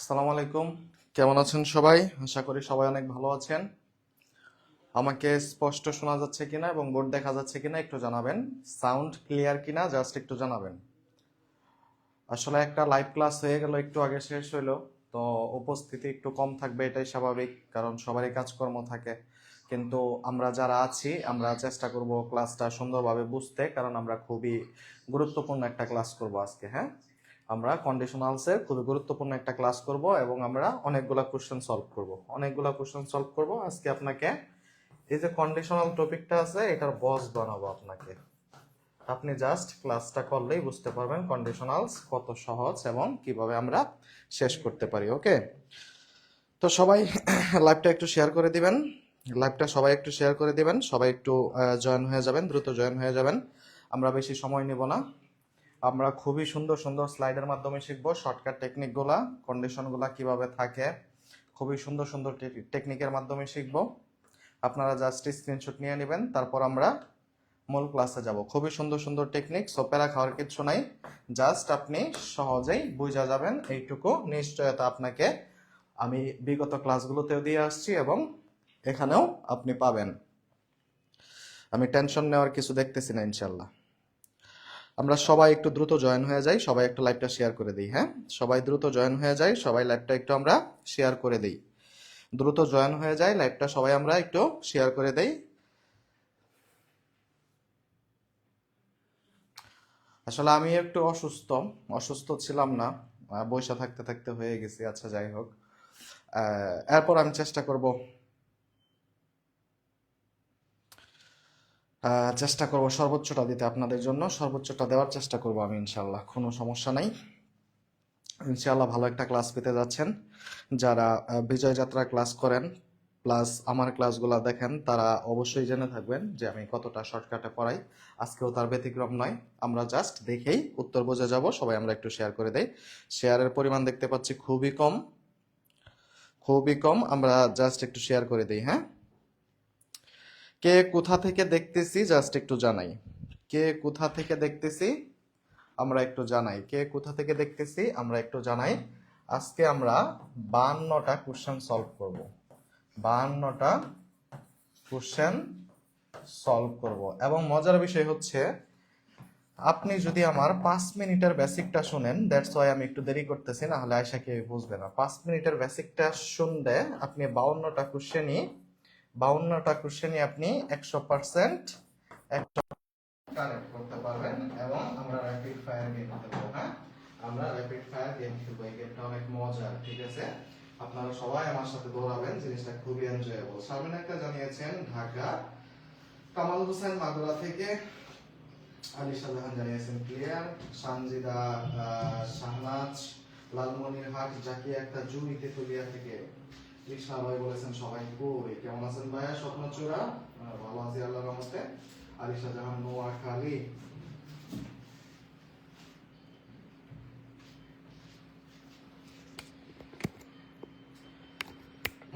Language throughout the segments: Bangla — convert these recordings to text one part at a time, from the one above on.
আসসালামু আলাইকুম। কেমন আছেন সবাই? আশা করি সবাই অনেক ভালো আছেন। আমাকে স্পষ্ট শোনা যাচ্ছে কিনা এবং বোর্ড দেখা যাচ্ছে কিনা একটু জানাবেন। সাউন্ড ক্লিয়ার কিনা জাস্ট একটু জানাবেন। আসলে একটা লাইভ ক্লাস হয়ে গেল, একটু আগে শেষ হইলো, তো উপস্থিতি একটু কম থাকবে, এটাই স্বাভাবিক, কারণ সবারই কাজকর্ম থাকে। কিন্তু আমরা যারা আছি আমরা চেষ্টা করব ক্লাসটা সুন্দরভাবে বুঝতে, কারণ আমরা খুবই গুরুত্বপূর্ণ একটা ক্লাস করব আজকে। হ্যাঁ, আমরা কন্ডিশনালসের খুবই গুরুত্বপূর্ণ একটা ক্লাস করব এবং আমরা অনেকগুলা কোশ্চেন সলভ করব আজকে। আপনাকে এই যে কন্ডিশনাল টপিকটা আছে এটার বস বানাবো আপনাকে। আপনি জাস্ট ক্লাসটা করলেই বুঝতে পারবেন কন্ডিশনালস কত সহজ এবং কিভাবে আমরা শেষ করতে পারি। ওকে, তো সবাই লাইভটা একটু শেয়ার করে দিবেন। সবাই একটু শেয়ার করে দিবেন। সবাই একটু জয়েন হয়ে যাবেন, দ্রুত জয়েন হয়ে যাবেন। আমরা বেশি সময় নেব না। আমরা খুবই সুন্দর সুন্দর স্লাইডের মাধ্যমে শিখবো শর্টকাট টেকনিকগুলা, কন্ডিশনগুলা কিভাবে থাকে, খুবই সুন্দর সুন্দর টেকনিকের মাধ্যমে শিখবো। আপনারা জাস্ট স্ক্রিনশট নিয়ে নেবেন, তারপর আমরা মূল ক্লাসে যাব। খুবই সুন্দর সুন্দর টেকনিক, সো প্যারা খাওয়ার কিছু নাই, জাস্ট আপনি সহজেই বুঝা যাবেন এইটুকু নিশ্চয়তা আপনাকে আমি বিগত ক্লাসগুলোতেও দিয়ে আসছি এবং এখানেও আপনি পাবেন। আমি টেনশন নেওয়ার কিছু দেখতেছি না ইনশাল্লাহ। আমরা সবাই একটু দ্রুত জয়েন হয়ে যাই, সবাই একটু লাইভটা শেয়ার করে দিই। হ্যাঁ, সবাই দ্রুত জয়েন হয়ে যাই, সবাই লাইভটা একটু আমরা শেয়ার করে দিই। দ্রুত জয়েন হয়ে যায় লাইভটা, সবাই আমরা একটু শেয়ার করে দেই। আসলে আমি একটু অসুস্থ ছিলাম না, বসে থাকতে থাকতে হয়ে গেছি। আচ্ছা, যাই হোক, এরপর আমি চেষ্টা করব সর্বোচ্চটা দিতে আপনাদের জন্য, সর্বোচ্চটা দেওয়ার চেষ্টা করব আমি ইনশাল্লাহ। কোনো সমস্যা নাই, ইনশাআল্লাহ ভালো একটা ক্লাস পেতে যাচ্ছেন। যারা বিজয় যাত্রা ক্লাস করেন প্লাস আমার ক্লাসগুলো দেখেন, তারা অবশ্যই জেনে থাকবেন যে আমি কতটা শর্টকাটে পড়াই। আজকেও তার ব্যতিক্রম নয়। আমরা জাস্ট দেখেই উত্তর বুঝে যাব। সবাই আমরা একটু শেয়ার করে দেই। শেয়ারের পরিমাণ দেখতে পাচ্ছি খুবই কম, খুবই কম। আমরা জাস্ট একটু শেয়ার করে দিই। হ্যাঁ, কে কোথা থেকে দেখতেছি জাস্ট একটু জানাই। কে কোথা থেকে দেখতেছি আমরা একটু জানাই। কে কোথা থেকে দেখতেছি আমরা একটু জানাই। আজকে আমরা 52টা কোশ্চেন সলভ করব। 52টা কোশ্চেন সলভ করব এবং মজার বিষয় হচ্ছে, আপনি যদি আমার 5 মিনিটের বেসিকটা শুনেন, দ্যাটস ওয়াই আমি একটু দেরি করতেছি, না হলে আয়সা কেউ বুঝবে না। 5 মিনিটের বেসিকটা শুনলে আপনি 52টা কোশ্চেনই আপনি 100% কানেক্ট করতে পারবেন এবং আমরা র্যাপিড ফায়ার গেম খেলবো। হ্যাঁ, আমরা র্যাপিড ফায়ার গেম খেলবো। এই গেমটা অনেক মজার, ঠিক আছে? আপনারা সবাই আমার সাথে দৌড়াবেন, জিনিসটা খুবই এনজয়েবল। শারমিন একটা জানিয়েছেন ঢাকা, কামাল হোসেন মাগুরা থেকে, আলিশা জাহান জানিয়েছেন ক্লিয়ার, সানজিদা, শাহনাজ, লালমনিরহাট, জাকিয়া একটা জুই তেতুলিয়া থেকে, কৃষ্ণা ভাই বলেছেন সবাই কই, কেমন আছেন ভাইয়া? স্বপ্নচূড়া, ভালো আছি আল্লাহর রহমতে। আলিশা জাহান নোয়াখালী,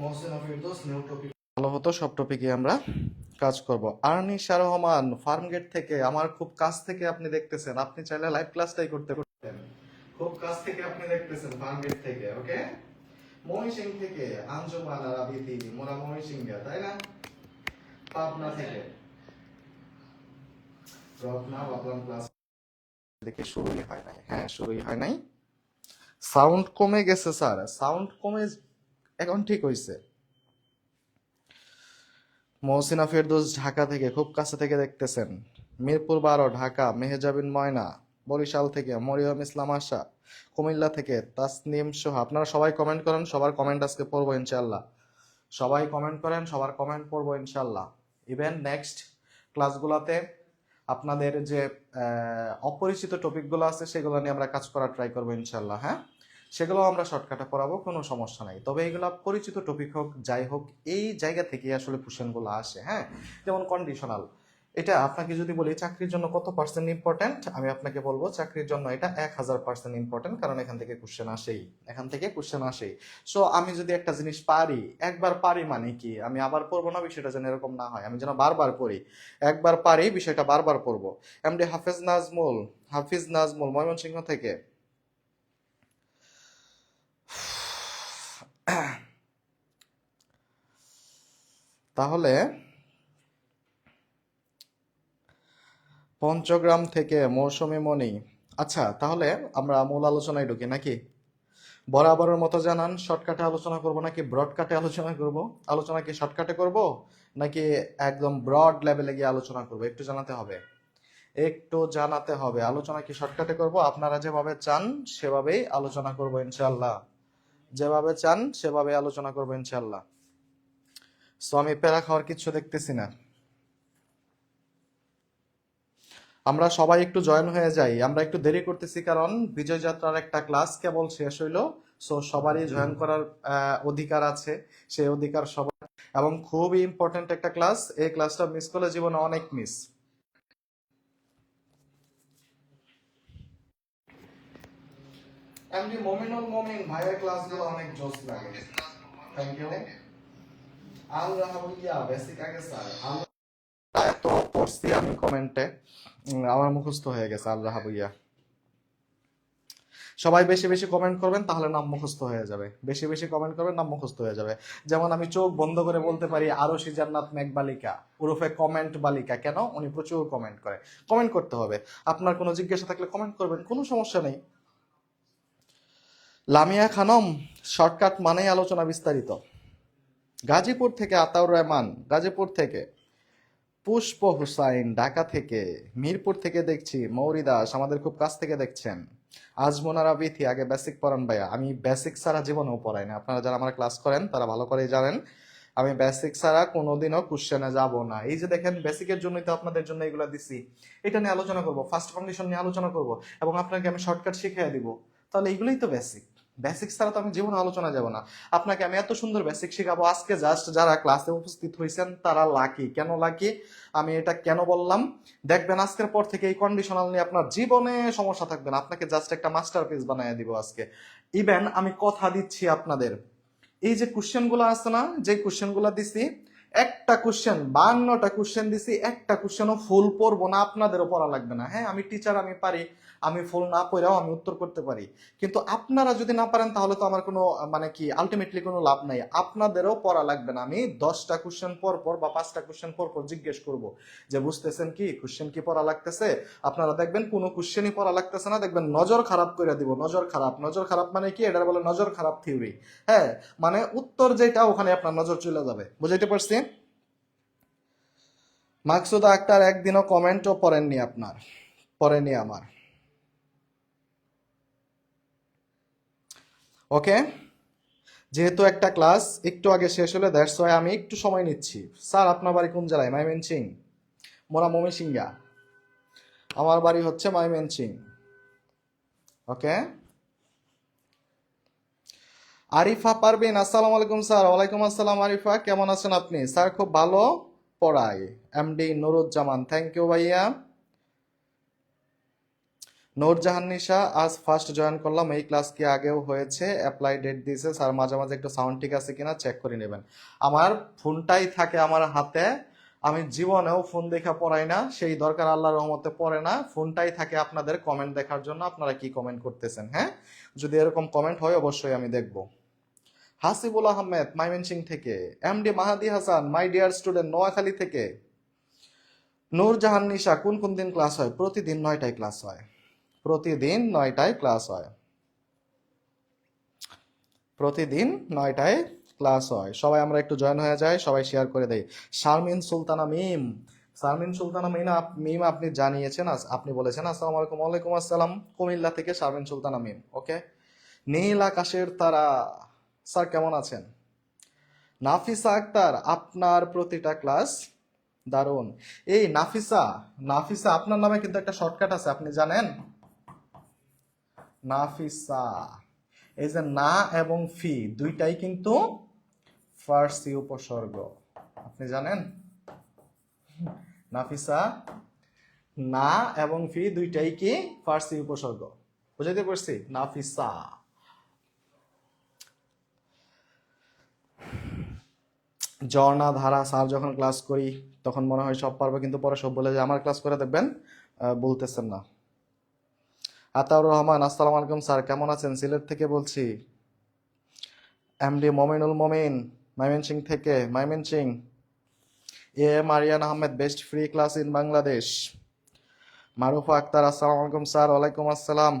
মহসিন ফিরদৌস, নিউ টপিক ভালো হতো, সব টপিকে আমরা কাজ করব। আরনিশা রহমান ফার্মগেট থেকে, আমার খুব কাছ থেকে আপনি দেখতেছেন, আপনি চাইলে লাইভ ক্লাসটাই করতে পারতেন। খুব কাছ থেকে আপনি দেখতেছেন ফার্মগেট থেকে। ওকে, ময়মনসিং থেকে আঞ্জুমান আর আবিদি, মোরা ময়মনসিংহ, তাই না? পাবনা থেকে রত্না, বাবলাম ক্লাস দেখে শুরুই হয় নাই। হ্যাঁ, শুরুই হয় নাই। সাউন্ড কমে গেছে স্যার, সাউন্ড কমে এখন ঠিক হইছে। মহসিনা ফেরদৌস ঢাকা থেকে, খুব কাছে থেকে দেখতেছেন। মিরপুর 12 ঢাকা, মেহজাবিন ময়না বরিশাল থেকে, মরিয়ম ইসলাম আশা কুমিল্লা থেকে, তাসনিম সোহা। আপনারা সবাই কমেন্ট করেন, সবার কমেন্ট আজকে পড়বো ইনশাল্লাহ। সবাই কমেন্ট করেন, সবার কমেন্ট পড়বো ইনশাল্লাহ। ইভেন নেক্সট ক্লাসগুলোতে আপনাদের যে অপরিচিত টপিকগুলো আছে সেগুলো নিয়ে আমরা কাজ করার ট্রাই করবো ইনশাল্লাহ। হ্যাঁ, সেগুলো আমরা শর্টকাটে পড়াবো, কোনো সমস্যা নাই। তবে এগুলো পরিচিত টপিক হোক যাই হোক, এই জায়গা থেকে আসলে কোশ্চেনগুলো আসে। হ্যাঁ, যেমন কন্ডিশনাল, এটা আপনাকে যদি বলি চাকরির জন্য কত পার্সেন্ট ইম্পর্টেন্ট, আমি আপনাকে বলবো চাকরির জন্য এটা 1000% ইম্পর্টেন্ট, কারণ এখান থেকে কোশ্চেন আসেই। সো আমি যদি একটা জিনিস পারি, একবার পারি মানে কি আমি আবার পড়বো না, বিষয়টা যেন এরকম না হয়, আমি যেন বারবার পড়ি। একবার পারি বিষয়টা বারবার পড়বো। এমডি হাফিজ নাজমুল ময়মনসিংহ থেকে, তাহলে পঞ্চগ্রাম থেকে মৌসুমী মণি। আচ্ছা, তাহলে আমরা মূল আলোচনায় ঢুকি নাকি? বরাবরের মতো জানান, শর্টকাটে আলোচনা করব নাকি ব্রডকাটে আলোচনা করব? আলোচনা কি শর্টকাটে করব নাকি একদম ব্রড লেভেলে গিয়ে আলোচনা করব? একটু জানাতে হবে, একটু জানাতে হবে। আলোচনা কি শর্টকাটে করব? আপনারা যেভাবে চান সেভাবেই আলোচনা করব ইনশাআল্লাহ, যেভাবে চান সেভাবে আলোচনা করব ইনশাআল্লাহ। সো আমি প্যারা খাওয়ার কিচ্ছু দেখতেছি না। আমরা সবাই একটু জয়েন হয়ে যাই, আমরা একটু দেরি করতেছি কারণ বিজয় যাত্রার একটা ক্লাস কেবল শেষ হইলো। সো সবারই জয়েন করার অধিকার আছে, সেই অধিকার সবার, এবং খুবই ইম্পর্টেন্ট একটা ক্লাস। এই ক্লাসটা মিস করলে জীবনে অনেক মিস। এমনি মমিনুল মমিন ভাইয়ের ক্লাসগুলো অনেক জোস লাগে। Thank you. Al Rahabuiya basic আগে স্যার এত পড়ছি আমি কমেন্টে, আমার মুখস্থ হয়ে গেছে আল রাহাবুইয়া। সবাই বেশি বেশি কমেন্ট করবেন, তাহলে নাম মুখস্থ হয়ে যাবে। বেশি বেশি কমেন্ট করবেন, নাম মুখস্থ হয়ে যাবে। যেমন আমি চোখ বন্ধ করে বলতে পারি আরশি জান্নাত মেঘবালিকা ওরফে কমেন্ট বালিকা। কেন? উনি প্রচুর কমেন্ট করে। কমেন্ট করতে হবে। আপনার কোনো জিজ্ঞাসা থাকলে কমেন্ট করবেন, কোনো সমস্যা নেই। লামিয়া খানম, শর্টকাট মানেই আলোচনা বিস্তারিত। গাজীপুর থেকে আতাউর রহমান, গাজীপুর থেকে পুষ্প হুসাইন, ঢাকা থেকে, মিরপুর থেকে দেখছি মৌরি দাস, আমাদের খুব কাছ থেকে দেখছেন। আজমোনারা বিথি, আগে বেসিক পড়ান ভাইয়া। আমি বেসিক ছাড়া জীবনেও পড়াই না, আপনারা যারা আমার ক্লাস করেন তারা ভালো করেই জানেন আমি বেসিক ছাড়া কোনোদিনও কোশ্চেনে যাব না। এই যে দেখেন, বেসিকের জন্যই তো আপনাদের জন্য এগুলো দিছি। এটা নিয়ে আলোচনা করব, ফার্স্ট ফাউন্ডেশন নিয়ে আলোচনা করব, এবং আপনাকে আমি শর্টকাট শিখিয়ে দিব। তাহলে এগুলোই তো বেসিক। বেসিক ছাড়া তো আমি জীবনে আলোচনা যাব না। আপনাকে আমি এত সুন্দর বেসিক শেখাবো, আজকে জাস্ট যারা ক্লাসে উপস্থিত হয়েছেন তারা লাকি। কেন লাকি? আমি এটা কেন বললাম? দেখবেন আজকের পর থেকে এই কন্ডিশনাল নিয়ে আপনার জীবনে সমস্যা থাকবে না। আপনাকে জাস্ট একটা মাস্টারপিস বানিয়ে দিব আজকে। ইভেন আমি কথা দিচ্ছি আপনাদের, এই যে কোশ্চেন গুলো আছে না, যে কোশ্চেন গুলো দিছি, একটা কোশ্চেন 52টা কোশ্চেন দিছি, একটা কোশ্চেনও ফুল পড়বো না, আপনাদেরও পড়া লাগবে না। হ্যাঁ, আমি টিচার, আমি পারি, আমি ফুল না পড়েও আমি উত্তর করতে পারি। কিন্তু আপনারা যদি না পারেন তাহলে তো আমার কোনো মানে কি আলটিমেটলি কোনো লাভ নাই। আপনাদেরও পড়া লাগবে না। আমি 10টা কোশ্চেন পর পর বা 5টা কোশ্চেন পর পর জিজ্ঞেস করব যে বুঝতেছেন কি, কোশ্চেন কি পড়া লাগতেছে? আপনারা দেখবেন কোনো কোশ্চেনই পড়া লাগতেছে না, দেখবেন নজর খারাপ করে দিব। নজর খারাপ, নজর খারাপ মানে কি? এটা বলে নজর খারাপ থিওরি। হ্যাঁ, মানে উত্তর যেটা ওখানে আপনার নজর চলে যাবে। বুঝাইতে পারছি? মাকসুদা আক্তার একদিনও কমেন্টও পড়েননি আপনার, পড়েনি আমার। ওকে, যেহেতু একটা ক্লাস একটু আগে শেষ হলে দ্যাটস ওয়াই আমি একটু সময় নিচ্ছি। স্যার আপনার বাড়ি কোন জেলায়? ময়মনসিং। মোরা ময়মনসিংহা, আমার বাড়ি হচ্ছে ময়মনসিং। ওকে, আরিফা পারবেন, আসসালামু আলাইকুম স্যার। ওয়ালাইকুম আসসালাম আরিফা, কেমন আছেন আপনি? স্যার খুব ভালো পড়ায়। এমডি নুরুজ্জামান, থ্যাংক ইউ ভাইয়া। নূরজাহান নিশা, আজ ফার্স্ট জয়েন করলাম। এই ক্লাস কি আগেও হয়েছে? অ্যাপ্লাই ডেট দিয়েছে স্যার, মাঝে মাঝে একটু সাউন্ড ঠিক আছে কিনা চেক করে নেবেন। আমার ফোনটাই থাকে আমার হাতে, আমি জীবনেও ফোন দেখা পড়াই না, সেই দরকার আল্লাহর রহমতে পড়ে না। ফোনটাই থাকে আপনাদের কমেন্ট দেখার জন্য, আপনারা কি কমেন্ট করতেছেন। হ্যাঁ, যদি এরকম কমেন্ট হয় অবশ্যই আমি দেখব। হাসিবুল আহমেদ ময়মনসিং থেকে, MD Mahadi Hasan my dear student Noakhali থেকে। নূরজাহান নিশা, কোন কোন দিন ক্লাস হয়? প্রতিদিন 9টায় ক্লাস হয়, প্রতিদিন 9টায় ক্লাস হয়, প্রতিদিন 9টায় ক্লাস হয়। সবাই আমরা একটু জয়েন হয়ে যাই, সবাই শেয়ার করে দেই। শারমিন সুলতানা মিম, শারমিন সুলতানা মিম আপনি জানিয়েছেন, আপনি বলেছেন আসসালামু আলাইকুম। ওয়ালাইকুম আসসালাম, কুমিল্লা থেকে শারমিন সুলতানা মিম। ওকে, নীল আকাশের তারা, স্যার কেমন আছেন? নাফিসা আক্তার, আপনার প্রতিটা ক্লাস দারুণ। এই নাফিসা, নাফিসা আপনার নামে কিন্তু একটা শর্টকাট আছে, আপনি জানেন? নাফিসা, এই যে না এবং ফি দুইটাই কিন্তু ফার্সি উপসর্গ, আপনি জানেন? নাফিসা, না এবং ফি দুইটাই কি ফার্সি উপসর্গ। বুঝাইতে পারছি? নাফিসা। ঝর্ণা ধারা, স্যার যখন ক্লাস করি তখন মনে হয় সব পারবো, কিন্তু পরে সব বলে যে আমার ক্লাস করে দেখবেন বলতেছেন না। আতাউর রহমান, আসসালামু আলাইকুম স্যার, কেমন আছেন? সিলেট থেকে বলছি। এমডি মমিনুল মমিন ময়মনসিং থেকে, Mymensingh. Marian Ahmed, best free class in Bangladesh. Marufa Akter, আসসালামু আলাইকুম স্যার। ওয়ালাইকুম আসসালাম।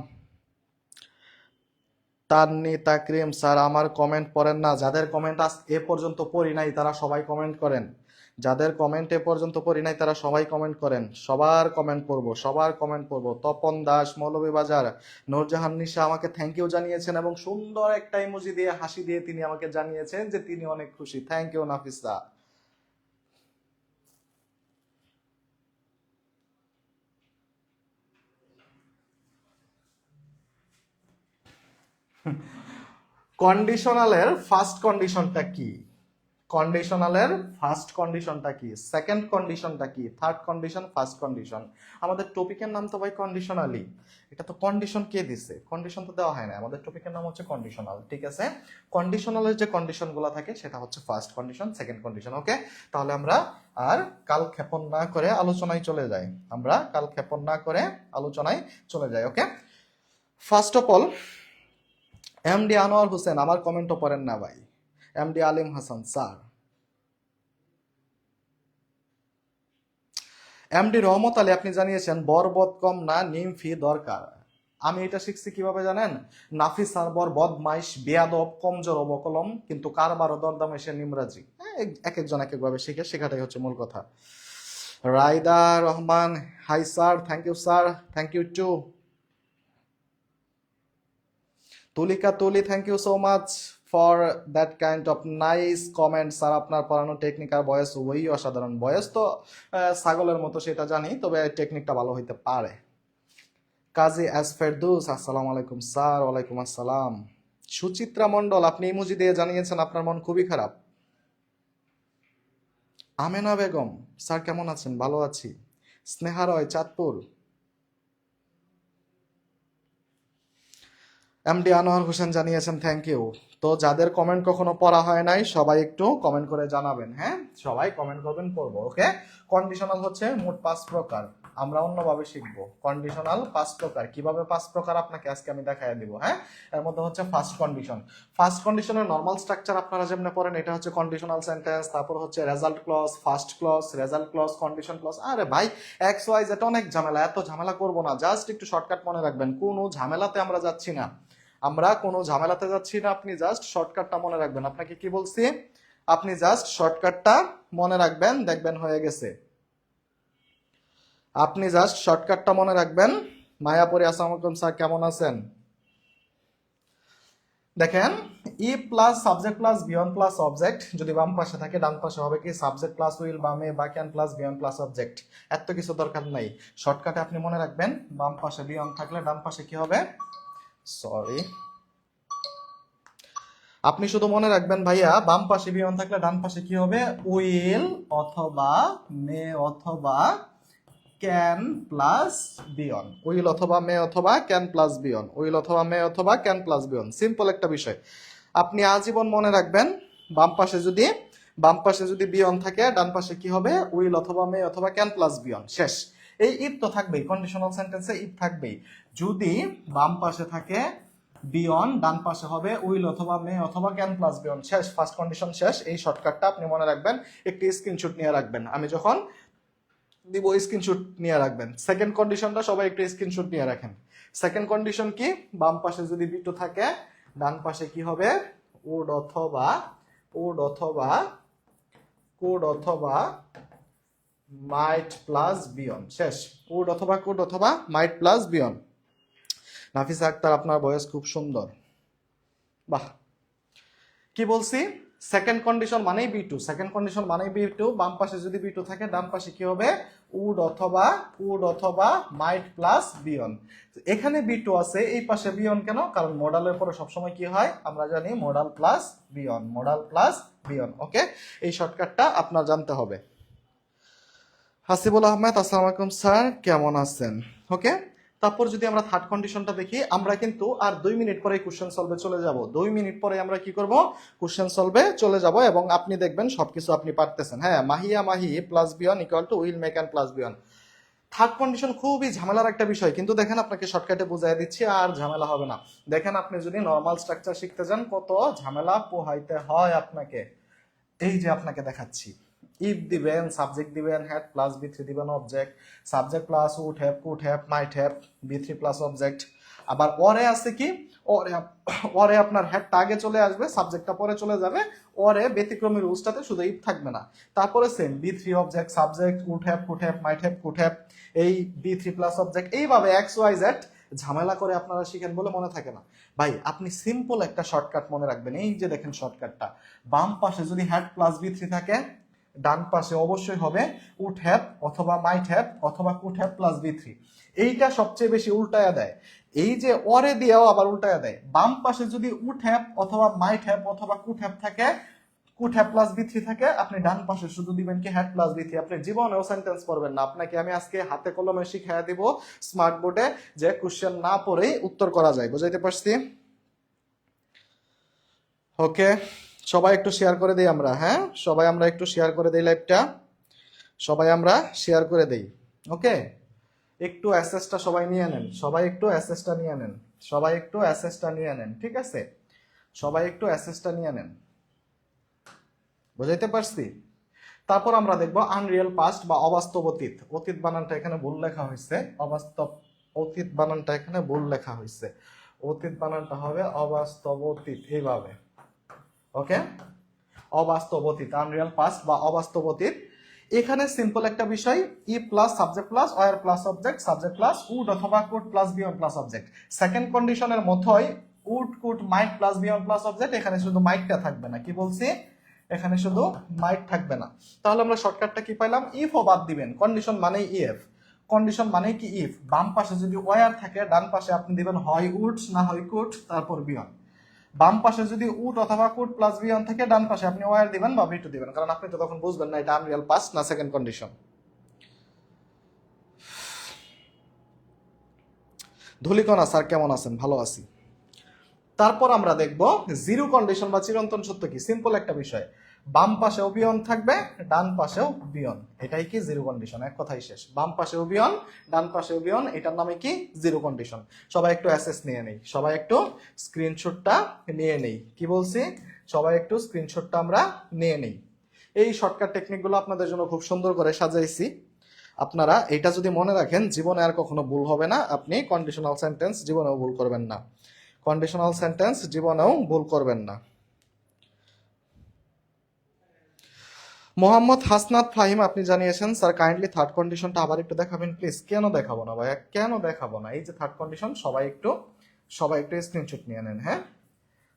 তান্নি তাকরিম, স্যার আমার কমেন্ট পড়েন না। যাদের কমেন্ট এ পর্যন্ত পড়ি নাই তারা সবাই কমেন্ট করেন। যাদের কমেন্ট এ পর্যন্ত পড়ি নাই তারা সবাই কমেন্ট করেন। সবার কমেন্ট পড়বো, সবার কমেন্ট পড়বো। তপন দাস, মৌলভীবাজার। নূরজাহান নিশা আমাকে থ্যাংক ইউ জানিয়েছেন এবং সুন্দর একটা ইমোজি দিয়ে হাসি দিয়ে তিনি আমাকে জানিয়েছেন যে তিনি অনেক খুশি। Thank you Nafisa. কন্ডিশনালের ফার্স্ট কন্ডিশনটা কি? কন্ডিশনালের ফার্স্ট কন্ডিশনটা কি, সেকেন্ড কন্ডিশনটা কি, থার্ড কন্ডিশন, ফার্স্ট কন্ডিশন? আমাদের টপিকের নাম তো ভাই কন্ডিশনালি। এটা তো কন্ডিশন কে দিছে? কন্ডিশন তো দেওয়া হয় না। আমাদের টপিকের নাম হচ্ছে কন্ডিশনাল, ঠিক আছে? কন্ডিশনালের যে কন্ডিশনগুলো থাকে সেটা হচ্ছে ফার্স্ট কন্ডিশন, সেকেন্ড কন্ডিশন। ওকে, তাহলে আমরা আর কালক্ষেপণ না করে আলোচনায় চলে যাই। আমরা কালক্ষেপণ না করে আলোচনায় চলে যাই। Okay, first of all, MD Anwar Hossain আমার কমেন্টও পড়েন না ভাই। MD Alim Hasan sir. MD Rahmat Ali আপনি জানিয়েছেন বরবদ কম না, নিমফি দরকার। আমি এটা শিখছি কিভাবে জানেন? নাফি সারবর বদমাইশ বেয়াদব কমজোর অবকলম কিন্তু কারবার দরদাম এসে নিমরাজি। এক একজন এক একভাবে শিখে, শেখাটাই হচ্ছে মূল কথা। Raida Rahman, hi sir, thank you sir, thank you too. Tulika Tuli, thank you so much for that kind of nice comment. Sir আপনার পড়ানো টেকনিক আর বয়স ওই অসাধারণ। বয়স তো ছাগলের মতো সেটা জানি, তবে টেকনিকটা ভালো হইতে পারে। কাজী এস ফেরদৌস, আসসালামু আলাইকুম স্যার। ওয়ালাইকুম আসসালাম। সুচিত্রা মণ্ডল আপনি ইমোজি দিয়ে জানিয়েছেন আপনার মন খুবই খারাপ। আমেনা বেগম, স্যার কেমন আছেন? ভালো আছি। স্নেহা রয়, চাঁদপুর। এমডি আনোয়ার হোসেন জানিয়েছেন থ্যাংক ইউ। তো যাদের কমেন্ট কখনো পড়া হয় নাই সবাই একটু কমেন্ট করে জানাবেন। হ্যাঁ, সবাই কমেন্ট করবেন, পড়বো। ওকে, কন্ডিশনাল হচ্ছে মোট 5 প্রকার। আমরা অন্যভাবে শিখবো। কন্ডিশনাল 5 প্রকার। কিভাবে 5 প্রকার আপনাকে আজকে আমি দেখাই দিব। হ্যাঁ, এর মধ্যে হচ্ছে ফার্স্ট কন্ডিশন। ফার্স্ট কন্ডিশনের নরমাল স্ট্রাকচার আপনারা যেমন পড়েন, এটা হচ্ছে কন্ডিশনাল সেন্টেন্স, তারপর হচ্ছে result clause, first clause, result clause, condition clause. আরে ভাই, এক্স ওয়াই জেড অনেক ঝামেলা, এত ঝামেলা করবো না। জাস্ট একটু শর্টকাট মনে রাখবেন। কোনো ঝামেলাতে আমরা যাচ্ছি না, আমরা কোনো ঝামেলাতে যাচ্ছি না। আপনি জাস্ট শর্টকাটটা মনে রাখবেন। আপনাকে কি বলছি? আপনি জাস্ট শর্টকাটটা মনে রাখবেন, দেখবেন হয়ে গেছে। আপনি জাস্ট শর্টকাটটা মনে রাখবেন। মায়াপুরি, আসসালামু আলাইকুম স্যার, কেমন আছেন? দেখেন, if plus subject plus V one plus object যদি বাম পাশে থাকে, ডান পাশে হবে কি সাবজেক্ট প্লাস উইল, বামে বা can plus V one plus object. এত কিছু দরকার নাই। শর্টকাটে আপনি মনে রাখবেন, বাম পাশে বিয়ন থাকলে ডান পাশে কি হবে? সরি, আপনি শুধু মনে রাখবেন ভাইয়া, বাম পাশে বিয়ন থাকলে ডান পাশে কি হবে? উইল অথবা মে অথবা ক্যান প্লাস বিয়ন। উইল অথবা মে অথবা ক্যান প্লাস বিয়ন। উইল অথবা মে অথবা ক্যান প্লাস বিয়ন। সিম্পল একটা বিষয়। আপনি আজীবন মনে রাখবেন, বাম পাশে যদি বিয়ন থাকে, ডান পাশে কি হবে? উইল অথবা মে অথবা ক্যান প্লাস বিয়ন। শেষ। এই ইফ তো থাকবেই, কন্ডিশনাল সেন্টেন্সে ইফ থাকবেই। যদি বাম পাশে থাকে বিয়ন, ডান পাশে হবে উইল অথবা মে অথবা ক্যান প্লাস বিয়ন। শেষ, ফার্স্ট কন্ডিশন শেষ। এই শর্টকাটটা আপনি মনে রাখবেন, একটি স্ক্রিনশট নিয়ে রাখবেন। আমি যখন দিব স্ক্রিনশট নিয়ে রাখবেন। সেকেন্ড কন্ডিশনটা সবাই একটু স্ক্রিনশট নিয়ে রাখেন। সেকেন্ড কন্ডিশন কি? বাম পাশে যদি বিটু থাকে, ডান পাশে কি হবে? উড অথবা কুড অথবা মাইট প্লাস বিয়ন। শেষ। উড অথবা কুড অথবা মাইট প্লাস বিয়ন। নাফিসা আক্তার, আপনার বয়স খুব সুন্দর। বাহ, কি বলছি? সেকেন্ড কন্ডিশন মানেই বি2। সেকেন্ড কন্ডিশন মানেই বি2। বাম পাশে যদি বি2 থাকে, ডান পাশে কি হবে? উড অথবা মাইট প্লাস বিয়ন। এখানে বি2 আছে, এই পাশে বিয়ন কেন? কারণ মডালের পরে সবসময় কি হয় আমরা জানি? Modal plus V one, modal plus V one. Okay, এই শর্টকাটটা আপনার জানতে হবে। হাসিবুল আহমেদ, আসসালামু আলাইকুম স্যার, কেমন আছেন? ওকে, তারপর যদি আমরা থার্ড কন্ডিশনটা দেখি, আমরা কিন্তু আর 2 মিনিট পরে কোশ্চেন সলভে চলে যাব। 2 মিনিট পরে আমরা কি করব? কোশ্চেন সলভে চলে যাব এবং আপনি দেখবেন সবকিছু আপনি পারতেছেন। হ্যাঁ, Mahiya Mahi plus V one equal to will make and plus V one. Third condition খুবই ঝামেলার একটা বিষয়, কিন্তু দেখেন আপনাকে শর্টকাটে বুঝাই দিচ্ছি, আর ঝামেলা হবে না। দেখেন, আপনি যদি নর্মাল স্ট্রাকচার শিখতে যান কত ঝামেলা পোহাইতে হয় আপনাকে। এই যে আপনাকে দেখাচ্ছি, ইফ দিবেন, সাবজেক্ট দিবেন, হ্যাড প্লাস বি থ্রি দিবেন object, subject plus would have, could have, might have, B three plus object. আবার অরে আছে কি, অরে আপনার হ্যাডটা আগে চলে আসবে, সাবজেক্টটা পরে চলে যাবে। অরে ব্যতিক্রমী রুলসটাতে শুধু ইফ থাকবে না। তারপরে same B three object, subject, would have, could have, might have, could have, এই বি থ্রি প্লাস অবজেক্ট, এইভাবে এক্স ওয়াই জেড ঝামেলা করে আপনারা শিখেন বলে মনে থাকে না। ভাই আপনি সিম্পল একটা শর্টকাট মনে রাখবেন, এই যে দেখেন শর্টকাটটা, বাম পাশে যদি হ্যাড প্লাস বি থ্রি থাকে, ডান পাশে অবশ্যই হবে উড হ্যাভ অথবা মাইট হ্যাভ অথবা could have plus B three. এইটা সবচেয়ে বেশি উল্টায়া দেয়, এই যে অরে দিয়েও আবার উল্টায়া দেয়। বাম পাশে যদি উড হ্যাভ অথবা মাইট হ্যাভ অথবা কুড হ্যাভ থাকে, could have plus B three থাকে, আপনি ডান পাশে শুধু দিবেন কি হ্যাড প্লাস বি থ্রি। আপনি জীবনেও সেন্টেন্স পড়বেন না, আপনাকে আমি আজকে হাতে কলমে শিখাইয়া দিব স্মার্ট বোর্ডে, যে কোশ্চেন না পড়েই উত্তর করা যায়। বুঝাইতে পারছি? ওকে, সবাই একটু শেয়ার করে দেই আমরা, হ্যাঁ সবাই আমরা একটু শেয়ার করে দেই লাইভটা, সবাই আমরা শেয়ার করে দেই। ওকে, একটু অ্যাসেসটা সবাই নিয়ে নেন, সবাই একটু অ্যাসেসটা নিয়ে নেন, সবাই একটু অ্যাসেসটা নিয়ে নেন, ঠিক আছে? সবাই একটু অ্যাসেসটা নিয়ে নেন। বুঝাইতে পারছি? তারপর আমরা দেখব আনরিয়েল পাস্ট বা অবাস্তব অতীত। অতীত বানানটা এখানে ভুল লেখা হয়েছে, অবাস্তব অতীত বানানটা এখানে ভুল লেখা হয়েছে, অতীত বানানটা হবে অবাস্তব অতীত, এইভাবে। ওকে, অবাস্তব অতীত, আনরিয়েল পাস্ট বা অবাস্তব অতীত। এখানে সিম্পল একটা বিষয়, if plus subject plus were plus object, subject plus would অথবা কুড প্লাস বিয়ন্ড প্লাস অবজেক্ট। সেকেন্ড কন্ডিশনের মতোই উড কুড মাইট প্লাস বিয়ন্ড প্লাস অবজেক্ট, এখানে শুধু মাইটটা থাকবে না। কি বলছি? এখানে শুধু মাইট থাকবে না। তাহলে আমরা শর্টকাটটা কি পাইলাম? ইফ ও বাদ দিবেন, কন্ডিশন মানেই ইফ, কন্ডিশন মানে কি ইফ। বাম পাশে যদি ওয়ার থাকে, ডান পাশে আপনি দিবেন হয় উডস না হয় কুড, তারপর বিয়ন্ড। বাম পাশে যদি উড অথবা কুড প্লাস বিয়ন্ড থাকে, ডান পাশে আপনি ওয়ার দিবেন বা বিটু দিবেন, কারণ আপনি তো তখন বুঝবেন না এটা আনরিয়েল পাস্ট না সেকেন্ড কন্ডিশন। ধুলিকণা স্যার কেমন আছেন? ভালো আছি। তারপর আমরা দেখব জিরো কন্ডিশন বা চিরন্তন সত্য কি। সিম্পল একটা বিষয়, বাম পাশেও বিয়ন থাকবে, ডান পাশেও বিয়ন, এটাই কি জিরো কন্ডিশন। এক কথাই শেষ, বাম পাশেও বিয়ন, ডান পাশেও বিয়ন, এটার নামে কি? Zero condition. সবাই একটু অ্যাসেস নিয়ে নেই, সবাই একটু স্ক্রিনশটটা নিয়ে নেই। কি বলছি? সবাই একটু স্ক্রিনশটটা আমরা নিয়ে নেই। এই শর্টকাট টেকনিকগুলো আপনাদের জন্য খুব সুন্দর করে সাজাইছি, আপনারা এটা যদি মনে রাখেন জীবনে আর কখনো ভুল হবে না। আপনি কন্ডিশনাল সেন্টেন্স জীবনেও ভুল করবেন না, কন্ডিশনাল সেন্টেন্স জীবনেও ভুল করবেন না। মোহাম্মদ হাসনাত ফাহিম আপনি জানিয়েছেন স্যার কাইন্ডলি থার্ড কন্ডিশনটা আবার একটু দেখাবেন প্লিজ। কেন দেখাবো না ভাইয়া, কেন দেখাবো না? এই যে থার্ড কন্ডিশন, সবাই একটু স্ক্রিনশট নিয়ে নেন, হ্যাঁ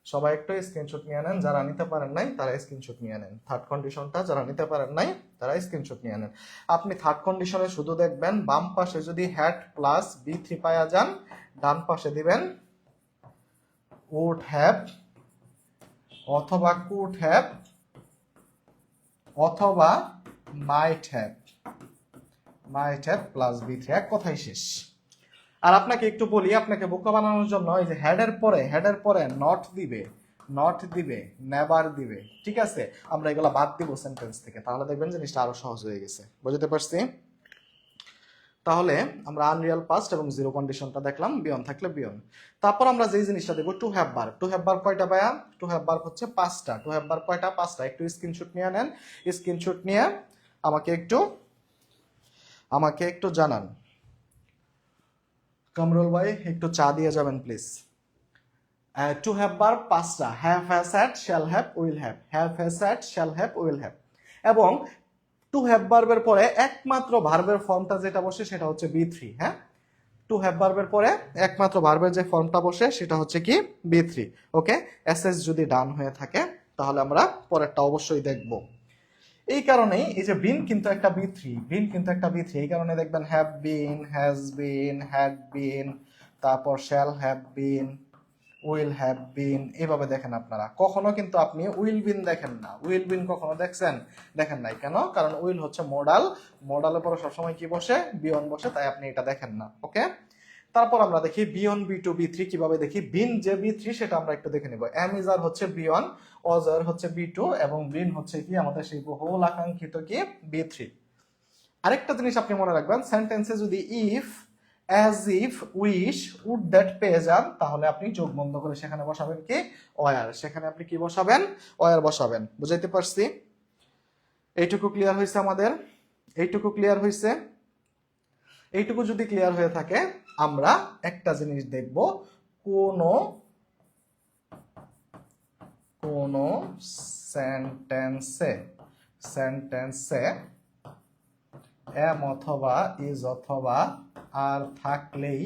সবাই একটু স্ক্রিনশট নিয়ে নেন, যারা নিতে পারেন নাই তারা স্ক্রিনশট নিয়ে নেন। থার্ড কন্ডিশনটা যারা নিতে পারেন নাই তারা স্ক্রিনশট নিয়ে নেন। আপনি থার্ড কন্ডিশনে শুধু দেখবেন বাম পাশে যদি হ্যাড প্লাস বি থ্রি পাওয়া যান, ডান পাশে দিবেন would have অথবা could have অথবা might have plus B three, এক কথাই শেষ। আর আপনাকে একটু বলি, আপনাকে বোকা বানানোর জন্য এই যে হেডের পরে নট দিবে, নেভার দিবে, ঠিক আছে? আমরা এগুলা বাদ দিব সেন্টেন্স থেকে, তাহলে দেখবেন জিনিসটা আরো সহজ হয়ে গেছে। বুঝতে পারছি? তাহলে আমরা আনরিয়াল পাস্ট এবং জিরো কন্ডিশনটা দেখলাম, বিয়ন থাকলে বিয়ন। তারপর আমরা যেই জিনিসটা দেখবো to have bar. To have bar কয়টা ভাইয়া? টু হ্যাভ বার হচ্ছে 5টা। টু হ্যাভ বার কয়টা? 5টা। একটু স্ক্রিনশট নিয়ে নেন, স্ক্রিনশট নিয়ে আমাকে একটু জানান। কামরুল ভাই একটু চা দিয়ে যাবেন প্লিজ। টু হ্যাভ বার 5টা, have, has, had, shall have, will have, have, has, had, shall have, will have. এবং টু হ্যাভ ভার্বের পরে একমাত্র ভার্বের ফর্মটা যেটা বসে সেটা হচ্ছে বি থ্রি, হ্যাঁ টু হ্যাভ ভার্বের পরে একমাত্র ভার্বের যে ফর্মটা বসে সেটা হচ্ছে কি? B three. ওকে, এসএস যদি ডান হয়ে থাকে তাহলে আমরা পরেরটা অবশ্যই দেখব। এই কারণেই এই যে বিন কিন্তু একটা বি থ্রি, এই কারণে দেখবেন have been, has been, had been, তারপর shall have been, will have been, এভাবে দেখেন আপনারা। কখনো কিন্তু আপনি উইল বিন দেখেন না। উইল বিন কখনো দেখছেন? দেখেন নাই। কেন? কারণ উইল হচ্ছে মডালের পরে সবসময় কি বসে? বিয়ন বসে, তাই আপনি এটা দেখেন না। ওকে, তারপর আমরা দেখি বিয়ন বি টু বি থ্রি কিভাবে দেখি। বিন যে বি থ্রি সেটা আমরা একটু দেখে নিব। অ্যামিজার হচ্ছে বিয়ন, অজার হচ্ছে বি টু এবং বিন হচ্ছে কি আমাদের সেই বহুল আকাঙ্ক্ষিত কি? B three. আরেকটা জিনিস আপনি মনে রাখবেন, সেন্টেন্সে যদি if, as if, wish, would, that পেয়ে যান, তাহলে আপনি চোখ বন্ধ করে সেখানে বসাবেন কি? ওয়ার। সেখানে আপনি কি বসাবেন? ওয়ার বসাবেন। বুঝাইতে পারছি? এইটুকু ক্লিয়ার হয়েছে আমাদের? এইটুকু ক্লিয়ার হয়েছে? এইটুকু যদি ক্লিয়ার হয়ে থাকে আমরা একটা জিনিস দেখব, কোন কোন সেন্টেন্সে সেন্টেন্সে এম অথবা ইজ অথবা আর থাকলেই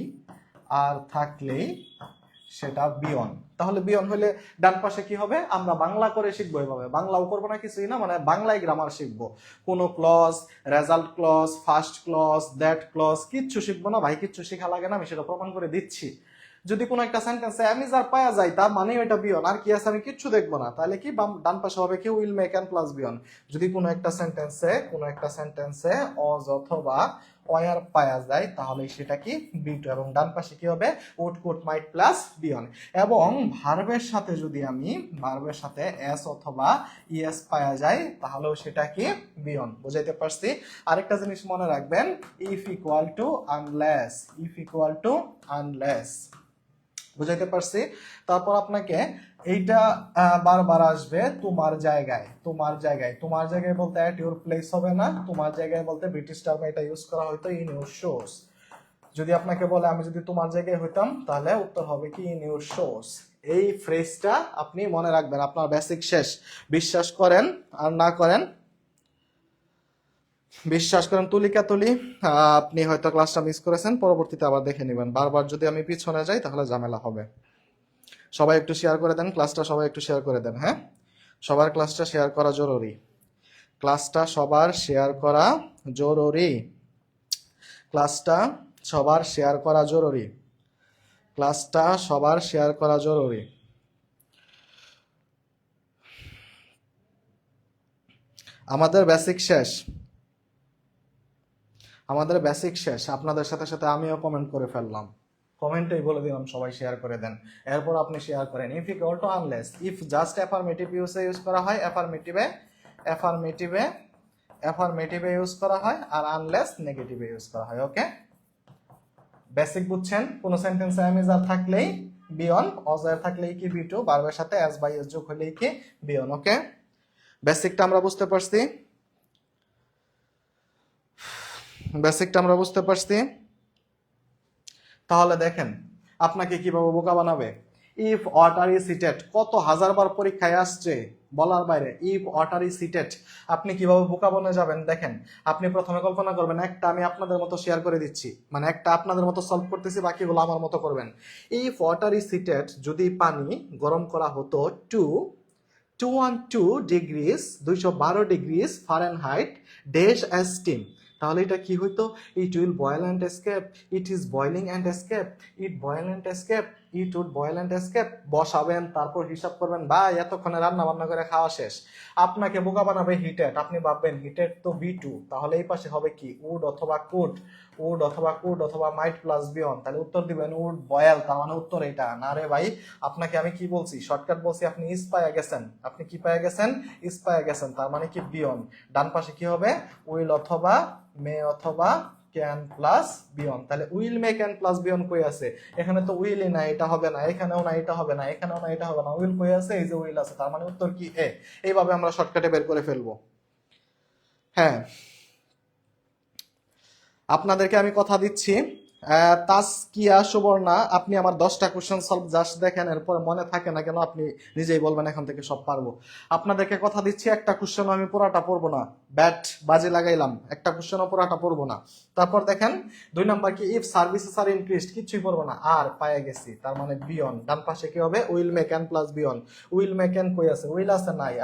সেটা বিয়ন। তাহলে বিয়ন হলে ডান পাশে কি হবে? আমরা বাংলা করে শিখবো। এভাবে বাংলাও করবো না, কিছুই না, মানে বাংলায় গ্রামার শিখবো। কোনো clause, result clause, first clause, that clause কিচ্ছু শিখবো না ভাই, কিচ্ছু শেখা লাগে না, আমি সেটা প্রমাণ করে দিচ্ছি। যদি কোনো একটা সেন্টেন্সে এম ইজ আর পাওয়া যায় তার মানে ওইটা বিয়ন, আর কি আছে আমি কিচ্ছু দেখবো না। তাহলে কি ডান পাশে হবে কি উইল মেক এন্ড প্লাস বিয়ন। যদি কোনো একটা সেন্টেন্সে অজ অথবা ওয়ার পাওয়া যায় তাহলে সেটা কি বি2, এবং ডান পাশে কি হবে উড কুড মাইট প্লাস বিয়ন। এবং ভার্বের সাথে যদি আমি এস অথবা ইএস পাওয়া যায় তাহলেও সেটা কি বিয়ন। বুঝাইতে পারছি? আরেকটা জিনিস মনে রাখবেন, ইফ ইকুয়াল টু আনলেস। বুঝাইতে পারছি? তারপর আপনাকে এইটা বারবার আসবে তোমার জায়গায় বলতে এট ইউর প্লেস হবে না, তোমার জায়গায় বলতে ব্রিটিশ টার্মে এটা ইউজ করা হয়তো ইন ইউর শোস। যদি আপনাকে বলে আমি যদি তোমার জায়গায় হইতাম তাহলে উত্তর হবে কি ইন ইউর শোস। এই ফ্রেজটা আপনি মনে রাখবেন, আপনার বেসিক শেষ। বিশ্বাস করেন আর না করেন, বিশ্বাস করেন তুলিকা তুলি, আপনি হয়তো ক্লাসটা মিস করেছেন, পরবর্তীতে আবার দেখে নেবেন। বারবার যদি আমি পিছনে যাই তাহলে ঝামেলা হবে। সবাই একটু শেয়ার করে দেন ক্লাসটা, সবাই একটু শেয়ার করে দেন। হ্যাঁ, সবার ক্লাসটা শেয়ার করা জরুরি, ক্লাসটা সবার শেয়ার করা জরুরি, ক্লাসটা সবার শেয়ার করা জরুরি, ক্লাসটা সবার শেয়ার করা জরুরি। আমাদের বেসিক শেষ, আপনাদের সাথে সাথে আমিও কমেন্ট করে ফেললাম, কমেন্টেই বলে দিলাম সবাই শেয়ার করে দেন। এরপর আপনি শেয়ার করেন if equal to unless. If just affirmative use করা হয়, অ্যাফার্মেটিভে ইউজ করা হয়, আর আনলেস নেগেটিভে ইউজ করা হয়। ওকে, বেসিক বুঝছেন? কোন সেন্টেন্সে এম ইজ আর থাকলেই বিয়ন, অজার থাকলেই কি বি2, ভার্বের সাথে এস বাই এস যোগ হলেই কি বিয়ন। ওকে, বেসিকটা আমরা বুঝতে পারছি। তাহলে দেখেন আপনাকে কিভাবে বোকা বানাবে। ইফ ওয়াটার ইজ হিটেড, কত হাজারবার পরীক্ষায় আসছে বলার বাইরে। ইফ ওয়াটার ইজ হিটেড, আপনি কিভাবে বোকা বনে যাবেন দেখেন। আপনি প্রথমে কল্পনা করবেন একটা আমি আপনাদের মতো শেয়ার করে দিচ্ছি, মানে একটা আপনাদের মতো সলভ করতেছি, বাকিগুলো আমার মতো করবেন। ইফ ওয়াটার ইজ হিটেড, যদি পানি গরম করা হতো to 212 degrees Fahrenheit dash as steam, তাহলে এটা কি হইতো? It will boil and escape, it is boiling and escape, it boil and escape, it would boil and escape. বসাবেন, তারপর হিসাব করবেন, ভাই এতক্ষণে রান্না বান্না করে খাওয়া শেষ। আপনাকে বোকা বানাবে হিটেড, আপনি ভাববেন হিটেড তো বি2, তাহলে এই পাশে হবে কি উড অথবা কুড, অথবা মাইট প্লাস বিয়ন। তাহলে উত্তর দিবেন উড বয়েল, তার মানে উত্তর এটা না রে ভাই। আপনাকে আমি কি বলছি, শর্টকাট বলছি, আপনি ইস পায়া গেছেন, তার মানে কি বিয়ন। ডান পাশে কি হবে উইল অথবা মে অথবা ক্যান প্লাস বিয়ন। তাহলে will may can plus V one কই আছে? এখানে তো উইলই না, এটা হবে না, এখানেও না, এটা হবে না, এখানেও না, এটা হবে না, উইল কই আছে? এই যে উইল আছে, তার মানে উত্তর কি এ। এইভাবে আমরা শর্টকাটে বের করে ফেলবো। হ্যাঁ, আপনাদেরকে আমি কথা দিচ্ছি, তাসকিয়া সুবর্ণা, আপনি আমার 10টা কোশ্চেন সলভ জাস্ট দেখেন, এরপরে মনে থাকে না কেন আপনি নিজেই বলবেন এখান থেকে সব পারবো। আপনাদেরকে কথা দিচ্ছি একটা কোশ্চেন আমি পুরাটা পড়বো না, ব্যাট বাজে লাগাইলাম, একটা কোশ্চেনও পুরাটা পড়বো না। তারপর দেখেন 2 নাম্বার কি ইফ সার্ভিসেস আর ইনক্রিজড, কিছুই পড়বো না, আর পায়ে গেছি, তার মানে বিয়ন। ডান পাশে কি হবে will make and plus বিয়ন। Will make and কই আছে? উইল আছে নাই?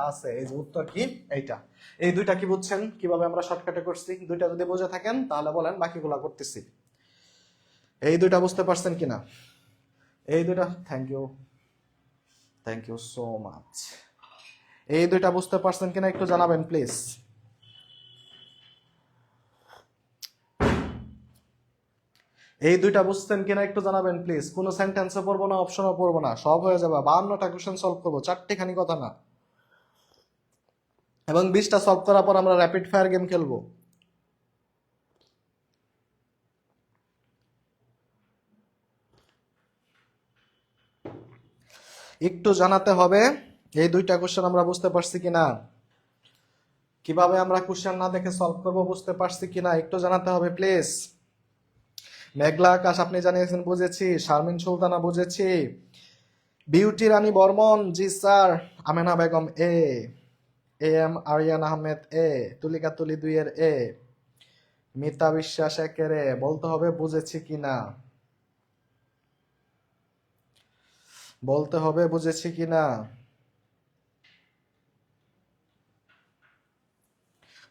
আছে। এই যে উত্তর কি এইটা। এই দুইটা কি বুঝছেন কিভাবে আমরা শর্টকাটে করছি? দুইটা যদি বুঝে থাকেন তাহলে বলেন বাকিগুলা করতেছি। এই দুইটা বুঝতে পারছেন কিনা? এই দুইটা, থ্যাংক ইউ সো মাচ। এই দুইটা বুঝতে পারছেন কিনা একটু জানাবেন প্লিজ। এই দুইটা বুঝছেন কিনা একটু জানাবেন প্লিজ। কোনো সেন্টেন্সে পড়বো না, অপশনও পড়বো না, সব হয়ে যাবে। 52টা কোশ্চেন সলভ করবো, 4টি খানি কথা না। এবং 20টা সলভ করার পর আমরা র্যাপিড ফায়ার গেম খেলবো। একটু জানাতে হবে এই দুইটা কোশ্চেন আমরা বুঝতে পারছি কিনা। কিভাবে আমরা কোশ্চেন না দেখে সলভ করব বুঝতে পারছি কিনা একটু জানাতে হবে প্লিজ। মেঘলা আকাশ আপনি জানিয়েছেন, বুঝেছি। শারমিন সুলতানা বুঝেছি। বিউটি রানী বর্মন জি sir. Amena Begum A M Aryan Ahmed A. Tulika Tuli 2 এর এ। মিতা বিশ্বাস 1 এর এ। বলতে হবে বুঝেছি কিনা, বলতে হবে বুঝেছি কিনা।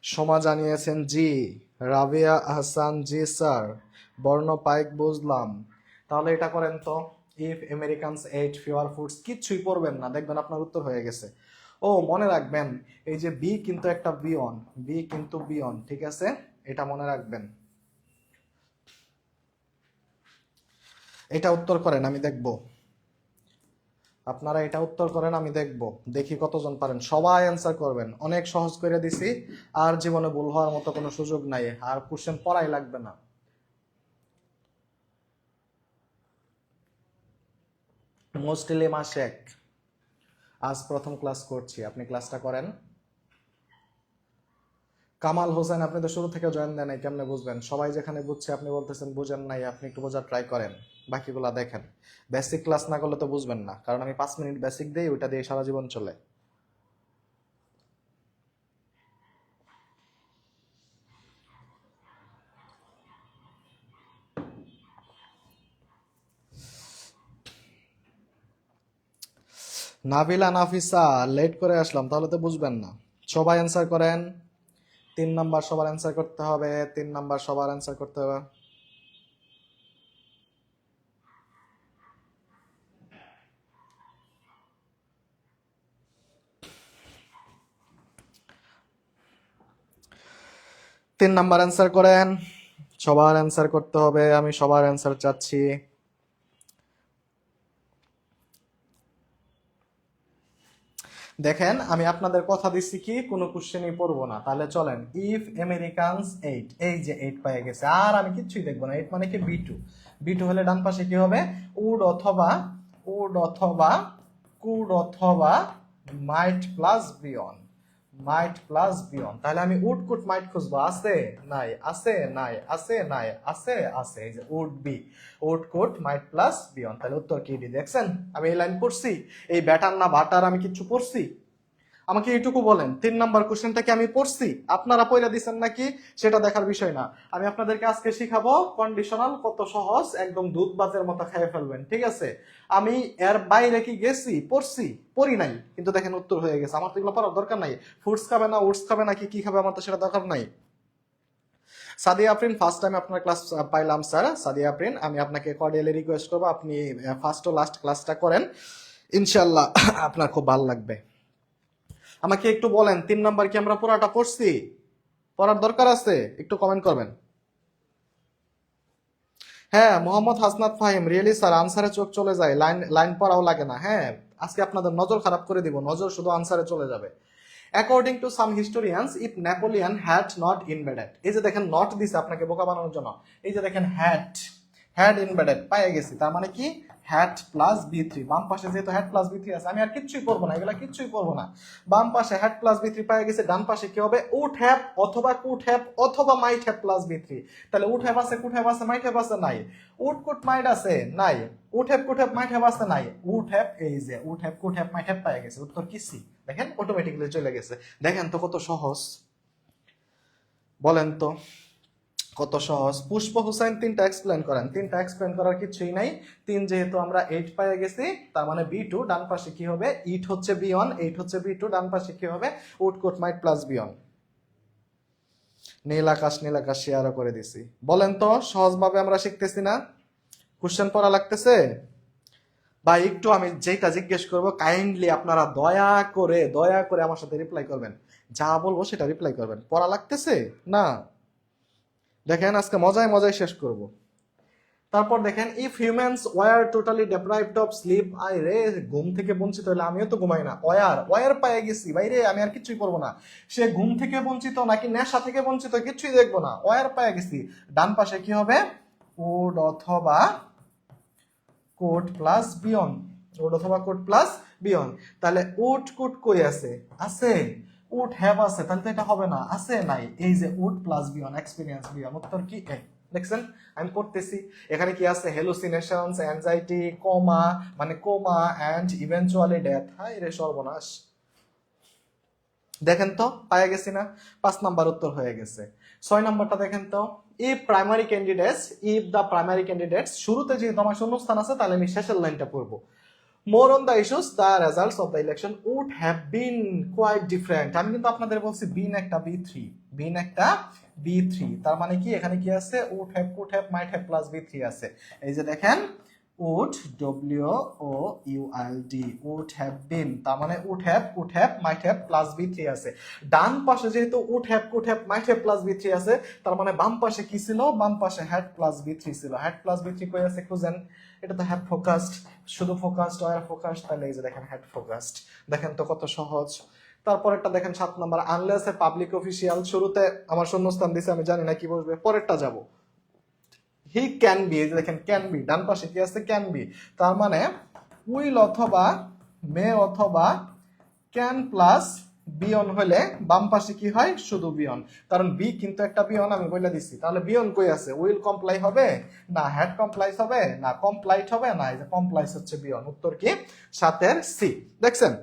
সোমা জানিয়েছেন জি। রাবিয়া আহসান জি স্যার। বর্ণ পাইক বুঝলাম। তাহলে এটা করেন তো, ইফ আমেরিকানস এট ফিওর ফুডস, কিচ্ছুই পড়বেন না, দেখবেন আপনার উত্তর হয়ে গেছে। ও মনে রাখবেন, এই যে বি কিন্তু একটা বিয়ন, বি কিন্তু বিয়ন, ঠিক আছে, এটা মনে রাখবেন। এটা উত্তর করেন, আমি দেখব। আপনারা এটা উত্তর করেন, আমি দেখব, দেখি কতজন পারেন। সবাই অ্যান্সার করবেন, অনেক সহজ করে দিছি। আর জীবনে ভুল হওয়ার মতো কোনো সুযোগ নাই, আর কোশ্চেন পড়াই লাগবে না। মুসলিমা শেখ, আজ প্রথম ক্লাস করছি, আপনি ক্লাসটা করেন। কামাল হোসেন, আপনি তো শুরু থেকে জয়েন দেন নাই, কেমনে বুঝবেন? সবাই যেখানে বুঝছে আপনি বলতেছেন বুঝেন নাই, আপনি একটু বোঝার ট্রাই করেন, বাকিগুলা দেখেন। বেসিক ক্লাস না করলে তো বুঝবেন না, কারণ আমি 5 মিনিট বেসিক দিই, ওইটা দিয়ে সারা জীবন চলে। নাবিলা নাফিসা, লেট করে আসলাম, তাহলে তো বুঝবেন না। সবাই অ্যান্সার করেন। 3 নাম্বার সবার অ্যান্সার করতে হবে, 3 নাম্বার সবার অ্যান্সার করতে হবে। তিন নাম্বার অ্যান্সার করেন, সবার অ্যান্সার করতে হবে, আমি সবার অ্যান্সার চাচ্ছি। দেখেন, আমি আপনাদের কথা দিচ্ছি কি কোনো কোশ্চেনই পড়বো না। তাহলে চলেন, ইফ আমেরিকানস 8, এই যে 8 পেয়ে গেছে, আর আমি কিচ্ছুই দেখবো না। 8 মানে কি বি2, বি2 হলে ডান পাশে কি হবে? উড অথবা উড অথবা কুড অথবা মাইট প্লাস বিয়ন, মাইট প্লাস বিয়ন। তাহলে আমি উড কুড মাইট খুঁজবো, আছে নাই, আছে নাই, আছে নাই, আছে আছে, এই যে would be, would could might plus বিয়ন। তাহলে উত্তর কি ডি। দেখছেন আমি এই লাইন পড়ছি, এই ব্যাটার না ভাটার আমি কিছু পড়ছি? আমাকে এইটুকু বলেন, 3 নাম্বার কোশ্চেনটা কি আমি পড়ছি? আপনারা পড়ে দিচ্ছেন নাকি সেটা দেখার বিষয় না। আমি আপনাদেরকে আজকে শিখাবো কন্ডিশনাল, কত সহজ, একদম দুধ বাতের মতো খেয়ে ফেলবেন, ঠিক আছে? আমি এর বাইরে কি গেছি পড়ছি? পড়ি নাই, কিন্তু দেখেন উত্তর হয়ে গেছে। আমার তো এগুলো পড়ার দরকার নাই। ফুডস খাবে না উডস খাবে না কি খাবে, আমার তো সেটা দরকার নাই। সাদিয়া আফরিন, ফার্স্ট টাইম আপনার ক্লাস পাইলাম স্যার। সাদিয়া আফরিন, আমি আপনাকে কর্ডিয়ালি রিকোয়েস্ট করবো, আপনি ফার্স্ট ও লাস্ট ক্লাসটা করেন, ইনশাল্লাহ আপনার খুব ভালো লাগবে। আমাকে একটু বলেন, 3 নাম্বার কি আমরা পুরাটা পড়ছি? পড়ার দরকার আছে? একটু কমেন্ট করবেন। হ্যাঁ, মোহাম্মদ হাসনাত ফাহিম, রিয়েলি স্যার আনসারে চোখ চলে যায়, লাইন লাইন পড়াও লাগে না। হ্যাঁ, আজকে আপনাদের নজর খারাপ করে দিব, নজর শুধু আনসারে চলে যাবে। According to some historians, if Napoleon had not invaded, এই যে দেখেন নট দিছে আপনাকে বোকা বানানোর জন্য, এই যে দেখেন হ্যাড, হ্যাড ইনভেডেড পাইয়ে গেছি, তার মানে কি হ্যাড প্লাস বি3, বাম পাশে যেহেতু হ্যাড প্লাস বি3 আছে, আমি আর কিচ্ছুই করবো না, এগুলা কিচ্ছুই করবো না। বাম পাশে হ্যাড প্লাস বি3 পাইয়ে গেছে, ডান পাশে কি হবে? উড হ্যাভ অথবা কুড হ্যাভ অথবা মাইট হ্যাভ প্লাস বি3। তাহলে উড হ্যাভ আছে, কুড হ্যাভ আছে, মাইট হ্যাভ আছে, নাই। উড কুড মাইট আছে, নাই। Would have could have might have আছে, নাই। উড হ্যাভ, এই যে would have could have might have পাইয়ে গেছে, উত্তর কি সি। দেখেন অটোমেটিক্যালি চলে গেছে। দেখেন তো কত সহজ, বলেন তো কত সহজ। পুষ্প হুসাইন, 3টা এক্সপ্লেন করেন। 3টা এক্সপ্লেন করার কিছুই নাই। 3 যেহেতু আমরা 8 পেয়ে গেছি, তার মানে বি2, ডান পাশে কি হবে? ইট হচ্ছে বি1, 8 হচ্ছে বি2, ডান পাশে কি হবে? Would could might plus V one. Nil Akash শেয়ারও করে দিছি। বলেন তো সহজভাবে আমরা শিখতেছি না? কোশ্চেন পড়া লাগতেছে? বা একটু আমি যেটা জিজ্ঞেস করব কাইন্ডলি আপনারা দয়া করে আমার সাথে রিপ্লাই করবেন, যা বলবো সেটা রিপ্লাই করবেন। পড়া লাগতেছে না? দেখেন আজকে মজায় মজায় শেষ করব। তারপর দেখেন, if humans were totally deprived of sleep, আই রে, ঘুম থেকে বঞ্চিত হলে আমিও তো ঘুমাই না। ওয়ার পায়ে গেছি বাইরে, আমি আর কিছুই করবো না। সে ঘুম থেকে বঞ্চিত নাকি নেশা থেকে বঞ্চিত কিছুই দেখবো না, ওয়ার পায়ে গেছি। ডান পাশে কি হবে? উড অথবা কোড প্লাস বিয়ন, উড অথবা কোড প্লাস বিয়ন। তাহলে উড কুড কই আছে? আছে। উড হ্যাভ আছে, তাহলে তো এটা হবে না, আছে নাই, এই যে would plus B one, experience B one, উত্তর কি এ। দেখছেন আমি পড়তেছি, এখানে কি আছে, হ্যালুসিনেশনস, অ্যাংজাইটি, কোমা মানে কোমা এন্ড ইভেন্চুয়ালি ডেথ। হাই রে সর্বনাশ, দেখেন তো পাওয়া গেছি না, 5 নাম্বার উত্তর হয়ে গেছে। 6 নাম্বারটা দেখেন তো, if primary candidates, if the primary candidates, শুরুতে যেহেতু আমার শূন্যস্থান আছে তাহলে আমি শেষের লাইনটা পড়বো। More on the issues the results of the election would have been quite different. আমি কিন্তু আপনাদের বলছি বিন একটা বি3, বিন একটা বি3, তার মানে কি এখানে কি আছে, would have, could have, might have plus বি3 আছে। এই যে দেখেন would, would, would have been, তার মানে would have, could have, might have plus b3 আছে। ডান পাশে যেহেতু would have, could have, might have plus b3 আছে, তার মানে বাম পাশে কি ছিল, বাম পাশে had plus b3 ছিল। had plus b3 কই আছে খুঁজেন, এটা তো have focused, শুধু focused, where focused, তাহলে এই যে দেখেন had focused। দেখেন তো কত সহজ। তারপরেরটা দেখেন 7 number, unless a public official, শুরুতে আমার শূন্যস্থান দিছে আমি জানি না কি বসবে, পরেরটা যাব। হি ক্যান বি, এই যে দেখেন ক্যান বি, ডান পাশে কি আছে, ক্যান বি, তার মানে উইল অথবা মে অথবা ক্যান প্লাস বিয়ন হলে বাম পাশে কি হয়, শুধু বিয়ন, কারণ বি কিন্তু একটা বিয়ন আমি বলে দিচ্ছি। তাহলে বিয়ন কই আছে, উইল কমপ্লাই হবে না, হ্যাড কমপ্লাইস হবে না, কমপ্লাইট হবে না, এই যে কমপ্লাইস হচ্ছে বিয়ন, উত্তর কি 7 সি। দেখছেন।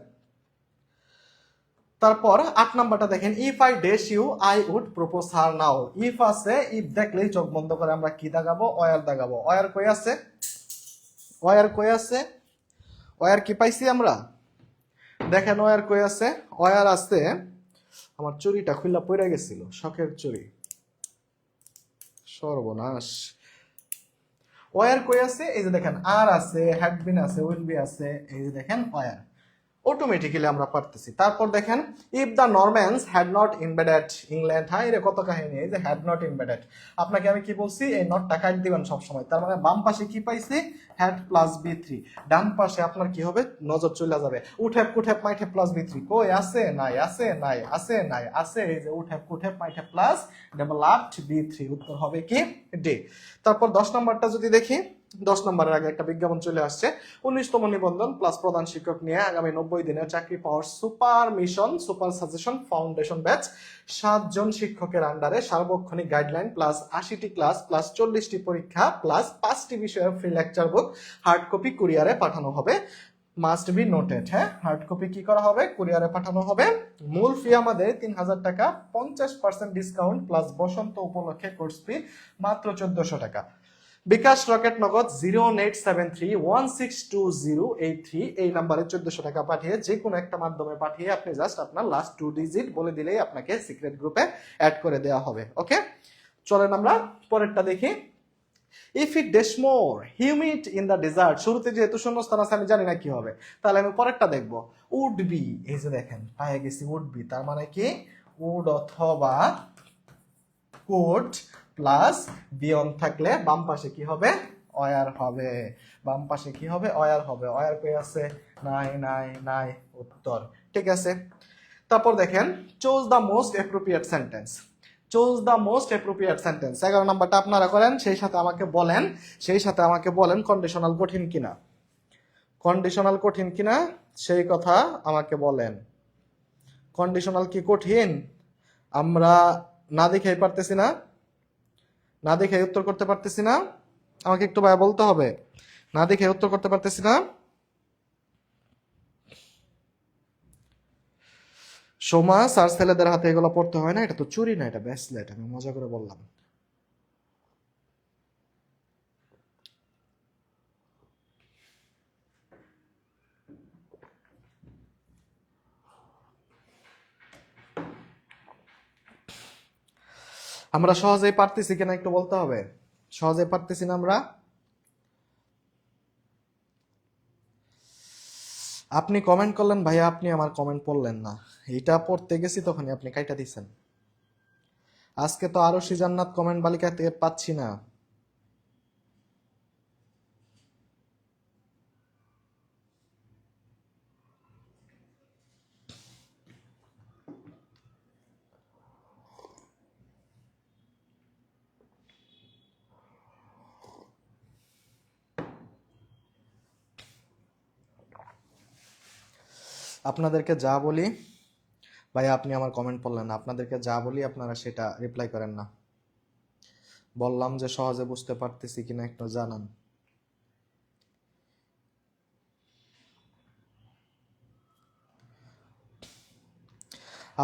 তারপর 8 নাম্বারটা দেখেন, if I dash you I would propose her now. If আছে, ইফ দেখলেই চোখ বন্ধ করে আমরা কি দাগাবো, অয়ার দাগাবো। অয়ার কই আছে, অয়ার কই আছে, অয়ার কি পাইছি আমরা, দেখেন অয়ার কই আছে, অয়ার আছে, আমার চুরিটা খুললা পড়ে গেছিল, শখের চুরি, সর্বনাশ। ওয়ার কই আছে, এই যে দেখেন আর আছে, হ্যাড বিন আছে, উইল বি আছে, এই যে দেখেন ওয়ার, অটোমেটিক্যালি আমরা পারতেছি। তারপর দেখেন, if the Normans had not invaded England, হাই রে কত কাহিনী, এই যে হ্যাড নট ইনভেডেড, আপনাকে আমি কি বলছি, এই নটটা কাট দিবেন সবসময়, তার মানে বাম পাশে কি পাইছি, হ্যাড প্লাস বি3, ডান পাশে আপনার কি হবে, নজর চলে যাবে, would have, could have, might have plus বি3, কই আছে নাই, আছে নাই, আছে নাই, আছে, এই যে would have, could have, might have plus developed বি3, উত্তর হবে কি ডি। তারপর 10 নম্বরটা যদি দেখি, 10 নম্বরের আগে একটা বিজ্ঞাপন চলে আসছে, 19তম নিবন্ধন প্লাস প্রধান শিক্ষক নিয়ে আগামী 90 দিনের চাকরি পাওয়ার super mission, super suggestion foundation batch, 7 জন শিক্ষকের আন্ডারে সার্বক্ষণিক গাইডলাইন প্লাস 80টি ক্লাস প্লাস 40টি পরীক্ষা প্লাস 5টি বিষয়ের ফ্রি লেকচার বুক হার্ড কপি কুরিয়ারে পাঠানো হবে। মাস্ট বি নোটেড, হ্যাঁ হার্ড কপি কি করা হবে, কুরিয়ারে পাঠানো হবে। মূল ফি আমাদের 3000 টাকা, 50% ডিসকাউন্ট প্লাস বসন্ত উপলক্ষে কোর্স ফি মাত্র 1400 টাকা। বিকাশ রকেট নগদ 087316208 এই নাম্বারে 1400 টাকা পাঠিয়ে যে কোনো একটা মাধ্যমে পাঠিয়ে আপনি জাস্ট আপনার লাস্ট 2 ডিজিট বলে দিলেই আপনাকে সিক্রেট গ্রুপে অ্যাড করে দেওয়া হবে। ওকে, চলেন আমরা পরেরটা দেখি। If it dash more humid in the desert, শুরুতে যেহেতু শূন্যস্থান আছে আমি জানি না কি হবে, তাহলে আমি পরেরটা দেখব, উড বি, এই যে দেখেন পায়ে গেছি উড বি, তার মানে কি উড অথবা কুড প্লাস বিয়ন থাকলে বাম পাশে কি হবে, অয়ার হবে, বাম পাশে কি হবে, অয়ার হবে। অয়ার কই আছে, নাই নাই নাই, উত্তর ঠিক আছে। তারপর দেখেন, choose the most appropriate sentence, choose the most appropriate sentence, 11 নাম্বারটা আপনারা করেন, সেই সাথে আমাকে বলেন, সেই সাথে আমাকে বলেন কন্ডিশনাল কঠিন কিনা, কন্ডিশনাল কঠিন কিনা সেই কথা আমাকে বলেন। কন্ডিশনাল কি কঠিন, আমরা না দেখেই পারতেছি না, না দেখে উত্তর করতে পারতেছি না, আমাকে একটু ভাই বলতে হবে, না দেখে উত্তর করতে পারতেছি না। সোমা স্যার ছেলেদের হাতে এগুলো পড়তে হয় না, এটা তো চুরি না, এটা ব্রেসলেট, আমি মজা করে বললাম। আমরা সহজেই পারতেছি কিনা একটু বলতে হবে, সহজেই পারতেছি না আমরা। আপনি কমেন্ট করলেন ভাইয়া, আপনি আমার কমেন্ট পড়লেন না, এইটা পড়তে গেছি তখনই আপনি কাইটা দিছেন। আজকে তো আরো জান্নাত কমেন্ট বালিকা থেকে পাচ্ছি না। আপনাদেরকে যা বলি ভাই আপনি আমার কমেন্ট পড়লেন না, আপনাদেরকে যা বলি আপনারা সেটা রিপ্লাই করেন না। বললাম যে সহজে বুঝতে পারতেছি কিনা একটু জানান।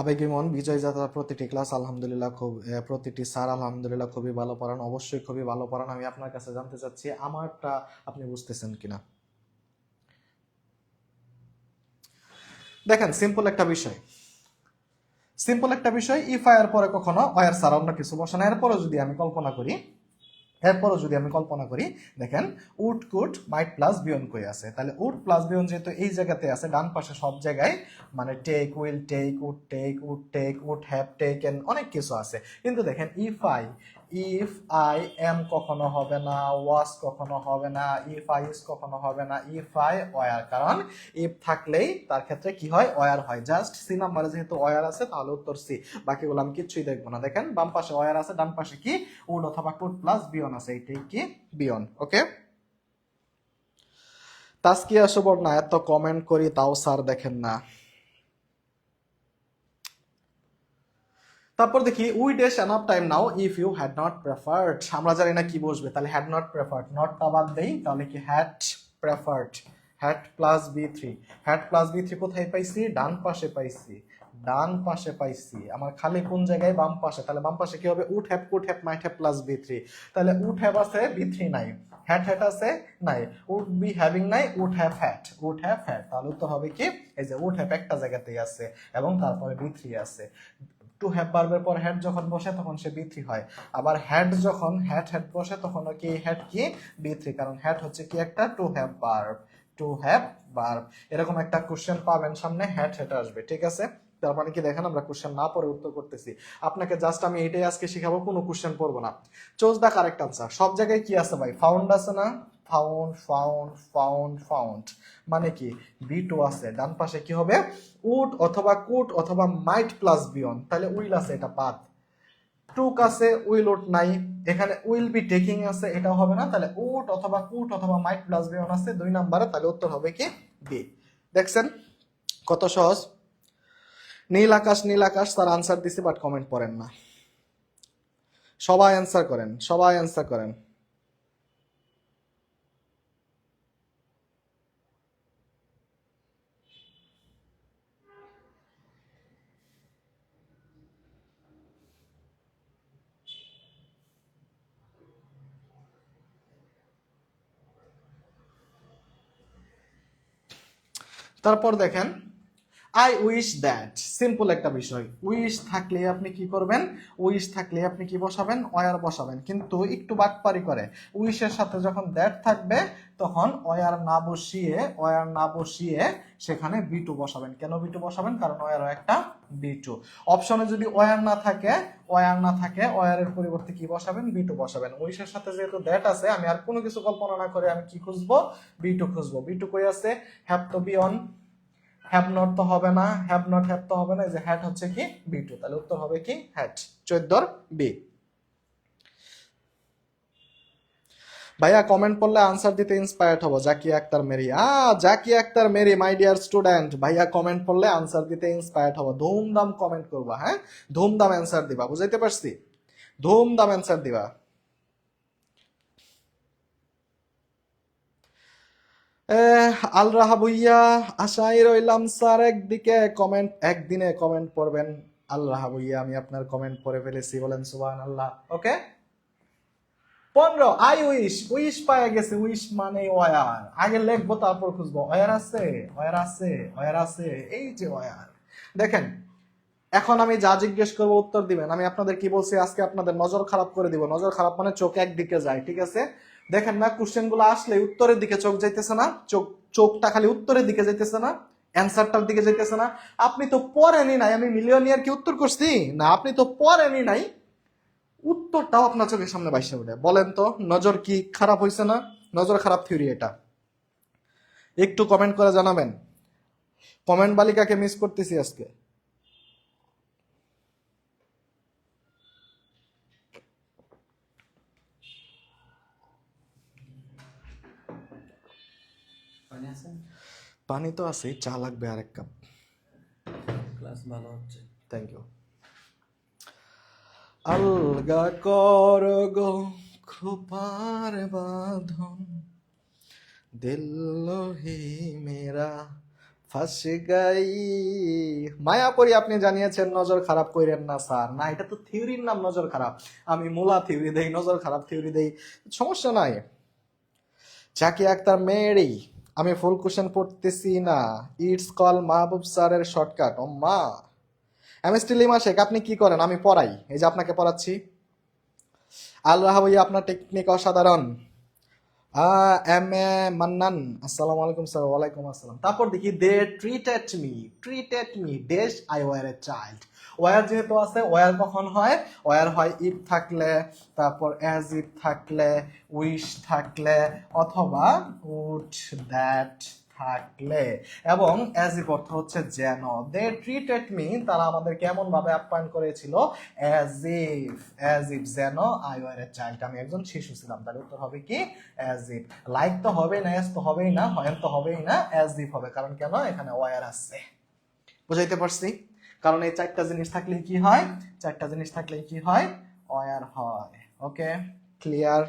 আবেগী মন বিজয় যাত্রা প্রতিটি ক্লাস আলহামদুলিল্লাহ প্রতিটি স্যার আলহামদুলিল্লাহ খুবই ভালো পড়ান, অবশ্যই খুবই ভালো পড়ান। আমি আপনার কাছে জানতে চাচ্ছি আমারটা আপনি বুঝতেছেন কিনা। দেখেন সিম্পল একটা বিষয় ইফ আয়ের পরে কখনো অয়ার ছাড়া অন্য কিছু বসে না। এরপরও যদি আমি কল্পনা করি, দেখেন would could might plus V one কই আছে, তাহলে উড প্লাস বিয়ন যেহেতু এই জায়গাতে আছে, ডান পাশে সব জায়গায় মানে take, will take, would have taken অনেক কিছু আছে। কিন্তু দেখেন ইফ আই এম কখনো হবে না, ওয়াজ কখনো হবে না, ইফ আই ইজ কখনো হবে না, ইফ আই ওয়ার, কারণ ইফ থাকলেই তার ক্ষেত্রে কি হয়, ওয়ার হয়। জাস্ট সি নাম্বারে যেহেতু ওয়ার আছে তাহলে উত্তর সি, বাকিগুলো আমি কিচ্ছুই দেখবো না। দেখেন বাম পাশে ওয়ার আছে, ডান পাশে কি উড অথবা কুড প্লাস বিয়ন আছে, এটাই কি বিয়ন। ওকে, তাসকিয়া সুবর্ণা এত কমেন্ট করি তাও স্যার দেখেন না। তারপর দেখি we dash enough time now if you had not preferred, আমরা জানি না কি বসবে, তাহলে হ্যাড নট প্রেফার্ড, নটটা বাদ দেই, তাহলে কি হ্যাড প্রেফার্ড, হ্যাড প্লাস বি3, হ্যাড প্লাস বি3 কোথায় পাইছি, ডান পাশে পাইছি, আমার খালি কোন জায়গায়, বাম পাশে, তাহলে বাম পাশে কি হবে, would have, could have, might have plus বি3, তাহলে উড হ্যাভ আছে, বি3 নাই, হ্যাড আছে নাই, উড বি হ্যাভিং নাই, উড হ্যাভ হ্যাড, তাহলে উত্তর হবে কি, এই যে উড হ্যাভ একটা জায়গাতেই আছে এবং তারপরে বি3 আছে। টু হ্যাভ ভার্বের পর হ্যাড যখন বসে তখন সে বি3 হয়, আবার হ্যাড যখন হ্যাড বসে তখন কি হ্যাড কি বি3, কারণ হ্যাড হচ্ছে কি একটা টু হ্যাভ ভার্ব। এরকম একটা কোশ্চেন পাবেন সামনে, হ্যাড আসবে, ঠিক আছে। তার মানে কি দেখেন আমরা কোশ্চেন না পড়ে উত্তর করতেছি, আপনাকে জাস্ট আমি এটাই আজকে শিখাবো, কোনো কোশ্চেন পড়বো না। চুজ দা কারেক্ট আনসার, সব জায়গায় কি আছে ভাই, ফাউন্ড আছে না, ফাউন্ড মানে কি বি2 আছে, ডান পাশে কি হবে, উড অথবা কুড অথবা মাইট প্লাস বিয়ন, তাহলে উইল আছে, এটা বাদ। টুক আছে, উইল উড নাই, এখানে উইল বি টেকিং আছে, এটা হবে না, তাহলে উড অথবা কুড অথবা মাইট প্লাস বিয়ন আছে 2 নম্বরে, তাহলে উত্তর হবে কি বি। দেখছেন কত সহজ। নীল আকাশ তার আনসার দিছে বাট কমেন্ট পড়েন না, সবাই অ্যান্সার করেন। তারপর দেখেন আই উইশ দ্যাট, সিম্পল একটা বিষয়, উইশ থাকলে আপনি কি করবেন, উইশ থাকলে আপনি কি বসাবেন, ওয়ার বসাবেন, কিন্তু একটু বাটপারি করে, উইশের সাথে যখন দ্যাট থাকবে তখন ওয়ার না বসিয়ে সেখানে বি2 বসাবেন। কেন বি2 বসাবেন, কারণ ওয়ারও একটা বি2। অপশনে যদি ওয়ার না থাকে ওয়ারের পরিবর্তে কি বসাবেন, বি2 বসাবেন। উইশের সাথে যেহেতু দ্যাট আছে, আমি আর কোনো কিছু কল্পনা না করে আমি কি খুঁজবো, বি2 খুঁজবো। বি2 কই আছে, হ্যাভ তো বি অন, হ্যাভ নট তো হবে না, হ্যাভ তো হবে না, এই যে হ্যাড হচ্ছে কি বি2, তাহলে উত্তর হবে কি হ্যাড, 14 বি। ভাইয়া কমেন্ট পড়লে আনসার দিতে ইন্সপায়ার্ড হবো, জাকি আক্তার মেরি মাই ডিয়ার স্টুডেন্ট, ভাইয়া কমেন্ট পড়লে আনসার দিতে ইন্সপায়ার্ড হবো, ধুমধাম কমেন্ট করবা, হ্যাঁ ধুমধাম অ্যান্সার দিবা, বুঝাইতে পারছি, ধুমধাম অ্যান্সার দিবা। আল রাহা ভুইয়া, আশাই রইলাম স্যার একদিনে কমেন্ট পড়বেন। আল রাহা ভুইয়া, আমি আপনার কমেন্ট পড়ে ফেলেছি, বলেন সুবহানাল্লাহ। ওকে, 15 আই উইশ পাওয়া গেছে, উইশ মানে ওয়ার, আগে লিখবো তারপর খুঁজবো, ওয়ার আছে, এই যে ওয়ার। দেখেন এখন আমি যা জিজ্ঞেস করবো উত্তর দিবেন। আমি আপনাদের কি বলছি, আজকে আপনাদের নজর খারাপ করে দিব, নজর খারাপ মানে চোখ একদিকে যায়, ঠিক আছে। দেখেন না কোশ্চেন গুলো আসলে উত্তরের দিকে চোখ যাইতেছে না, চোখটা খালি উত্তরের দিকে যাইতেছে না, অ্যান্সারটার দিকে যাইতেছে না। আপনি তো পড়েনি নাই, আমি মিলিয়নিয়ার কি উত্তর করছি না, আপনি তো পড়েনি নাই, উত্তরটাও আপনার চোখের সামনে বাইসে ওঠে। বলেন তো নজর কি খারাপ হয়েছে না, নজর খারাপ থিওরি এটা। একটু কমেন্ট করে জানাবেন, কমেন্ট বালিকাকে মিস করতেছি আজকে। পানি তো আছে, চা লাগবে আরেক কাপ। ক্লাস ভালো হচ্ছে। Thank you. আলগা কর গো খোপার বাঁধন, দিল হি মেরা ফাঁস গাই। মায়াপরি আপনি জানিয়েছেন নজর খারাপ কইরেন না স্যার। না, এটা তো থিওরির নাম নজর খারাপ। আমি মূলা থিওরি দেই, নজর খারাপ থিওরি দেই, সমস্যা নাই। জাকিয়া আক্তার মেরি, আমি ফুল কোশ্চেন পড়তেছি না, ইটস কল মাহবুব স্যারের শর্টকাট। ও মা। এমএসটি লিমা শেখ, আপনি কি করেন? আমি পড়াই, এই যে আপনাকে পড়াচ্ছি। আল রাহা ভাইয়া, আপনার টেকনিক অসাধারণ। এম এ মান্নান, আসসালামু আলাইকুম স্যার। ওয়ালাইকুম আসসালাম। তারপর দেখি they treated me dash I were a child. Were যেহেতু আছে, ওয়ার কখন হয়? ওয়ার হয় ইফ থাকলে, তারপর অ্যাজ ইফ থাকলে, উইশ থাকলে, অথবা উড দ্যাট থাকলে, এবং অ্যাজ ইফ অর্থ হচ্ছে যেন। দে ট্রিটেড মি, তারা আমাদের কেমন ভাবে আপ্যায়ন করেছিল? অ্যাজ ইফ যেন আই ওয়ার এ চাইল্ড, আমি একজন শিশু ছিলাম। তার উত্তর হবে কি? As if. লাইক তো হবেই না, অ্যাজ তো হবেই না, হয়েন তো হবেই না, অ্যাজ ইফ হবে। কারণ কেন? এখানে ওয়ার আছে। বুঝাইতে পারছি? কারণ এই চারটা জিনিস থাকলে কি হয়? চারটা জিনিস থাকলে কি হয়? ওয়ার হয়। ওকে, ক্লিয়ার?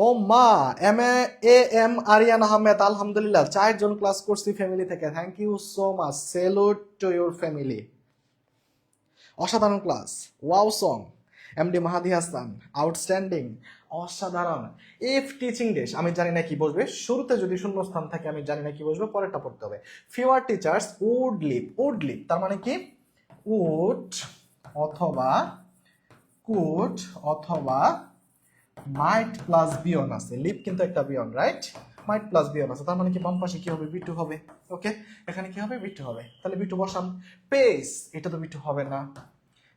ও মা, এম আরিয়ান আহমেদ, আলহামদুলিল্লাহ 4 জন ক্লাস করছি ফ্যামিলি থেকে। Thank you so much, salute to your family. অসাধারণ class, wow song. MD Mahadi Hasan, outstanding, অসাধারণ। ইফ টিচিং ডেস, আমি জানি না কি বসবে, শুরুতে যদি শূন্যস্থান থাকে আমি জানি না কি বসবে, পরেরটা পড়তে হবে। ফিউয়ার টিচার্স উড লিভ, তার মানে কি? উড অথবা কুড অথবা মাইট প্লাস বিয়ন আছে, লিভ কিন্তু একটা বিয়ন, রাইট? মাইট প্লাস বিয়ন আছে, তার মানে কি বাম পাশে কি হবে? বিটু হবে। ওকে, এখানে কি হবে? বিটু হবে। তাহলে বিটু বসাম। পেস, এটা তো বিটু হবে না।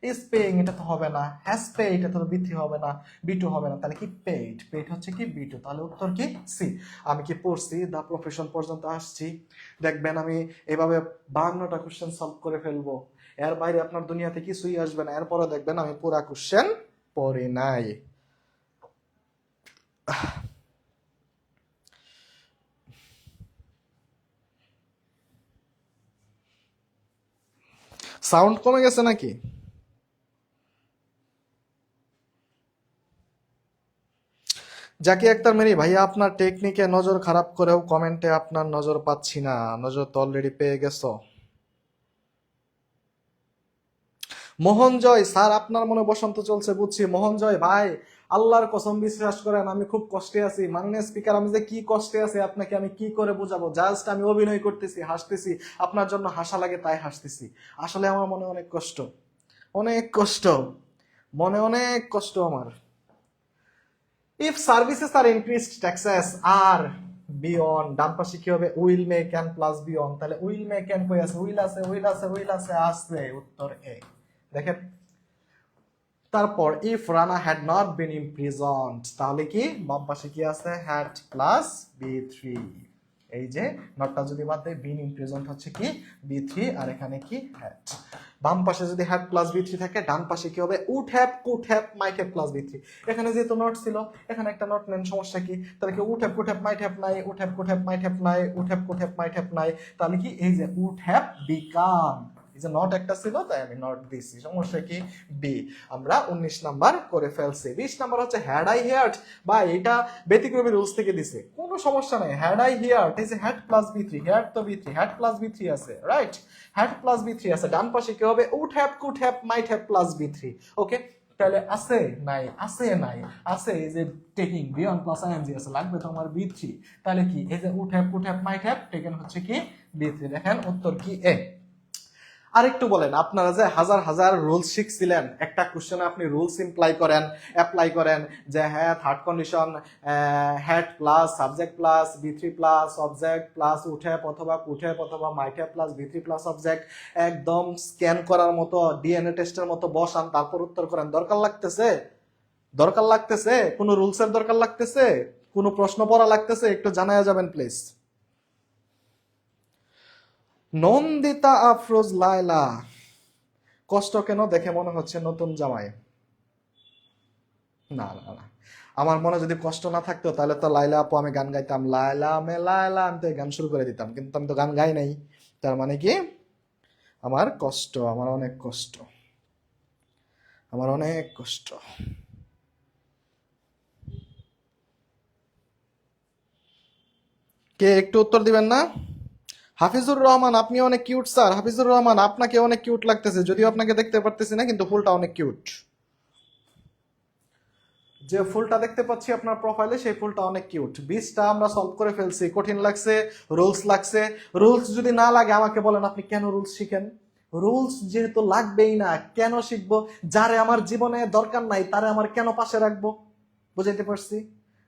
ইজ পেইং, এটা তো হবে না। হ্যাজ পেইড, এটা তো বিথি হবে না, বিটু হবে না। তাহলে কি? পেইড হচ্ছে কি? বিটু। তাহলে উত্তর কি? সি। আমি কি পড়ছি? দা প্রফেশন পর্যন্ত আসছি। দেখবেন আমি এভাবে 52টা কোশ্চেন সলভ করে ফেলবো। এর বাইরে আপনার দুনিয়াতে কিছুই আসবে না। এরপরে দেখবেন আমি পুরা কোশ্চেন পড়ি নাই। সাউন্ড কমে গেছে নাকি? জাকি আক্তার মেরি, ভাইয়া আপনার টেকনিকে নজর খারাপ করেও কমেন্টে আপনার নজর পাচ্ছি না। নজর তো অলরেডি পেয়ে গেছো। মোহন জয়, স্যার আপনার মনে বসন্ত চলছে বুঝছি। মোহন জয় ভাই, আল্লাহর কসম বিশ্বাস করেন আমি খুব কষ্টে আছি। মাননীয় স্পিকার, আমি যে কি কষ্টে আছি আপনাকে আমি কি করে বোঝাবো? জাস্ট আমি অভিনয় করতেছি, হাসতেছি, আপনার জন্য হাসা লাগে তাই হাসতেছি। আসলে আমার মনে অনেক কষ্ট, অনেক কষ্ট, মনে অনেক কষ্ট আমার। If services are increased taxes are V one, ডান পাশে কি হবে? Will may can plus বিয়ন। তাহলে উইল মে ক্যান কই আছে? উইল আছে, আছে। উত্তর এ। দেখেন, তারপর if Rana had not been imprisoned, তাহলে কি বাম পাশে কি আছে? হ্যাড প্লাস বি3। এই যে নটটা যদি বাদ দেয়, বিন ইমপ্রিজন্ড হচ্ছে কি? বি3, আর এখানে কি? হ্যাড। বাম পাশে যদি হ্যাড প্লাস বি3 থাকে, ডান পাশে কি হবে? Would have, could have, might have plus বি3। এখানে যেহেতু নট ছিল, এখানে একটা নট নেন, সমস্যা কি? তাহলে কি would have, could have, might have নাই, would have, could have, might have নাই, would have, could have, might have নাই। তাহলে কি? এই যে উড হ্যাভ বিকাম, এই যে নট একটা ছিল তাই আমি নট দিছি, সমস্যা কি? বি। আমরা 19 নাম্বার করে ফেলছি। 20 নাম্বার হচ্ছে হ্যাড আই হিয়ার্ড, বা এটা ব্যতিক্রমী রুলস থেকে দিছে, কোনো সমস্যা নাই। হ্যাড আই হিয়ার্ড, এই যে হ্যাড প্লাস বি3, হ্যাড তো বি3, হ্যাড প্লাস বি3 আছে, রাইট? হ্যাড প্লাস বি3 আছে, ডান পাশে কি হবে? Would have, could have, might have plus বি3। ওকে, তাহলে আছে নাই? আছে নাই? আছে, এই যে টেকিং বিয়ন্ড প্লাস আইএনজি আছে, লাগবে তো আমার বি3। তাহলে কি? এই যে would have, could have, might have taken হচ্ছে কি? বি3। দেখেন উত্তর কি? এ। আরেকটু বলেন, আপনারা যে হাজার হাজার রুলস শিখছিলেন, একটা কোশ্চেনে আপনি রুলস অ্যাপ্লাই করেন যে হ্যাঁ third condition had plus subject plus বি3 প্লাস অবজেক্ট প্লাস উঠেপ অথবা কুঠেপ অথবা মাইটেপ প্লাস বি3 প্লাস অবজেক্ট, একদম স্ক্যান করার মতো, ডিএনএ টেস্টের মতো বসান, তারপর উত্তর করেন। দরকার লাগতেছে? দরকার লাগতেছে? কোনো রুলসের দরকার লাগতেছে? কোনো প্রশ্ন পড়া লাগতেছে? একটু জানায়া যাবেন প্লিজ। নন্দিতা আফরোজ লায়লা, কষ্ট কেন? দেখে মনে হচ্ছে নতুন জামাই। না না না, আমার মনে যদি কষ্ট না থাকতো তাহলে তো লাইলা আপু আমি গান গাইতাম, লাইলা মে লাইলা, আমি তো গান শুরু করে দিতাম, কিন্তু আমি তো গান গাই নাই। তার মানে কি আমার কষ্ট, আমার অনেক কষ্ট, আমার অনেক কষ্ট। কে একটু উত্তর দিবেন না? হাফিজুর রহমান, আপনি অনেক কিউট স্যার। হাফিজুর রহমান, আপনাকে অনেক কিউট লাগতেছে, যদিও আপনাকে দেখতে পারতেছি না, কিন্তু ফুলটা অনেক কিউট। যে ফুলটা দেখতে পাচ্ছি আপনার প্রোফাইলে, সেই ফুলটা অনেক কিউট। 20টা আমরা সলভ করে ফেলছি। কঠিন লাগছে, রুলস লাগছে। রুলস যদি না লাগে আমাকে বলেন আপনি কেন রুলস শিখেন। রুলস যেহেতু লাগবেই না, কেন শিখবো? যারে আমার জীবনে দরকার নাই তারে আমার কেন পাশে রাখবো? বুঝাইতে পারছি?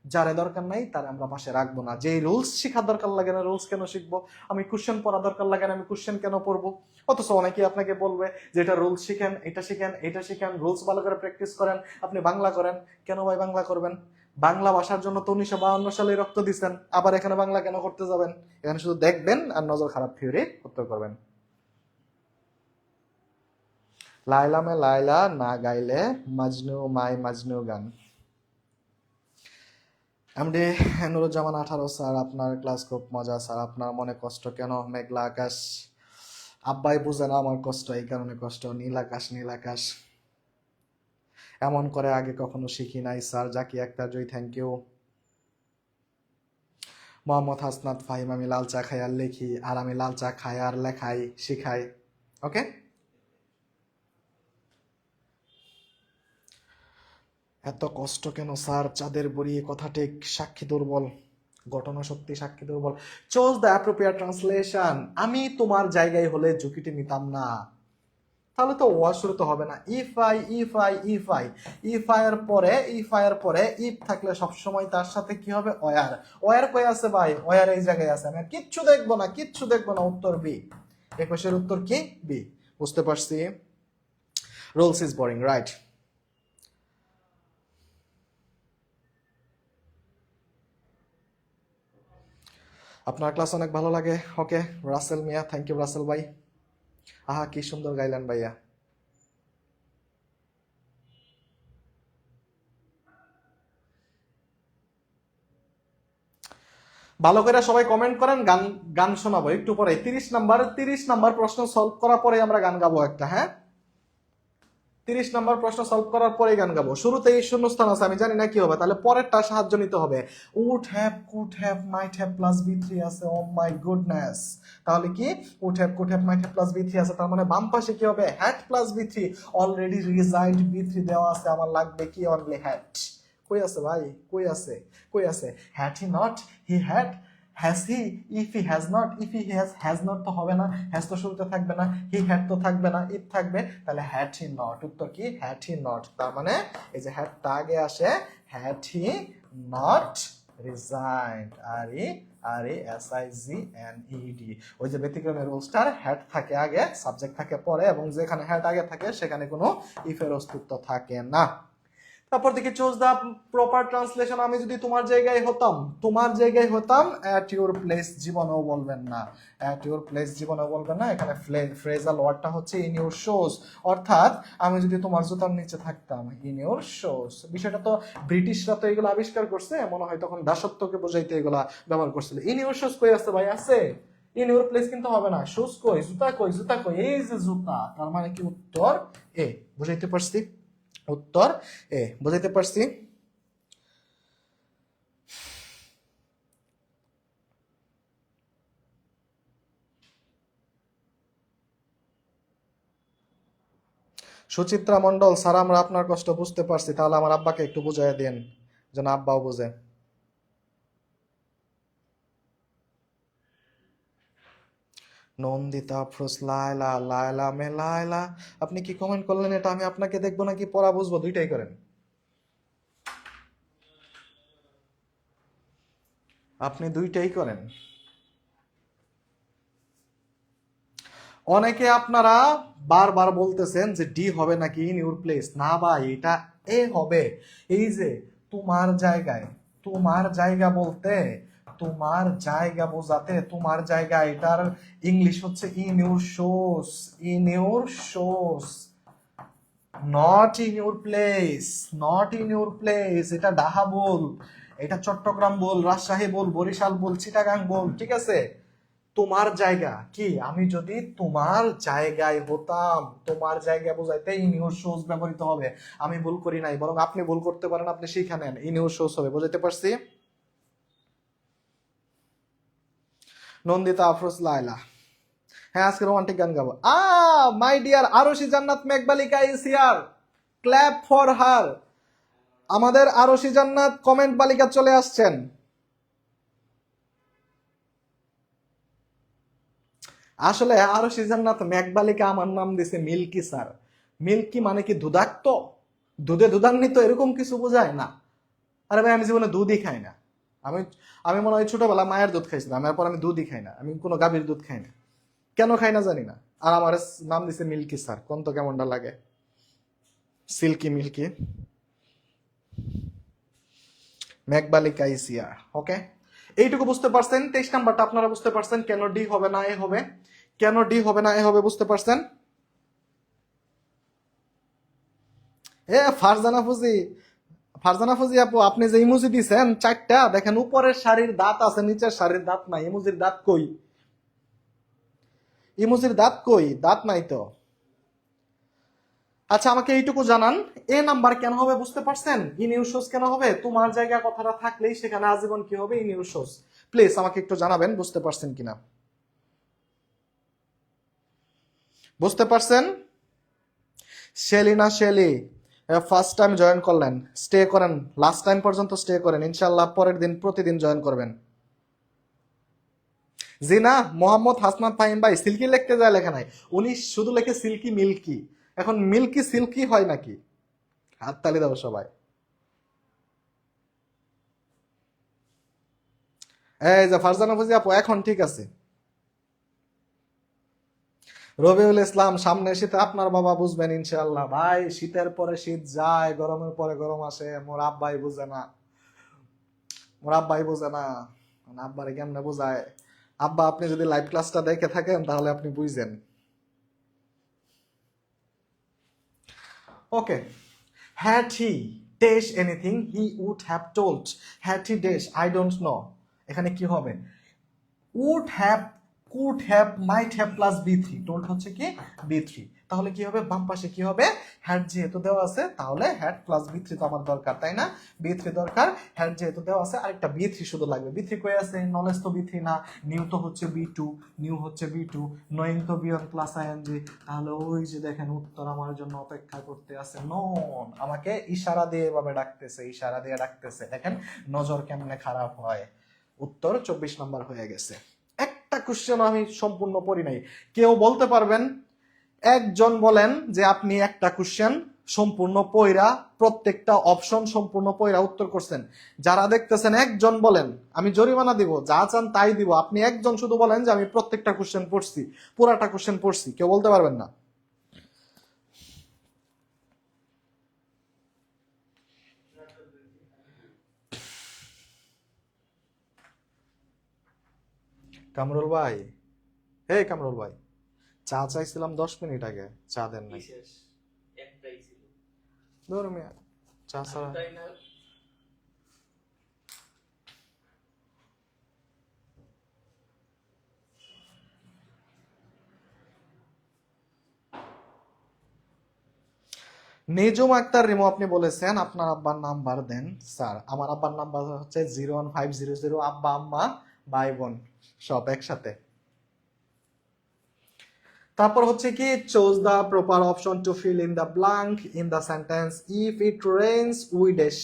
যারে দরকার নাই তারে আমরা পাশে রাখবো না। যে রুলস শিখার দরকার লাগে না, রুলস কেন শিখবো? আমি কোশ্চেন পড়া দরকার লাগে না, আমি কোশ্চেন কেন পড়বো? অথচ অনেকে আপনাকে বলবে যে এটা রুলস শিখেন, এটা শিখেন, এটা শিখেন, রুলস ভালো করে প্র্যাকটিস করেন, আপনি বাংলা করেন। কেন ভাই বাংলা করবেন? বাংলা ভাষার জন্য তো 1952 সালে রক্ত দিচ্ছেন, আবার এখানে বাংলা কেন করতে যাবেন? এখানে শুধু দেখবেন আর নজর খারাপ থিওরি উত্তর করবেন। লাইলা মে লাইলা না গাইলে মাজনু মাই মাজনু গান। এমডি নুরুজ্জামান 18 স্যার, আপনার ক্লাস খুব মজা স্যার। আপনার মনে কষ্ট কেন? মেঘলা আকাশ। আব্বাই বুঝে না আমার কষ্ট, এই কারণে কষ্ট। নীল আকাশ, নীল আকাশ। এমন করে আগে কখনো শিখি নাই sir. Zaki Akhtar Joy, thank you. Mohammad Hasnat Fahim, আমি লাল চা খাই আর লেখি, আর আমি লাল চা খাই আর লেখাই শিখাই। ওকে। এত কষ্ট কেন স্যার? চাঁদের বুড়ি, কথা ঠিক, সাক্ষী দুর্বল, ঘটনা সত্যি, সাক্ষী দুর্বল। Choose the appropriate translation. আমি তোমার জায়গায় হলে ঝুঁকিটি নিতাম না। তাহলে তো ওয়া শুরু তো হবে না। If I, if I, if I. If I এর পরে, ইফ আই এর পরে ইফ থাকলে সবসময় তার সাথে কি হবে? ওয়ার। ওয়ার কই আছে ভাই? ওয়ার এই জায়গায় আছে। আমি আর কিচ্ছু দেখবো না, কিচ্ছু দেখবো না। উত্তর বি। 21 উত্তর কি? বি। বুঝতে পারছি। Rules is boring, right? আপনার ক্লাস অনেক ভালো লাগে। ওকে। রাসেল মিয়া, থ্যাংক ইউ রাসেল ভাই। আহা কি সুন্দর গাইলেন ভাইয়া। ভালো করে সবাই কমেন্ট করেন, গান গান শোনাবো একটু পরে। 30 নাম্বার প্রশ্ন সলভ করার পরে আমরা গান গাবো একটা, হ্যাঁ? 30 নাম্বার প্রশ্ন সলভ করার পরে গান গাবো। শুরুতেই শূন্যস্থান আছে, আমি জানি না কি হবে, তাহলে পরেরটা সাহায্য নিতে হবে। Would have, could have, might have plus বি3 আছে। Oh my goodness. তাহলে কি? Would have, could have, might have plus বি3 আছে, তার মানে বাম পাশে কি হবে? হ্যাড প্লাস বি3। অলরেডি রিজাইড বি3 দেওয়া আছে, আমার লাগবে কি? Only had. কই আছে ভাই? কই আছে? কই আছে? Had he not, he had, has he, if he has not, if he has not তো হবে না, হ্যাজ তো শুরুতে থাকবে না, হি হ্যাড তো থাকবে না, ইফ থাকবে, তাহলে হ্যাড হি নট। উত্তর কি? Had he not. তার মানে এই যে হ্যাডটা আগে আসে, had he not resigned, RESIGNED। ওই যে ব্যতিক্রমের রুলসটার হ্যাড থাকে আগে, সাবজেক্ট থাকে পরে, এবং যেখানে হ্যাড আগে থাকে সেখানে কোনো ইফের অস্তিত্ব থাকে না। তারপর দেখি চুজ দা প্রপার ট্রান্সলেশন। আমি যদি তোমার জায়গায় হতাম, তোমার জায়গায় হতাম, অ্যাট ইউর প্লেস জীবনেও বলবেন না। অ্যাট ইউর প্লেস জীবনেও বলবেন না। এখানে ফ্রেজাল ওয়ার্ডটা হচ্ছে ইন ইউর শোজ, অর্থাৎ আমি যদি তোমার জুতার নিচে থাকতাম, ইন ইউর শোজ। বিষয়টা তো ব্রিটিশরা তো এগুলো আবিষ্কার করছে, মনে হয় তখন দাসত্বকে বোঝাইতে এগুলা ব্যবহার করছিল। ইন ইউর শোজ কই আছে ভাই? আছে। ইন ইউর প্লেস কিন্তু হবে না। শোজ কই? জুতা কই? জুতা কই? এই যে জুতা। তার মানে কি? উত্তর এ। বুঝাইতে পারছি? উত্তর এ। বুঝাইতে পারছি? সুচিত্রা মন্ডল, স্যার আমরা আপনার কষ্ট বুঝতে পারছি, তাহলে আমার আব্বাকে একটু বুঝাইয়া দেন যেন আব্বাও বুঝে। নন্দিতা আফরোজ, লায়লা, লায়লা মে লায়লা। আপনি কি কমেন্ট করলেন এটা? আমি আপনাকে দেখবো নাকি পড়া বুঝবো? দুইটাই করেন। আপনি দুইটাই করেন। অনেকে আপনারা বারবার বলতেছেন যে ডি হবে নাকি ইন ইউর প্লেস। না ভাই, এটা এ হবে। এই যে তোমার জায়গায়, তোমার জায়গা বলতে, তোমার জায়গা বোঝাতে, তোমার জায়গা, এটার ইংলিশ হচ্ছে in your shoes. In your shoes, not in your place. Not in your place. এটা ডাহা বল, এটা চট্টগ্রাম বল, রাজশাহী বল, বরিশাল বল, চিটাগাং বল, ঠিক আছে? তোমার জায়গা কি, আমি যদি তোমার জায়গায় হতাম, তোমার জায়গা বোঝাইতে ইন ইউর শোজ ব্যবহৃত হবে। আমি ভুল করি নাই, বরং আপনি ভুল করতে পারেন, আপনি শিখে নেন, ইন ইউর শোজ হবে। বুঝাইতে পারছি? নন্দিতা আফরোজ লায়লা, হ্যাঁ আজকে রোমান্টিক গান গাবো। মাই dear Arshi Jannat Meghbalika is here, clap for her. আমাদের আরশি জান্নাত কমেন্ট বালিকা চলে আসছেন। আসলে আরশি জান্নাত মেঘবালিকা আমার নাম দিছে মিল্কি স্যার। মিল্কি মানে কি দুধাক্ত, দুধে দুধান্বিত, এরকম কিছু বোঝায় না। আরে ভাই আমি জীবনে দুধই খাই না। আমি আমি মনে হয় ছোটবেলা মায়ের দুধ খাইছিলাম, এরপর আমি দুধই খাই না, আমি কোনো গাভীর দুধ খাই না। কেন খাই না জানি না। আর আমার নাম দিছে মিল্কি স্যার, কোন তো কেমনটা লাগে, সিল্কি মিল্কি। মেঘবালিকা ইসিয়া, ওকে। এইটুকু বুঝতে পারছেন? 23 নাম্বারটা আপনারা বুঝতে পারছেন কেন ডি হবে না এ হবে, কেন ডি হবে না এ হবে, বুঝতে পারছেন? ফারজানা ফুজি, ফারজানা ফুজি আপু, আপনি যে ইমোজি দিছেন চারটা, দেখেন উপরের শাড়ির দাঁত আছে, নিচের শাড়ির দাঁত নাই। ইমোজির দাঁত কই? ইমোজির দাঁত কই? দাঁত নাই তো। আচ্ছা আমাকে এইটুকু জানান, এ নাম্বার কেন হবে বুঝতে পারছেন? ইন ইউর শোজ কেন হবে? তোমার জায়গা কথাটা থাকলেই সেখানে আজীবন কি হবে? In your shows. প্লিজ আমাকে একটু জানাবেন বুঝতে পারছেন কিনা। বুঝতে পারছেন? শেলিনা শেলি ফার্স্ট টাইম জয়েন করলেন, স্টে করেন, লাস্ট টাইম পর্যন্ত স্টে করেন, ইনশাল্লাহ পরের দিন প্রতিদিন জয়েন করবেন। জি না, মোহাম্মদ হাসনাত ফাহিম ভাই সিল্কি লিখতে যায়, লেখা নাই, উনি শুধু লেখে সিল্কি মিল্কি। এখন মিল্কি সিল্কি হয় নাকি? হাততালি দাও সবাই। এই যে ফারজানা ফুজি আপু, এখন ঠিক আছে। রবিউল ইসলাম, সামনে শীতে আপনার বাবা বুঝবেন ইনশাআল্লাহ। ভাই শীতের পরে শীত যায়, গরমের পরে গরম আসে, মোর আব্বাই বুঝে না, মোর আব্বাই বুঝে না। আব্বারে কেমনে বোঝায়? আব্বা আপনি যদি লাইভ ক্লাসটা দেখে থাকেন তাহলে আপনি বুঝছেন। ওকে, had he dash anything he would have told, had he dash I don't know, এখানে কি হবে? would have, could have, might have plus b3, told হচ্ছে কি b3, তাহলে কি হবে বাম পাশে কি হবে? হ্যাড যেহেতু দেওয়া আছে তাহলে হ্যাড প্লাস b3 তো আমার দরকার, তাই না? b3 দরকার, হ্যাড যেহেতু দেওয়া আছে আরেকটা b3 শুধু লাগবে। b3 কই আছে? নলেজ তো b3 না, নিউ তো হচ্ছে b2, নিউ হচ্ছে b2, নোয়িং তো b1 প্লাস আইএনজি, তাহলে ওই যে দেখেন উত্তর আমার জন্য অপেক্ষা করতে আছে। নন, আমাকে ইশারা দিয়ে এভাবে ডাকতেছে, ইশারা দিয়ে ডাকতেছে, দেখেন নজর কেমনে খারাপ হয়। উত্তর 24 নম্বর হয়ে গেছে। একটা কোশ্চেন আমি সম্পূর্ণ পড়ি নাই। কেউ বলতে পারবেন? একজন বলেন যে আপনি একটা কোশ্চেন সম্পূর্ণ পয়রা, প্রত্যেকটা অপশন সম্পূর্ণ পয়রা উত্তর করছেন। যারা দেখতেছেন একজন বলেন, আমি জরিমানা দিব, যা চান তাই দিব। আপনি একজন শুধু বলেন যে আমি প্রত্যেকটা কোশ্চেন পড়ছি, পুরাটা কোশ্চেন পড়ছি। কেউ বলতে পারবেন না? কামরুল ভাই, হে কামরুল ভাই, চা চাইছিলাম 10 মিনিট আগে, চা দেন নাই। ধরো মিয়া, চা ছাড়া। নিজুম আক্তার রিমো, আপনি বলেছেন আপনার আব্বার নাম্বার দেন। স্যার আমার আব্বার নাম্বার হচ্ছে 01500, আব্বা আম্মা ভাই বোন সব একসাথে। তারপর হচ্ছে কি, choose the proper option to fill in the blank in the sentence if it rains we dash.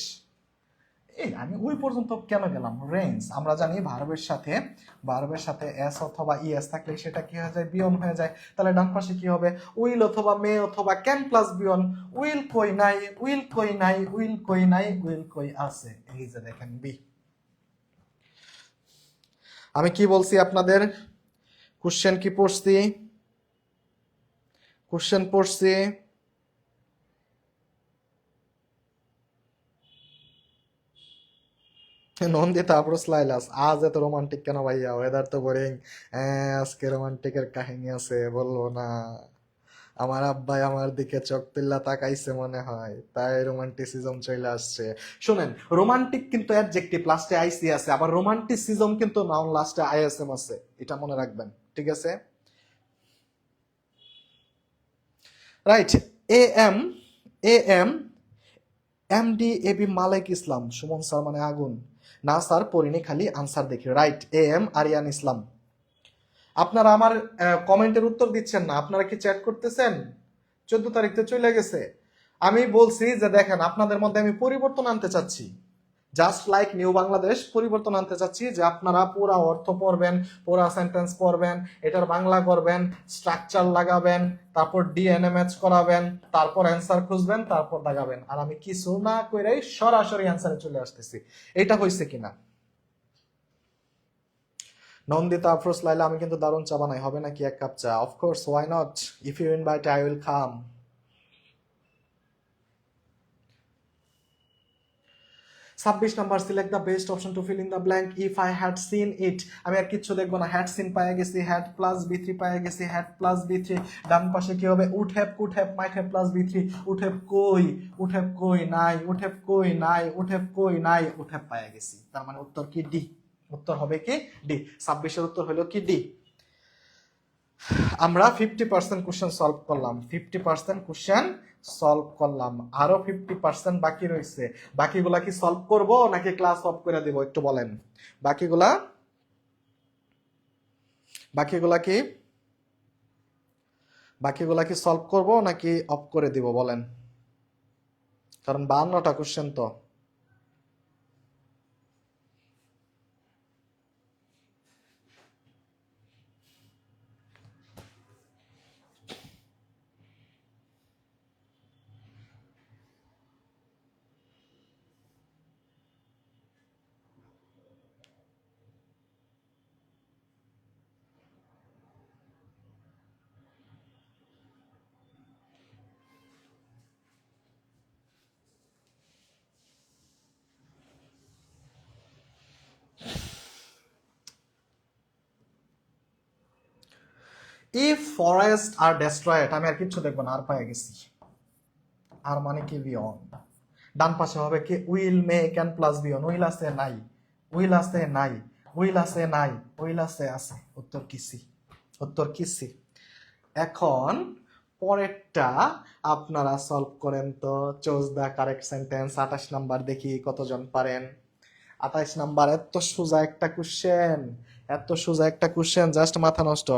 এই আমি ওই পর্যন্ত কেন গেলাম? রেঞ্জ আমরা জানি ভার্বের সাথে এস অথবা ইএস থাকলে সেটা কি হয়ে যায়? বিয়ন হয়ে যায়। তাহলে ডান পাশে কি হবে? উইল অথবা মে অথবা ক্যান প্লাস বিয়ন। উইল কই নাই, উইল কই নাই, উইল কই নাই, উইল কই আছে। এই যে দেখেন বি। আমি কি বলছি আপনাদের? কোশ্চেন কি পড়ছি? কোশ্চেন পড়ছি। নন্দিতা আফরোজ লাইলাস, আজ এত রোমান্টিক কেন ভাইয়া? ওয়েদার তো বোরিং। আজকে রোমান্টিকের কাহিনী আছে, বলবো না। আমার আব্বাই আমার দিকে চোখ তুল্লা তাকাইছে মনে হয়, তাই রোমান্টিসিজম চলে আসছে। শুনেন, রোমান্টিক কিন্তু অ্যাডজেক্টিভ লাস্টে আইসি আছে, আবার রোমান্টিসিজম কিন্তু নাউন লাস্টে আইএসএম আছে, এটা মনে রাখবেন, ঠিক আছে? Right. A M A M MD AB Malek Islam, Sumon sir মানে আগুন। না স্যার পড়িনি, খালি আনসার দেখি। Right, A M Aryan Islam. আপনারা আমার কমেন্টের উত্তর দিচ্ছেন না, আপনারা কি চ্যাট করতেছেন? 14 তারিখতে চলে গেছে। আমি বলছি যে দেখেন, আপনাদের মধ্যে আমি পরিবর্তন আনতে চাচ্ছি, জাস্ট লাইক নিউ বাংলাদেশ পরিবর্তন আনতে চাচ্ছি, যে আপনারা পুরা অর্থ পড়বেন, পুরা সেন্টেন্স পড়বেন, এটার বাংলা করবেন, স্ট্রাকচার লাগাবেন, তারপর ডিএনএ ম্যাচ করাবেন, তারপর অ্যান্সার খুঁজবেন, তারপর দাগাবেন। আর আমি কিছু না কইরাই সরাসরি অ্যান্সারে চলে আসতেছি। এটা হয়েছে কিনা? নন্দিতা আফরোজ লাইলা, আমি কিন্তু দারুণ চা বানাই, হবে নাকি এক কাপ চা? Of course, why not, if you invite I will come. 26 number, select the best option to fill in the blank. If I had seen it, আমি আর কিচ্ছু দেখবো না, হ্যাড সিন পায়ে গেছি, হ্যাড প্লাস বি3 পায়ে গেছি, হ্যাড প্লাস বি3। ডান পাশে কি হবে? Would have, could have, might have plus বি3। উড হ্যাভ কই, উড হ্যাভ কই নাই, উড হ্যাভ কই নাই, উড হ্যাভ কই নাই, উড হ্যাভ পায়ে গেছি। তার মানে উত্তর কি? ডি। উত্তর হবে কি? ডি। 26-এর উত্তর হলো কি? ডি। আমরা 50% কোশ্চেন সলভ করলাম, 50% কোশ্চেন সলভ করলাম, আরো 50% বাকি রয়েছে। বাকিগুলা কি সলভ করব নাকি ক্লাস অফ করে দেব? একটু বলেন। বাকিগুলা বাকিগুলা কি বাকিগুলা কি সলভ করব নাকি অফ করে দিব বলেন, কারণ 52টা কোশ্চেন তো। ইফ ফরেস্ট আর ডেস্ট্রয়েড, আমি আর কিচ্ছু দেখবো না, আর পায়ে গেছি। আর মানে কি? বিয়ন। ডান পাশে হবে কি? Will, may, can plus বিয়ন। Will আছে নাই, উইল আছে নাই, উইল আছে নাই, উইল আছে। উত্তর কি? সি। উত্তর কি? সি। এখন পরেরটা আপনারা সলভ করেন তো। Choose the correct sentence. 28 number, দেখি কতজন পারেন। 28 নাম্বার, এত সোজা একটা কোশ্চেন, এত সোজা একটা কোশ্চেন, জাস্ট মাথা নষ্ট।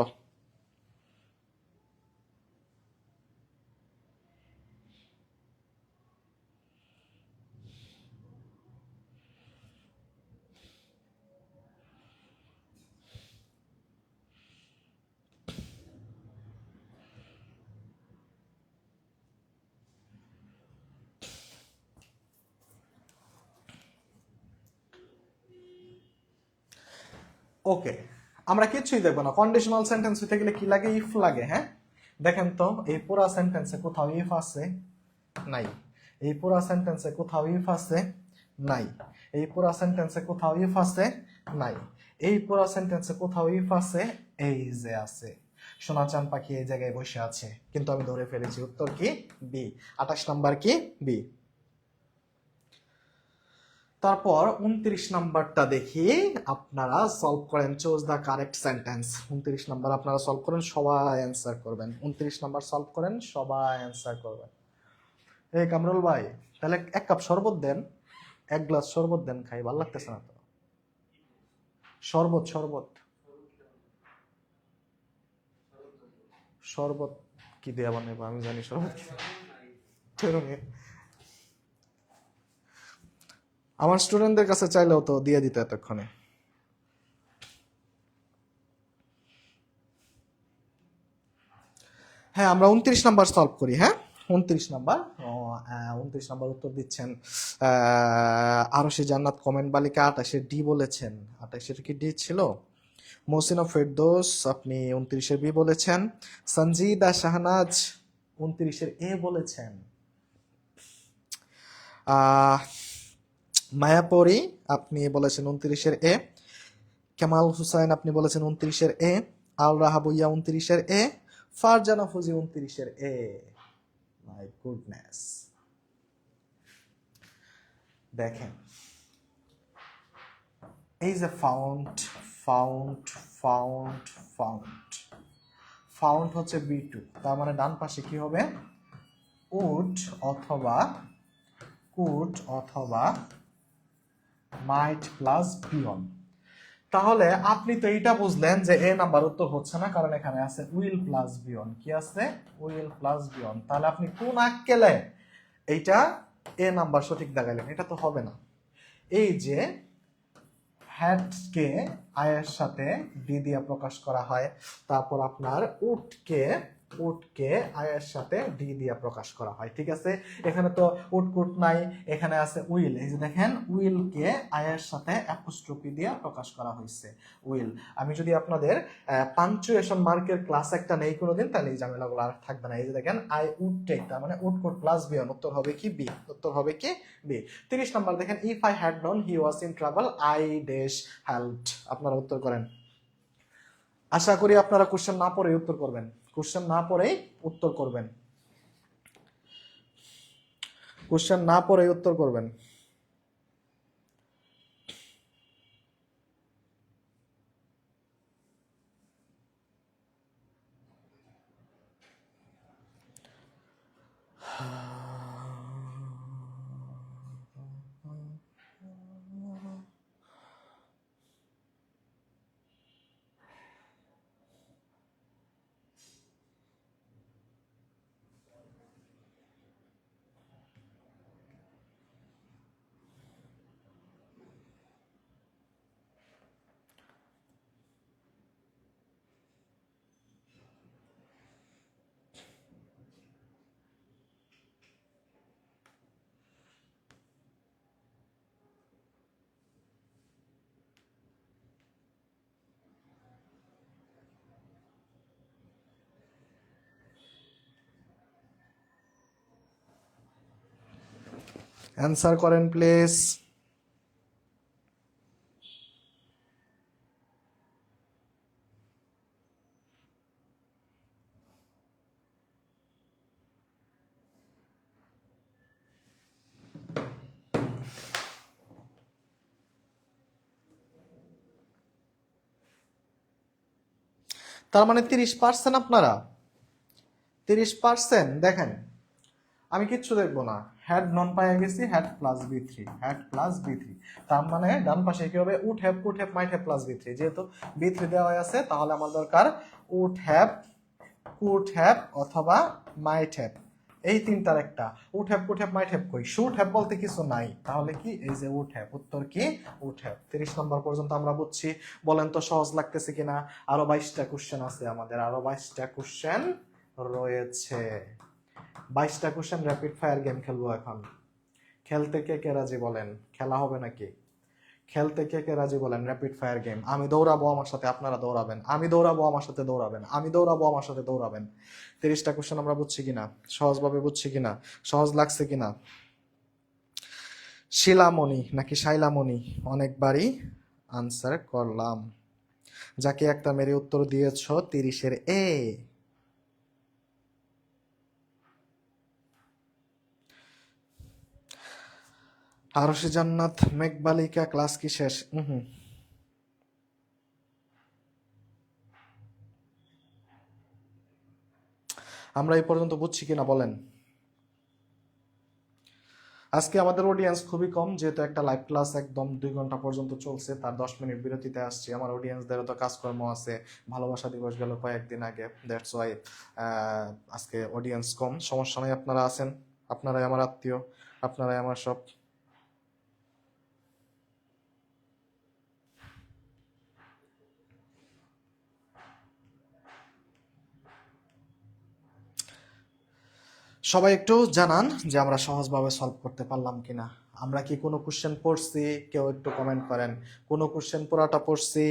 ওকে, আমরা কিছুই দেখবো না। কন্ডিশনাল সেন্টেন্স হইতে গেলে কি লাগে? ইফ লাগে। হ্যাঁ, দেখেন তো, এই পুরা সেন্টেন্সে কোথাও ইফ আছে? নাই। এই পুরা সেন্টেন্সে কোথাও ইফ আছে? নাই। এই পুরা সেন্টেন্সে কোথাও ইফ আছে? নাই। এই পুরা সেন্টেন্সে কোথাও ইফ আছে? এই যে আছে। সোনা চান পাখি এই জায়গায় বসে আছে, কিন্তু আমি ধরে ফেলেছি। উত্তর কি? বি। 28 নাম্বার কি? বি। তারপর 29 নাম্বারটা দেখি, আপনারা সলভ করেন। Choose the correct sentence. 29 number আপনারা সলভ করেন, সবাই অ্যান্সার করবেন। 29 নাম্বার সলভ করেন, সবাই অ্যান্সার করবেন। এই কামরুল ভাই, তাহলে এক কাপ শরবত দেন, এক গ্লাস শরবত দেন, খাই, ভালো লাগতেছে না তো। শরবত, শরবত, শরবত কি দিয়ে বানাবো আমি জানি, শরবত কি দিয়ে। আমার স্টুডেন্টদের কাছে চাইলেও তো দিয়ে দিত এতক্ষণে। হ্যাঁ, আমরা 29 নাম্বার সলভ করি। হ্যাঁ, 29 নাম্বার। 29 নাম্বার উত্তর দিচ্ছেন আরশি জান্নাত কমেন্ট বালিকা। 28-এর ডি বলেছেন। 28-এর কি ডি ছিল? মহসিনা ফেরদৌস, আপনি 29-এর বি বলেছেন। সঞ্জিদা শাহনাজ 29-এর এ বলেছেন। মায়াপরি, আপনি বলেছেন 29-এর এ। কেমাল হুসাইন, আপনি বলেছেন 29-এর এ। আল রাহাবুইয়া 29-এর এ। ফারজানা ফুজি 29-এর এ। My goodness. দেখেন এই যে found found found found found হচ্ছে B2, তার মানে ডান পাশে কি হবে? উড অথবা কুড অথবা মাইট প্লাস বিয়ন। তাহলে আপনি তো এইটা বুঝলেন যে এ নাম্বার উত্তর হচ্ছে না, কারণ এখানে আছে উইল প্লাস বিয়ন। কি আছে? Will plus বিয়ন। তাহলে আপনি কোন আক্কেলে এইটা এ নাম্বার সঠিক দেখাইলেন? এটা তো হবে না। এই যে হ্যাডকে আয়ের সাথে ডি দিয়ে প্রকাশ করা হয়, তারপর আপনার উটকে আয়ের সাথে ডি দিয়ে প্রকাশ করা হয়, ঠিক আছে? এখানে তো উটকুট নাই, এখানে আছে উইল। এই যে দেখেন উইলকে আয়ের সাথে অ্যাপোস্ট্রফি দিয়ে প্রকাশ করা হয়েছে, উইল। আমি যদি আপনাদের পাঞ্চুয়েশন মার্কের ক্লাস একটা নেই কোনোদিন, তাহলে এই ঝামেলাগুলো আর থাকবে না। এই যে দেখেন আই উড টেক, তার মানে উটকুট প্লাস বিয়ন, উত্তর হবে কি? বি। উত্তর হবে কি? বি। 30 নম্বর দেখেন, if I had known he was in travel I dash helped. আপনারা উত্তর করেন। আশা করি আপনারা কোশ্চেন না পড়েই উত্তর করবেন। কোশ্চেন না পড়েই উত্তর করবেন। কোশ্চেন না পড়েই উত্তর করবেন। অ্যান্সার করেন প্লিজ। তার মানে 30% আপনারা 30% দেখেন, আমি কিচ্ছু দেখবো না। হ্যাড নন পাইয়া গেছি, had plus B3, had plus B3। তার মানে ডান পাশে কি হবে? Would have, could have, might have plus B3। যেহেতু B3 দেওয়া আছে, তাহলে আমার দরকার উড হ্যাভ, কুড হ্যাভ অথবা মাইট হ্যাভ, এই তিনটার একটা। Would have, could have, might have কই? শুড হ্যাভ বলতে কিছু নাই, তাহলে কি? এই যে উড হ্যাভ। উত্তর কি? Would have. 30 নম্বর পর্যন্ত আমরা বুঝছি। বলেন তো সহজ লাগতেছে কিনা? আরো 22টা কোশ্চেন আছে আমাদের, আরো 22টা কোশ্চেন রয়েছে। 22টা কোশ্চেন র্যাপিড ফায়ার গেম খেলবো এখন। খেলতে কে কে রাজি বলেন? খেলা হবে নাকি? খেলতে কে কে রাজি বলেন? Rapid fire game. আমি দৌড়াবো, আমার সাথে আপনারা দৌড়াবেন। আমি দৌড়াবো, আমার সাথে দৌড়াবেন। আমি দৌড়াবো, আমার সাথে দৌড়াবেন। 30টা কোশ্চেন আমরা বুঝছি কিনা? সহজভাবে বুঝছি কিনা? সহজ লাগছে কিনা? শিলামণি নাকি শাইলামণি অনেকবারই আনসার করলাম। যাকে একটা মেরে উত্তর দিয়েছ 30-এর এ। আরশি জান্নাত মেঘবালিকা ক্লাস কি শেষ? আমরা এই পর্যন্ত বুঝছি কিনা বলেন। আজকে আমাদের অডিয়েন্স খুবই কম, যেহেতু একটা লাইভ ক্লাস একদম 2 ঘন্টা পর্যন্ত চলছে, তার 10 মিনিট বিরতিতে আসছি। আমার অডিয়েন্সদেরও তো কাজকর্ম আছে, ভালোবাসা দিবস গেল কয়েকদিন আগে, দ্যাটস ওয়াই আজকে অডিয়েন্স কম। সমস্যা নাই, আপনারা আছেন, আপনারাই আমার আত্মীয়, আপনারাই আমার সব। সবাই একটু জানান যে আমরা সহজভাবে সলভ করতে পারলাম কিনা। আমরা কি কোনো কোশ্চেন পড়ছি? কেউ একটু কমেন্ট করেন। কোনো কোশ্চেন পুরাটা পড়ছি?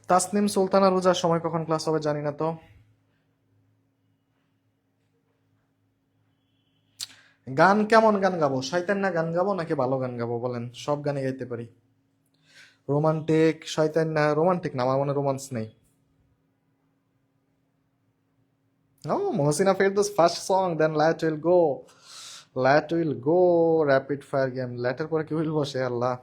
তাসনিম সুলতানা রোজার সময় কখন ক্লাস হবে জানি না তো। গান কেমন গান গাবো? শয়তান না গান গাবো নাকি ভালো গান গাবো বলেন? সব গানই গাইতে পারি। রোমান্টিক, শয়তান না, রোমান্টিক না, আমার মনে রোমান্স নেই। ও Mohsina Ferdous first song, then let will go. Let will go, rapid fire game. ল্যাটের পরে কি উইল বসে আল্লাহ।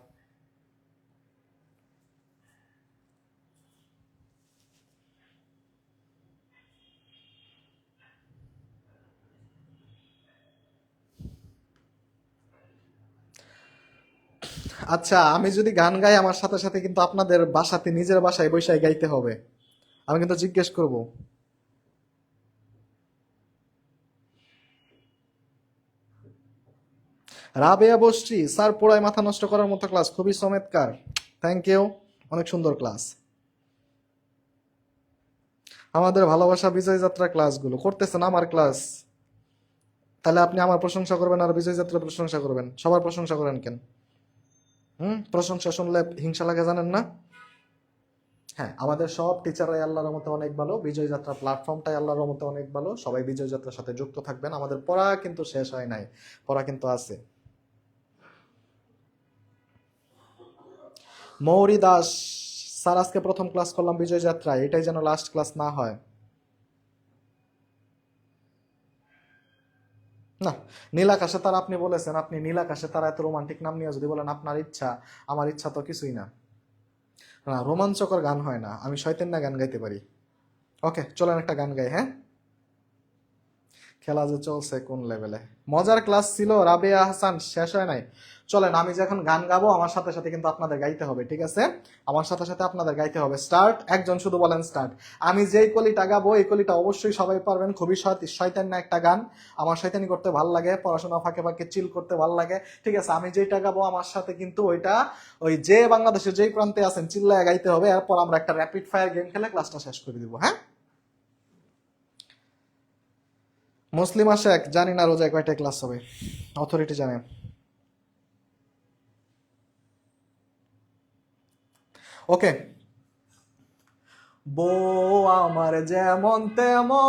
আচ্ছা, আমি যদি গান গাই আমার সাথে সাথে কিন্তু আপনাদের বাসাতে নিজের বাসায় বৈশায় গাইতে হবে। আমি কিন্তু জিজ্ঞেস করব। রাবেয়া বসছি স্যার, পোড়ায় মাথা নষ্ট করার মতো ক্লাস, খুবই চমৎকার। থ্যাংক ইউ, অনেক সুন্দর ক্লাস। আমাদের ভালোবাসা বিজয় যাত্রা ক্লাসগুলো করতেছেন আমার ক্লাস, তাহলে আপনি আমার প্রশংসা করবেন আর বিজয় যাত্রার প্রশংসা করবেন? সবার প্রশংসা করেন কেন? প্রশংসা শুনলে হিংসা লাগে জানেন না? হ্যাঁ, আমাদের সব টিচাররাই আল্লাহর রহমতে অনেক ভালো, বিজয় যাত্রা প্ল্যাটফর্মটাই আল্লাহর রহমতে অনেক ভালো। সবাই বিজয় যাত্রার সাথে যুক্ত থাকবেন। আমাদের পড়া কিন্তু শেষ হয় নাই, পড়া কিন্তু আছে। মৌরি দাস স্যার, আজকে প্রথম ক্লাস করলাম বিজয় যাত্রায়, এটাই যেন লাস্ট ক্লাস না হয়। না, নীলাকাশে তারা আপনি বলেছেন, আপনি নীলাকাশে তারা এত রোমান্টিক নাম নিয়ে যদি বলেন আপনার ইচ্ছা, আমার ইচ্ছা তো কিছুই না। না, রোমাঞ্চকর গান হয় না, আমি শয়তান না গান গাইতে পারি। ওকে চলেন একটা গান গাই, হ্যাঁ? খেলা যে চলছে কোন লেভেলে! মজার ক্লাস ছিল রাবেয়া হাসান, শেষ হয় নাই। চলেন, আমি যখন গান গাবো আমার সাথে সাথে কিন্তু আপনাদের গাইতে হবে, ঠিক আছে? আমার সাথে সাথে আপনাদের গাইতে হবে। স্টার্ট, একজন শুধু বলেন স্টার্ট। আমি যেই কলিটা গাবো এই কলিটা অবশ্যই সবাই পারবেন। খুবই শয়তান না একটা গান, আমার শয়তানি করতে ভাল লাগে, পড়াশোনা ফাঁকে ফাঁকে চিল করতে ভাল লাগে, ঠিক আছে? আমি যেটা গাবো আমার সাথে কিন্তু ওইটা, ওই যে বাংলাদেশের যেই প্রান্তে আছেন চিল্লায় গাইতে হবে। এরপর আমরা একটা র্যাপিড ফায়ার গেম খেলে ক্লাসটা শেষ করে দিব, হ্যাঁ? মুসলিম আশেক, জানি না রোজায় কয়টা ক্লাস হবে, অথরিটি জানে। ওকে। বউ আমার যেমন তেমন,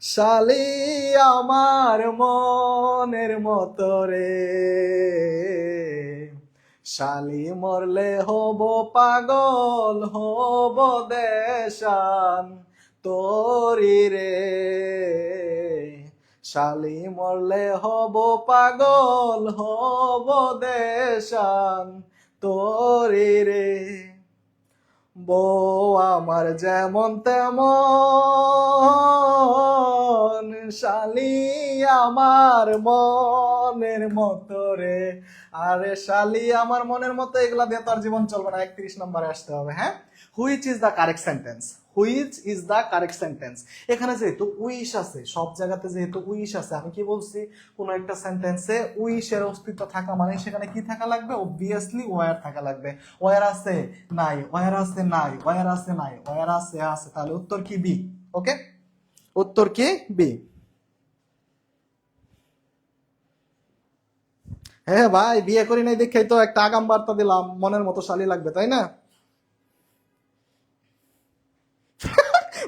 শালি আমার মনের মতো রে, শালি মরলে হব পাগল, হব দেশান তোরি রে, শালি মরলে হব পাগল, হব দেশান তোরি রে। বউ আমার যেমন তেমন, শালি আমার মনের মতো রে। আরে শালি আমার মনের মতো, এগুলা দিয়ে তো আর জীবন চলবে না, 31 নম্বরে আসতে হবে, হ্যাঁ? Which is the correct sentence? Which is the correct sentence? এখানে যেহেতু উইশ আছে, সব জায়গাতে যেহেতু উইশ আছে, আমি কি বলছি, কোন একটা সেন্টেন্সে উইশের অস্তিত্ব থাকা মানে সেখানে কি থাকা লাগবে? অবভিয়াসলি ওয়ার থাকা লাগবে। ওয়ার আছে নাই, ওয়ার আছে নাই, ওয়ার আছে নাই, ওয়ার আছে আছে, তাহলে উত্তর কি? বি। ওকে, উত্তর কি? বি। হ্যাঁ ভাই, বিয়ে করি নাই দেখেই তো একটা আগাম বার্তা দিলাম, মনের মতো শালি লাগবে, তাই না?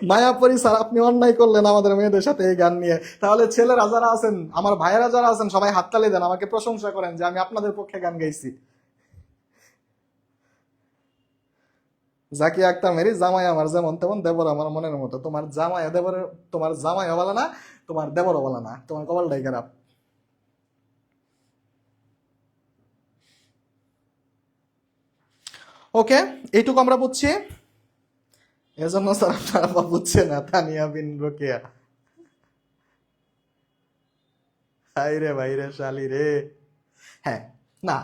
মায়াপরি স্যার, আপনি অন্যায় করলেন আমাদের মেয়েদের সাথে এই গান নিয়ে। তাহলে ছেলেরা যারা আছেন, আমার ভাইয়েরা যারা আছেন, সবাই হাততালি দেন, আমাকে প্রশংসা করেন যে আমি আপনাদের পক্ষে গান গাইছি। জাকিয়া আক্তার মেরি, জামাই আমার যেমন তেমন, দেবর আমার মনের মতো। তোমার জামাই দেবরের, তোমার জামাই বলা না, তোমার দেবরও বলা না, তোমার কপালটাই খারাপ। ওকে, এইটুকু আমরা বুঝছি। এজন্য স্যার আপনারা বুঝছে না, তানিয়া বিন রোকেয়া। হাই রে ভাই রে, শালি রে। হ্যাঁ, না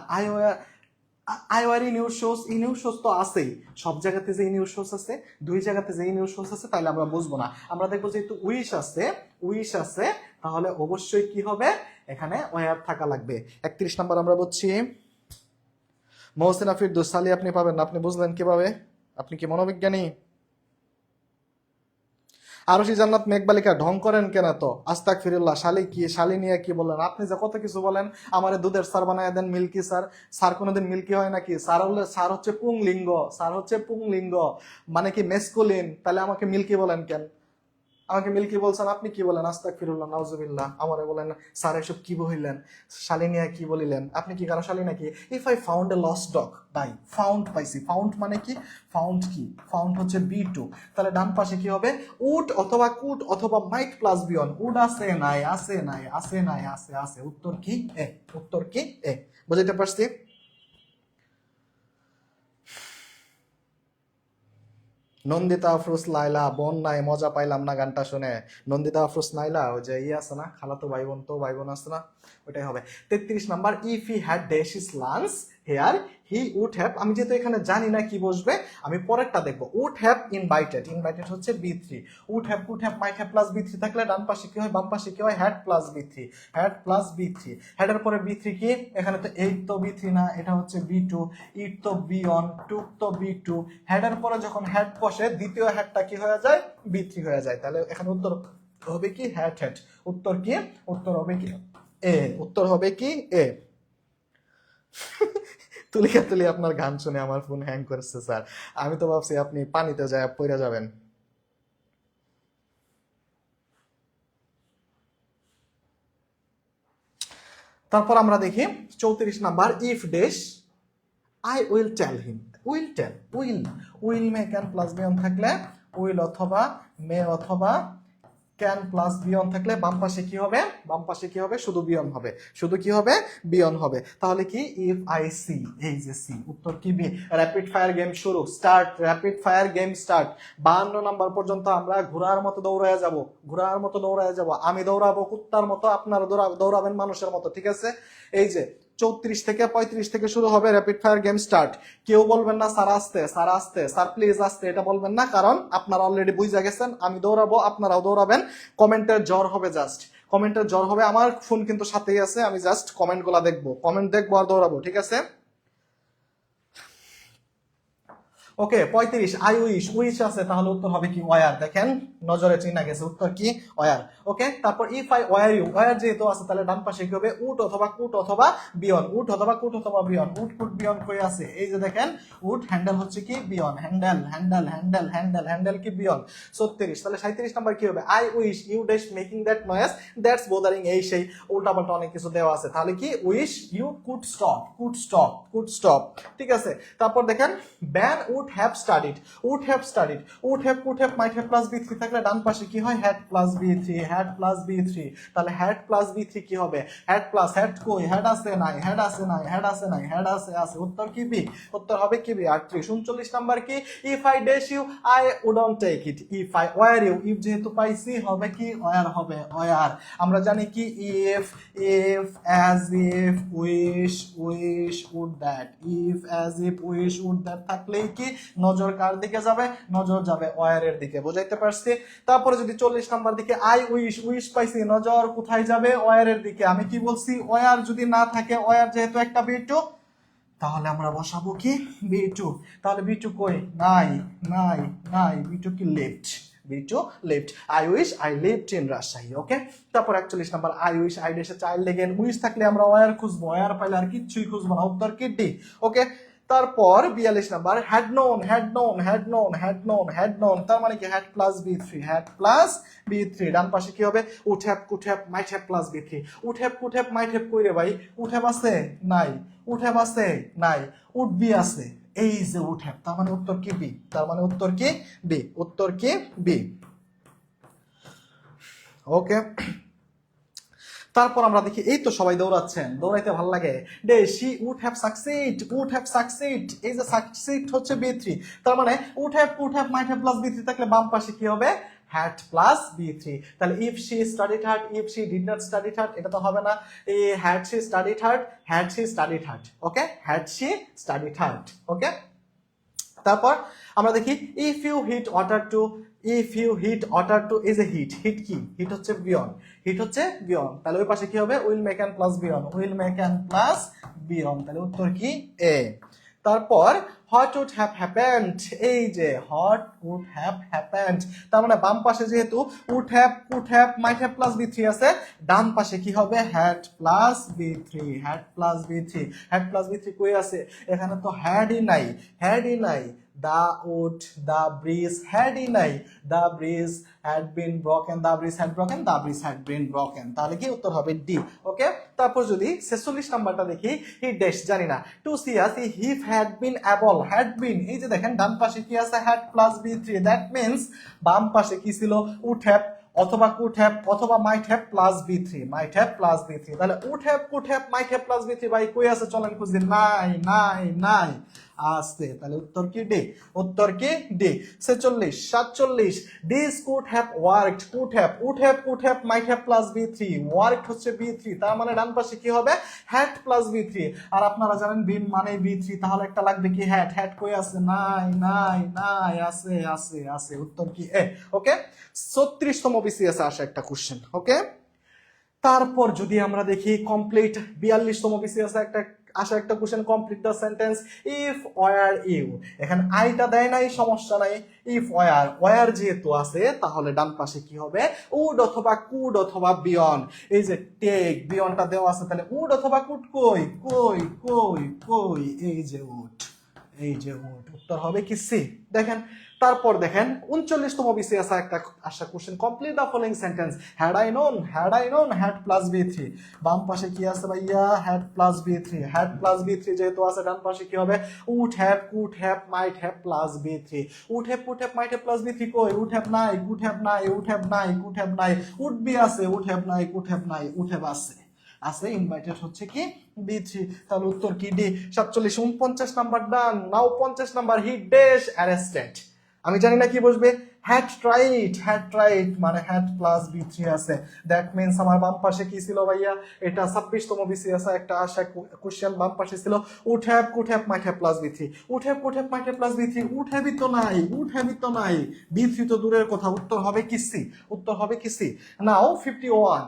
আইওয়ার নিউজ শোস, ই নিউজ শোস তো আছেই, সব জায়গাতে যে নিউজ শোস আছে, দুই জায়গাতে যে নিউজ শোস আছে, তাহলে আমরা বুঝবো না। আমরা দেখবো যেহেতু উইশ আছে, উইশ আছে, তাহলে অবশ্যই কি হবে, এখানে ওয়ার থাকা লাগবে। 31 নাম্বার আমরা বুঝছি। মহসিনা ফিরদৌস, সালি আপনি পাবেন না, আপনি বুঝলেন কিভাবে? আপনি কি মনোবিজ্ঞানী? আরশি জান্নাত মেঘবালিকা, ঢং করেন কেন? তো আস্তাক ফিরুল্লাহ, শালি কি, শালি নিয়ে কি বলেন আপনি? যে কত কিছু বলেন, আমারে দুধের স্যার বানায় দেন, মিল্কি স্যার। স্যার কোনোদিন মিল্কি হয় নাকি? স্যার হলে, স্যার হচ্ছে পুংলিঙ্গ, স্যার হচ্ছে পুংলিঙ্গ, মানে কি মেসকুলিন, তাহলে আমাকে মিল্কি বলেন কেন? আমাকে মিল্কি বলছেন, আপনি কি বলেন? আস্তাগফিরুল্লাহ নাউজুবিল্লাহ। আমারে বলেন স্যার এসব কি বলিলেন, শালিনিয়া কি বলিলেন? আপনি কি কারো শালী নাকি? If I found a lost dog, by found পাইছি। ফাউন্ড মানে কি? ফাউন্ড কি? ফাউন্ড হচ্ছে বি টু। তাহলে ডান পাশে কি হবে? উড অথবা কুড অথবা মাইট প্লাস বিয়ন। উড আছে নাই, আছে নাই, আছে নাই, আছে আছে। উত্তর কি? এ। উত্তর কি? এ। বুঝাইতে পারছি? নন্দিতা আফরোজ লাইলা, বোন নাই, মজা পাইলাম না গানটা শুনে। নন্দিতা আফরোজ নাইলা, ওই যে আছে না, খালাতো ভাই বোন, তো ভাই বোন আছে না, ওইটাই হবে। 33 number, if he had dash his lunch here he would have. আমি যেহেতু এখানে জানি না কি বসবে, আমি পরেরটা দেখবো। উড হ্যাভ ইনভাইটেড, ইনভাইটেড হচ্ছে বি3। Would have, could have, might have plus বি3 থাকলে ডান পাশে কি হয়, বাম পাশে কি হয়? হ্যাড প্লাস বি3। হ্যাড প্লাস বি3। হ্যাডের পরে বি3 কি? এখানে তো এইট তো বি3 না, এটা হচ্ছে বি2। ইট তো বি1, টু তো বি2। হ্যাডের পরে যখন হ্যাড বসে, দ্বিতীয় হ্যাডটা কি হয়ে যায়? বি3 হয়ে যায়। তাহলে এখানে উত্তর হবে কি? Had had. উত্তর কি? উত্তর হবে কি? এ। উত্তর হবে কি? এ। তুলিকা তুলি আপনার গান শুনে আমার ফোন হ্যাং করছে স্যার। আমি তো ভাবছি আপনি পানিতে যায় পড়ে যাবেন। তারপর আমরা দেখি 34 number, if dash I will tell him. Will tell, will, will may can plus B one থাকলে উইল অথবা মে অথবা ক্যান প্লাস বিয়ন থাকলে বাম পাশে কি হবে? বাম পাশে কি হবে? শুধু বিয়ন হবে। শুধু কি হবে? বিয়ন হবে। তাহলে কি? ইফ আই সি, এই যে সি। উত্তর কি? বি। র্যাপিড ফায়ার গেম শুরু, start. Rapid fire game start. 52 number পর্যন্ত আমরা ঘোড়ার মতো দৌড়ায় যাব, ঘোড়ার মতো দৌড়ায় যাব। আমি দৌড়াবো কুত্তার মতো, আপনারা দৌড়াবেন মানুষের মতো, ঠিক আছে? এই যে 34 থেকে 35 থেকে শুরু হবে র্যাপিড ফায়ার গেম স্টার্ট। কেউ বলবেন না স্যার আসতে, স্যার আসতে, স্যার প্লিজ আসতে, এটা বলবেন না, কারণ আপনারা অলরেডি বুঝে গেছেন আমি দৌড়াবো, আপনারাও দৌড়াবেন। কমেন্টের জ্বর হবে, জাস্ট কমেন্টের জ্বর হবে। আমার ফোন কিন্তু সাথেই আছে, আমি জাস্ট কমেন্ট গুলা দেখবো, কমেন্ট দেখবো আর দৌড়াবো, ঠিক আছে? ওকে 35, আই উইশ, উইশ আছে, তাহলে উত্তর হবে কি? ওয়ার। দেখেন নজরে চিনা গেছে, উত্তর কি? ওয়ার। ওকে, তারপর if I were you, were যেহেতু আছে তাহলে ডান পাশে কি হবে? উড অথবা কুট অথবা বিয়ন। উড অথবা কুট অথবা বিয়ন। উড কুট বিয়ন কই আছে? এই যে দেখেন, উড হ্যান্ডেল হচ্ছে কি? B one. Handle, handle, handle, handle, handle কি? বিয়ন। 36, তাহলে 37 নাম্বার কি হবে? I wish you dash making that noise that's bothering, এই সেই উল্টাপাল্টা অনেক কিছু দেওয়া আছে। তাহলে কি? Wish you could stop, could stop, could stop, ঠিক আছে? তারপর দেখেন, Ben would have studied, would have studied. Would have, could have, might have plus বি3 থাকলে ডান পাশে কি হয়? হ্যাড প্লাস বি3, হ্যাড প্লাস বি3। তাহলে হ্যাড প্লাস বি3 কি হবে? হ্যাড প্লাস হ্যাড কই? হ্যাড আছে নাই, হ্যাড আছে নাই, হ্যাড আছে নাই, হ্যাড আছে আছে। উত্তর কি? বি। উত্তর হবে কি? বি। 38। 39 নাম্বার কি? If I dash you I wouldn't take it. If I were you, if যেহেতু পাইছি হবে কি? ওয়ার হবে, ওয়ার। আমরা জানি কি? If, if as if, wish, wish, would that. If as if, wish, would that থাকলেই কি? নজর কার দিকে যাবে? নজর যাবে ওয়ারের দিকে। বুঝাইতে পারছি? তারপরে যদি 40 নাম্বার দিকে আই উইশ, উইশ পাইছি, নজর কোথায় যাবে? ওয়ারের দিকে। আমি কি বলছি? ওয়ার যদি না থাকে, ওয়ার যেহেতু একটা বি2, তাহলে আমরা বসাবো কি? বি2। তাহলে বি2 কই? নাই, নাই, নাই। বি2 কি? Left. B two left. I wish I lived in Rajshahi. Okay, তারপর 41 নাম্বার, আই উইশ আই ডেসে চাইল্ড এগেন। উইশ থাকলে আমরা ওয়ার খুঁজবো, ওয়ার পাইলে আর কিচ্ছুই খুঁজবো না। উত্তর কি? ডি। ওকে, তারপর 42 number, had known, had known, had known, had known, had known, তার মানে কি? হ্যাড প্লাস বি3, হ্যাড প্লাস বি3। ডান পাশে কি হবে? Would have, could have, might have plus বি3। Would have, could have, might have কই রে ভাই? উড হ্যাভ আছে? নাই। উড হ্যাভ আছে? নাই। উড বি আছে, এই যে উড হ্যাভ। তার মানে উত্তর কি? বি। তার মানে উত্তর কি? বি। উত্তর কি? বি। ওকে, তারপর আমরা দেখি, এই তো সবাই দৌড়াচ্ছেন, দৌড়াইতে ভালো লাগে। ডে she would have succeed, would have succeed, এই যে সাকসিড হচ্ছে বি3। তার মানে would have, could have, might have plus বি3 থাকলে বাম পাশে কি হবে? হ্যাড প্লাস বি3। তাহলে if she studied hard, if she did not studied hard, এটা তো হবে না। এই had she studied hard, had she studied hard. Okay, had she studied hard. Okay, তারপর আমরা দেখি, if you heat water to, if you heat water to, এই যে হিট, হিট কি? হিট হচ্ছে বিয়ন, হিট হচ্ছে বিয়ন। তাহলে ওই পাশে কি হবে? Will make an plus বিয়ন, will make an plus বিয়ন। তাহলে উত্তর কি? এ। তারপর হোয়াট উড হ্যাভ হ্যাপেন্ড, এই যে হোয়াট উড হ্যাভ হ্যাপেন্ড। তার মানে বাম পাশে যেহেতু would have, could have, might have plus বি3 আছে, ডান পাশে কি হবে? হ্যাড প্লাস বি3, হ্যাড প্লাস বি3। হ্যাড প্লাস বি3 কই আছে? এখানে তো হ্যাডই নাই, হ্যাডই নাই। the wood, the bridge had নাই, the bridge had been broken, the bridge had broken, the bridge had been broken, তাহলে কি উত্তর হবে ডি। ওকে, তারপর যদি 46 নাম্বারটা দেখি, হি ড্যাশ জানি না, to see us if had been able, had been, এই যে দেখেন ডান পাশে কি আছে, had plus B three, that means বাম পাশে কি ছিল, উড হ্যাভ অথবা কুড হ্যাভ অথবা might have plus B three, might have plus B three, তাহলে would have could have might have plus B three ভাই কই আছে চলেন খুঁজে, নাই নাই নাই আছে, তাহলে উত্তর কি ডি, উত্তর কি D. 46 47 this could have worked, could have could have might have plus B three, worked হচ্ছে বি থ্রি, তার মানে ডান পাশে কি হবে, হ্যাড প্লাস বি থ্রি, আর আপনারা জানেন বিন মানে বি থ্রি, তাহলে একটা লাগবে কি হ্যাড, হ্যাড কই আছে, নাই নাই নাই আছে আছে আছে, উত্তর কি এ। ওকে, 36তম বিসিএস আসে একটা কোশ্চেন। ওকে, তারপর যদি আমরা দেখি কমপ্লিট 42তম বিসিএস একটা question, complete the sentence if were you, এখানে আইটা দেয় নাই সমস্যা নাই, ইফ ওয়ার যেহেতু আছে তাহলে ডান পাশে কি হবে, উড অথবা কুড অথবা বিয়ন, এই যে টেক বিয়নটা দেওয়া আছে, তাহলে উড অথবা কুড কই কই কই কই, এই যে উড, এই যে উড, উত্তর হবে কি সি। দেখেন তারপর দেখেন 39তম বিসিএস একটা আসা question, complete the following sentence, had I known had plus B three, বাম পাশে কি আছে ভাইয়া, had plus B three, had plus B three যেহেতু আছে ডান পাশে কি হবে, would have could have might have plus B three, would have could have might have plus B three কই, উড হ্যাভ নাই কুড হ্যাভ নাই উড হ্যাভ নাই কুড হ্যাভ নাই, উড বি আছে উড হ্যাভ নাই কুড হ্যাভ নাই, উড হ্যাভ আছে আছে, ইনভাইটেড হচ্ছে কি বি থ্রি, তাহলে উত্তর কি D. 47 49 number done, now 50 number, he dash arrested, আমি জানি না কি বসবে, হ্যাড ট্রাইড মানে হ্যাড প্লাস বি থ্রি আছে, দ্যাট মিনস আমার বাম পাশে কি ছিল ভাইয়া, এটা 26তম বিসিএস একটা আসা কোশ্চেন, বাম পাশে ছিল would have could have might have plus B three, would have could have might have plus B three, would হ্যাভই তো নাই, উড হ্যাভই তো নাই, বি থ্রি তো দূরের কথা, উত্তর হবে কি সি, উত্তর হবে কি C. Now 51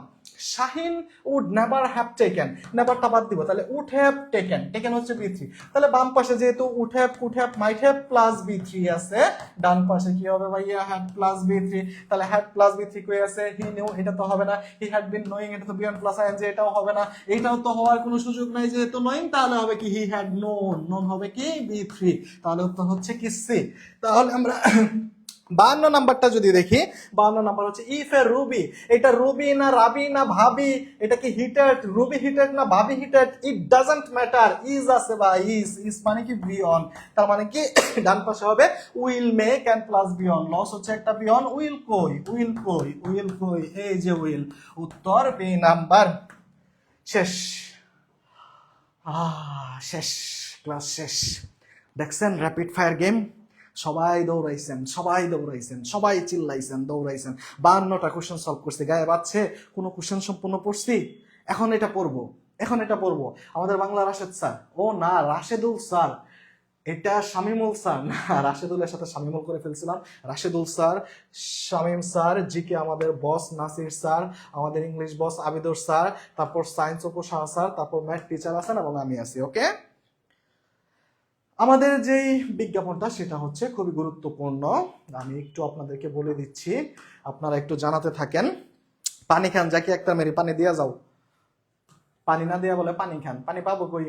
Shahin would never have taken, নেভারটা বাদ দিব, তাহলে উড হ্যাভ টেকেন, টেকেন হচ্ছে বি থ্রি, তাহলে বাম পাশে যেহেতু would have could have might have plus B three আছে, ডান পাশে কি হবে ভাইয়া, হ্যাড প্লাস বি থ্রি, তাহলে হ্যাড প্লাস বি থ্রি কই আছে, হি নিউ, এটা তো হবে না, হি হ্যাড বিন নোয়িং, এটা তো বিয়ন্ড প্লাস আইএনজি, এটাও হবে না, এটাও তো হওয়ার কোনো সুযোগ নাই, যেহেতু নোয়িং তাহলে হবে কি হি হ্যাড নোন, নোন হবে কি বি থ্রি, তাহলে উত্তর হচ্ছে কি সি। তাহলে আমরা 52 নাম্বারটা যদি দেখি, 52 নাম্বার হচ্ছে ইফ এ রুবি, এটা রুবি না রাবি না ভাবি, এটা কি হিটেড, রুবি হিটেড না ভাবি heated, it doesn't matter, is আছে বা ইজ মানে কি বিয়ন, তার মানে কি ডান পাশে হবে will make and plus B one, loss হচ্ছে একটা বিয়ন, উইল কই উইল কই উইল কই, এই যে উইল, উত্তর বি নাম্বার। শেষ, শেষ ক্লাস শেষ। দেখছেন র্যাপিড ফায়ার গেম, সবাই দৌড়াইছেন সবাই চিল্লাইছেন দৌড়াইছেন, 52টা কোশ্চেন সলভ করছি, গায়ে বাচ্ছে কোনো কোশ্চেন সম্পূর্ণ পড়ছি, এখন এটা পড়বো আমাদের বাংলা রাশেদ স্যার, ও না রাশেদুল স্যার, এটা শামিমুল স্যার না, রাশেদুলের সাথে শামিমুল করে ফেলছিলাম, Rashedul sir, Shamim sir, GK আমাদের বস নাসির স্যার, আমাদের ইংলিশ বস আবিদুর স্যার, তারপর সায়েন্স অপু শাহ স্যার, তারপর ম্যাথ টিচার আছেন এবং আমি আছি। ওকে, আমাদের যেই বিজ্ঞাপনটা সেটা হচ্ছে খুবই গুরুত্বপূর্ণ, আমি একটু আপনাদেরকে বলে দিচ্ছি, আপনারা একটু জানাতে থাকেন। পানি খান, যাকে একটা মেরে পানি দিয়া যাও, পানি না দেয়া বলে পানি খান, পানি পাবো কই।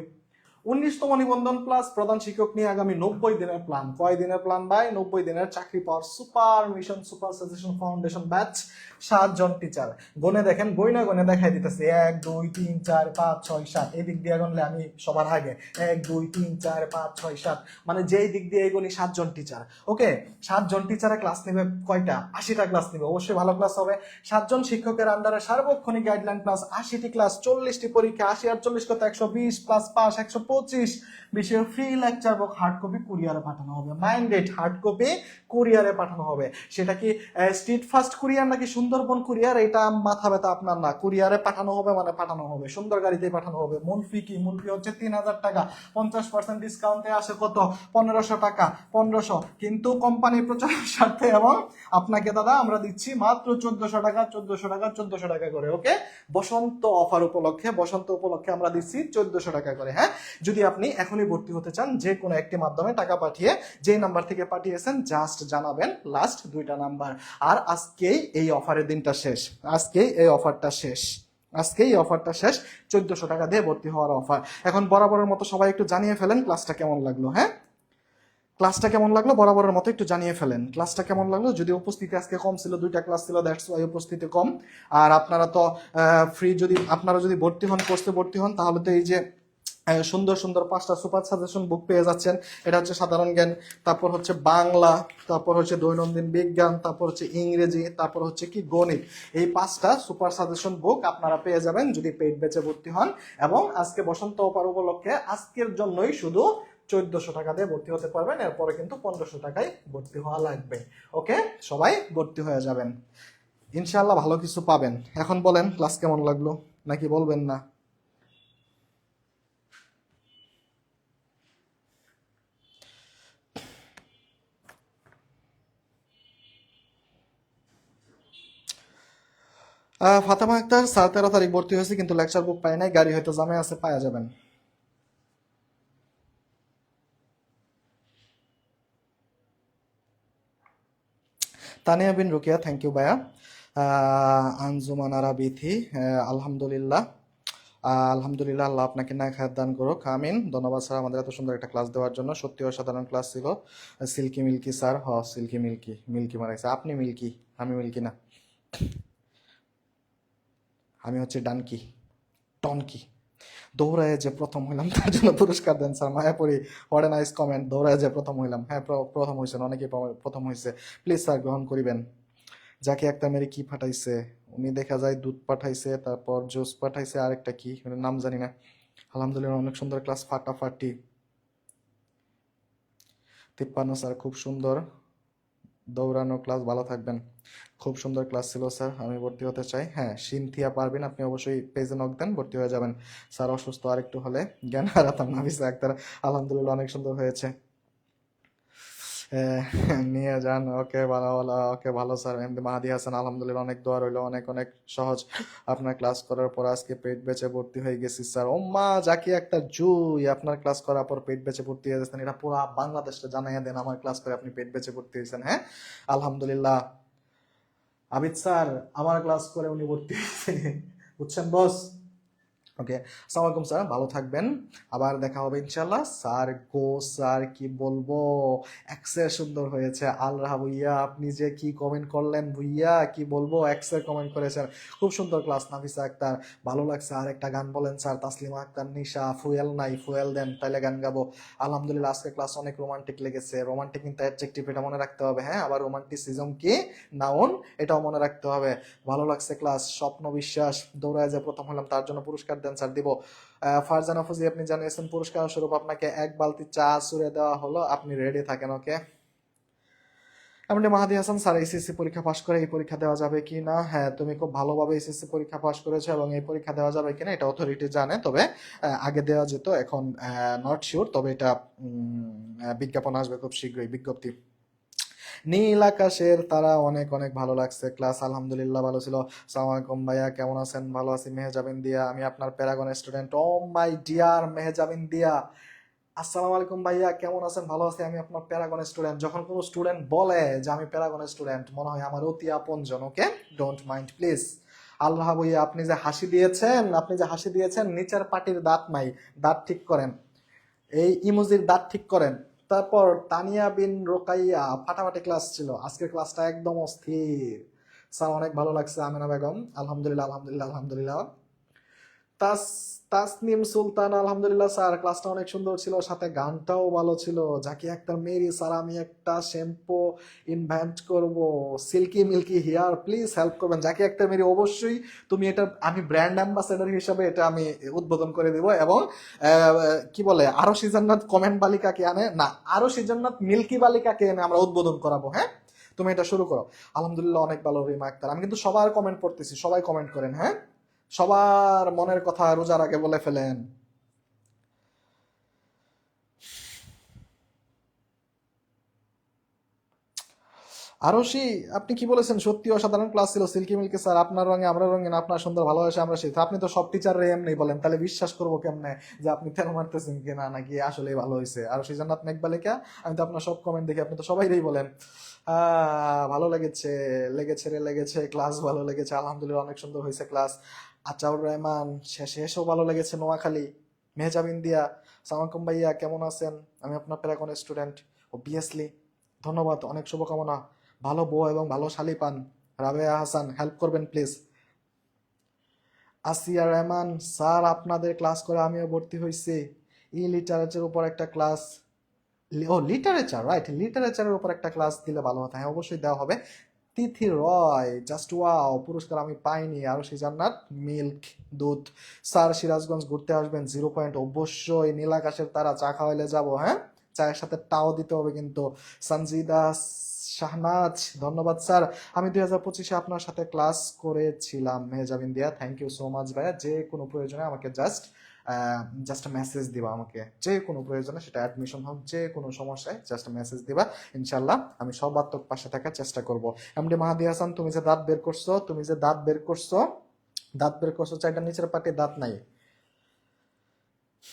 19তম নিবন্ধন প্লাস প্রধান শিক্ষক নিয়ে আগামী 90 দিনের প্ল্যান, কয় দিনের প্ল্যান ভাই, 90 দিনের চাকরি পাওয়ার super mission super suggestion foundation batch, 7 জন টিচার, গনে দেখেন, গনে দেখাই দিতেছে 1 2 3 4 5 6 7, এই দিক দিয়ে গণলে আমি সবার আগে, 1 2 3 4 5 6 7, মানে যেই দিক দিয়ে গণি 7 জন টিচার। ওকে, 7 জন টিচারে ক্লাস নেবে কয়টা, 80টা ক্লাস নেবে, অবশ্যই ভালো ক্লাস হবে। 7 জন শিক্ষকের আন্ডারে সার্বক্ষণিক গাইডলাইন প্লাস 80টি ক্লাস, 40টি পরীক্ষা, 80 আর 40 কত 120 প্লাস পাস 125 বিষয়ের ফ্রি লেকচার বুক হার্ড কপি কুরিয়ারে পাঠানো হবে, মাইন্ডেড হার্ড কপি কুরিয়ারে পাঠানো হবে। সেটা কি স্ট্রিট ফাস্ট কুরিয়ার নাকি সুন্দরবন কুরিয়ার, এটা মাথা ব্যথা আপনার না, কুরিয়ারে পাঠানো হবে মানে পাঠানো হবে, সুন্দর গাড়িতে পাঠানো হবে। মূল ফি কি, মূল ফি হচ্ছে 3000 টাকা, 50% ডিসকাউন্টে আসে কত 1500 টাকা, 1500, কিন্তু কোম্পানির প্রচারের স্বার্থে এবং আপনাকে দাদা আমরা দিচ্ছি মাত্র 1400 টাকা 1400 টাকা করে। ওকে, বসন্ত অফার উপলক্ষে, বসন্ত উপলক্ষে আমরা দিচ্ছি 1400 টাকা করে। হ্যাঁ, যদি আপনি এখনই ভর্তি হতে চান যে কোনো একটি মাধ্যমে টাকা পাঠিয়ে, যে নাম্বার থেকে পাঠিয়েছেন জাস্ট জানাবেন লাস্ট 2টা নাম্বার। আর আজকেই এই অফারের দিনটা শেষ, আজকেই এই অফারটা শেষ, 1400 টাকা দিয়ে ভর্তি হওয়ার অফার। এখন বরাবরের মতো সবাই একটু জানিয়ে ফেলেন ক্লাসটা কেমন লাগলো। হ্যাঁ, ক্লাসটা কেমন লাগলো বরাবরের মতো একটু জানিয়ে ফেলেন। ক্লাসটা কেমন লাগলো? যদি উপস্থিতি আজকে কম ছিল, 2টা ক্লাস ছিল, দ্যাটস ওয়াই উপস্থিতি কম। আর আপনারা তো ফ্রি, যদি আপনারা যদি ভর্তি হন, কোর্সে ভর্তি হন, তাহলে তো এই যে সুন্দর সুন্দর 5টা সুপার সাজেশন বুক পেয়ে যাচ্ছেন। এটা হচ্ছে সাধারণ জ্ঞান, তারপর হচ্ছে বাংলা, তারপর হচ্ছে দৈনন্দিন বিজ্ঞান, তারপর হচ্ছে ইংরেজি, তারপর হচ্ছে কি গণিত। এই 5টা সুপার সাজেশন বুক আপনারা পেয়ে যাবেন যদি পেইড ব্যাচে ভর্তি হন। এবং আজকে বসন্ত অফার উপলক্ষে আজকের জন্যই শুধু 1400 টাকা দিয়ে ভর্তি হতে পারবেন, এরপরে কিন্তু 1500 টাকায় ভর্তি হওয়া লাগবে। ওকে, সবাই ভর্তি হয়ে যাবেন, ইনশাআল্লাহ ভালো কিছু পাবেন। এখন বলেন ক্লাস কেমন লাগলো, নাকি বলবেন না? ফাতেমা আক্তার স্যার 13 তারিখ ভর্তি হয়েছে, কিন্তু লেকচার বুক পাই নাই, গাড়ি হয়তো জামে আছে, পাওয়া যাবেন। তানিয়া বিন রুকিয়া, থ্যাংক ইউ ভাইয়া। আঞ্জুমান আরা বিথি, আলহামদুলিল্লাহ। আলহামদুলিল্লাহ, আল্লাহ আপনাকে না খায়াত দান করুক, আমিন। ধন্যবাদ স্যার আমাদের এত সুন্দর একটা ক্লাস দেওয়ার জন্য, সত্যি অসাধারণ ক্লাস ছিল। Silky milky sir, silky milky, milky মারাইছে আপনি, মিল্কি আমি, মিল্কি না, আমি হচ্ছে ডানকি, টনকি। দৌড়ায় যে প্রথম হইলাম তার জন্য পুরস্কার দেন sir. Mayapuri, what a nice comment. দৌড়ায় যে প্রথম হইলাম, হ্যাঁ প্রথম হয়েছেন, অনেকেই প্রথম হয়েছে, প্লিজ স্যার গ্রহণ করিবেন। যাকে একটা মেরে কি পাঠাইছে, উনি দেখা যায় দুধ পাঠাইছে, তারপর জুস পাঠাইছে, আরেকটা কি নাম জানি না। আলহামদুলিল্লাহ অনেক সুন্দর ক্লাস, ফাটাফাটি। 53 স্যার, খুব সুন্দর দৌড়ানো ক্লাস, ভালো থাকবেন। খুব সুন্দর ক্লাস ছিল স্যার, আমি ভর্তি হতে চাই। হ্যাঁ সিনথিয়া পারবেন, আপনি অবশ্যই পেজে নক দেন, ভর্তি হয়ে যাবেন। স্যার অসুস্থ, আরেকটু হলে জ্ঞান হারাতাম। নাফিসা আক্তার, আলহামদুলিল্লাহ অনেক সুন্দর হয়েছে। আহ, নিয়ে যান, ওকে ভালো ভালো, ওকে ভালো স্যার। এমডি মাহাদি হাসান, আলহামদুলিল্লাহ অনেক দোয়া রইলো, অনেক অনেক সহজ। আপনার ক্লাস করার পর আজকে পেট বেচে ভর্তি হয়ে গেছি স্যার। ও মা, জাকি একটা জুই, আপনার ক্লাস করার পর পেট বেচে ভর্তি হয়ে গেছেন, এটা পুরো বাংলাদেশটা জানাইয়া দেন আমার ক্লাস করে আপনি পেট বেচে ভর্তি হয়েছেন। হ্যাঁ আলহামদুলিল্লাহ। আবিদ স্যার আমার ক্লাস করে উনি ভর্তি হয়েছে, বুঝছেন বস। ওকে, আসসালামু আলাইকুম স্যার, ভালো থাকবেন, আবার দেখা হবে ইনশাল্লাহ। স্যার গো স্যার, কি বলবো, এক্সের সুন্দর হয়েছে। আল রাহা ভুইয়া, আপনি যে কি কমেন্ট করলেন ভুইয়া, কি বলবো, এক্সের কমেন্ট করেছেন, খুব সুন্দর ক্লাস। নাফিসা আক্তার, ভালো লাগছে, আর একটা গান বলেন স্যার। তাসলিমা আক্তার নিশা, ফুয়েল নাই, ফুয়েল দেন তাইলে গান গাবো। আলহামদুলিল্লাহ আজকে ক্লাস অনেক রোমান্টিক লেগেছে। রোমান্টিক কিন্তু অ্যাডজেক্টিভ, এটা মনে রাখতে হবে। হ্যাঁ, আবার রোমান্টিসিজম কি নাউন, এটাও মনে রাখতে হবে। ভালো লাগছে ক্লাস। স্বপ্ন বিশ্বাস, দৌড়ায় যে প্রথম হলাম তার জন্য পুরস্কার দেন স্যার, দিব। ফারজানা ফুজি, আপনি জানিয়েছেন পুরস্কার স্বরূপ আপনাকে 1 বালতি চা সুরে দেওয়া হলো, আপনি রেডি থাকেন। ওকে, এমনি মাহাদি হাসান স্যার, এইচএসসি পরীক্ষা পাশ করে এই পরীক্ষা দেওয়া যাবে কি না? হ্যাঁ, তুমি খুব ভালোভাবে এইচএসসি পরীক্ষা পাশ করেছো, এবং এই পরীক্ষা দেওয়া যাবে কিনা এটা অথরিটি জানে, তবে আগে দেওয়া যেত, এখন নট শিওর, তবে এটা বিজ্ঞাপন আসবে খুব শীঘ্রই, বিজ্ঞপ্তি। নীল আকাশের তারা, অনেক অনেক ভালো লাগছে ক্লাস, আলহামদুলিল্লাহ ভালো ছিল। সালাম আলাইকুম ভাইয়া, কেমন আছেন? ভালো আছি মেহজাবিন দিয়া, আমি আপনার Paragon student. Oh my dear Mehjabin Diya, আসসালামু আলাইকুম ভাইয়া, কেমন আছেন? ভালো আছি, আমি আপনার প্যারাগন স্টুডেন্ট। যখন কোনো স্টুডেন্ট বলে যে আমি প্যারাগন স্টুডেন্ট, মনে হয় আমার অতি আপনজন। ওকে, ডোন্ট মাইন্ড প্লিজ। আল্লাহ ভাইয়া, আপনি যে হাসি দিয়েছেন, আপনি যে হাসি দিয়েছেন, নিচের পাটির দাঁত নাই, দাঁত ঠিক করেন, এই ইমোজির দাঁত ঠিক করেন। তারপর তানিয়া বিন রোকাইয়া, ফাটাফাটি ক্লাস ছিল আজকের, ক্লাসটা একদম অস্থির স্যার, অনেক ভালো লাগছে। আমিনা বেগম, আলহামদুলিল্লাহ আলহামদুলিল্লাহ আলহামদুলিল্লাহ। তাস তাসনিম সুলতান, আলহামদুলিল্লাহ স্যার, ক্লাসটা অনেক সুন্দর ছিল, সাথে গানটাও ভালো ছিল। জাকি আক্তার মেরি, স্যার আমি একটা শ্যাম্পু ইনভেন্ট করব, silky milky hair, please help করবেন। জাকি আক্তার মেরি, অবশ্যই তুমি এটা, আমি ব্র্যান্ড অ্যাম্বাসেডর হিসাবে এটা আমি উদ্বোধন করে দেব। এবং কি বলে, আরো জান্নাত কমেন্ট বালিকাকে আনে না, আরো জান্নাত মিল্কি বালিকাকে এনে আমরা উদ্বোধন করাবো। হ্যাঁ, তুমি এটা শুরু করো। আলহামদুলিল্লাহ অনেক ভালো রিমা আক্তার, আমি কিন্তু সবার কমেন্ট পড়তেছি, সবাই কমেন্ট করেন। হ্যাঁ, সবার মনের কথা রোজার আগে বলে ফেলেন। আরশি, আপনি কি বলেছেন? সত্যি অসাধারণ ক্লাস ছিল সিল্কি মিল্কি স্যার, আপনার রঙে আমরা রঙিন, আপনার সুন্দর ভালোবাসা আমরা শীত। আপনি তো সব টিচাররা এমনি বলেন, তাহলে বিশ্বাস করবো কেমনে যে আপনি তেল মারতেছেন কিনা, নাকি আসলেই ভালো হয়েছে? আরশি জান্নাত মেঘবালিকা, আমি তো আপনার সব কমেন্ট দেখি, আপনি তো সবাইই বলেন ভালো লেগেছে, লেগেছে রে লেগেছে, ক্লাস ভালো লেগেছে, আলহামদুলিল্লাহ অনেক সুন্দর হয়েছে ক্লাস। আচাউর রহমান, শেষে এসেও ভালো লেগেছে। নোয়াখালী, মেহজাবিন দিয়া, সালামালাইকুম ভাইয়া, কেমন আছেন? আমি আপনার প্যারাগন স্টুডেন্ট। অবভিয়াসলি। ধন্যবাদ, অনেক শুভকামনা। ভালো বউ এবং ভালো শালি পান। রাবেয়া হাসান, হেল্প করবেন প্লিজ। আসিয়া রহমান, স্যার আপনাদের ক্লাস করে আমিও ভর্তি হয়েছি। ই লিটারেচার উপর একটা ক্লাস, ও লিটারেচার, রাইট, লিটারেচারের উপর একটা ক্লাস দিলে ভালো হতো। হ্যাঁ, অবশ্যই দেওয়া হবে। তিথি রয়, জাস্ট ওয়াও, পুরস্কার আমি পাইনি। আরো সেই জান্নাত, মিল্ক দুধ। স্যার সিরাজগঞ্জ ঘুরতে আসবেন, 0 পয়েন্ট, অবশ্যই। নীল আকাশের তারা, চা খাওয়াইলে যাবো, হ্যাঁ, চায়ের সাথে টাও দিতে হবে কিন্তু। সঞ্জিদা শাহনাজ, ধন্যবাদ স্যার। আমি 2025-এ আপনার সাথে ক্লাস করেছিলাম মেহজাবিন দিয়া, থ্যাংক ইউ সো মাচ ভাইয়া। যে কোনো প্রয়োজনে আমাকে জাস্ট মেসেজ দিবা, আমাকে যে কোনো প্রয়োজনে, সেটা অ্যাডমিশন হোক, যে কোনো সমস্যায় জাস্ট মেসেজ দিবা, ইনশাল্লাহ আমি সর্বাত্মক পাশে থাকার চেষ্টা করব। এমডি মাহাদি হাসান, তুমি যে দাঁত বের করছো, চারটা নিচের পাটে দাঁত নাই।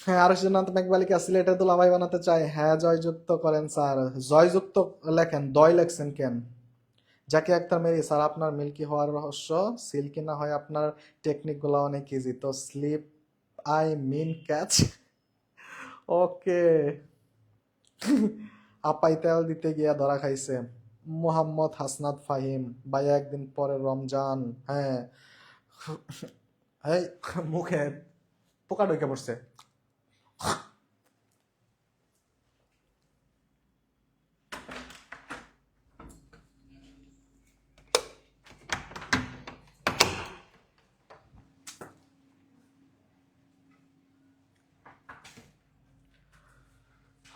হ্যাঁ, আর সিদ্ধান্ত মেঘবালিকে সিলেটের দুলাভাই বানাতে চাই। হ্যাঁ, জয়যুক্ত করেন স্যার। জয়যুক্ত লেখেন, দয় লেখছেন কেন? জাকি আক্তার মেরি, স্যার আপনার মিল্কি হওয়ার রহস্য, সিল্কি না হয় আপনার টেকনিক গুলো অনেক ইজি, তো স্লিপ আই মিন ক্যাচ। ওকে। আপাই তেল দিতে গিয়া ধরা খাইছে। মোহাম্মদ হাসনাত ফাহিম, ভাইয়া একদিন পরে রমজান। হ্যাঁ। এই, মুখে পোকা ঢুকে পড়ছে।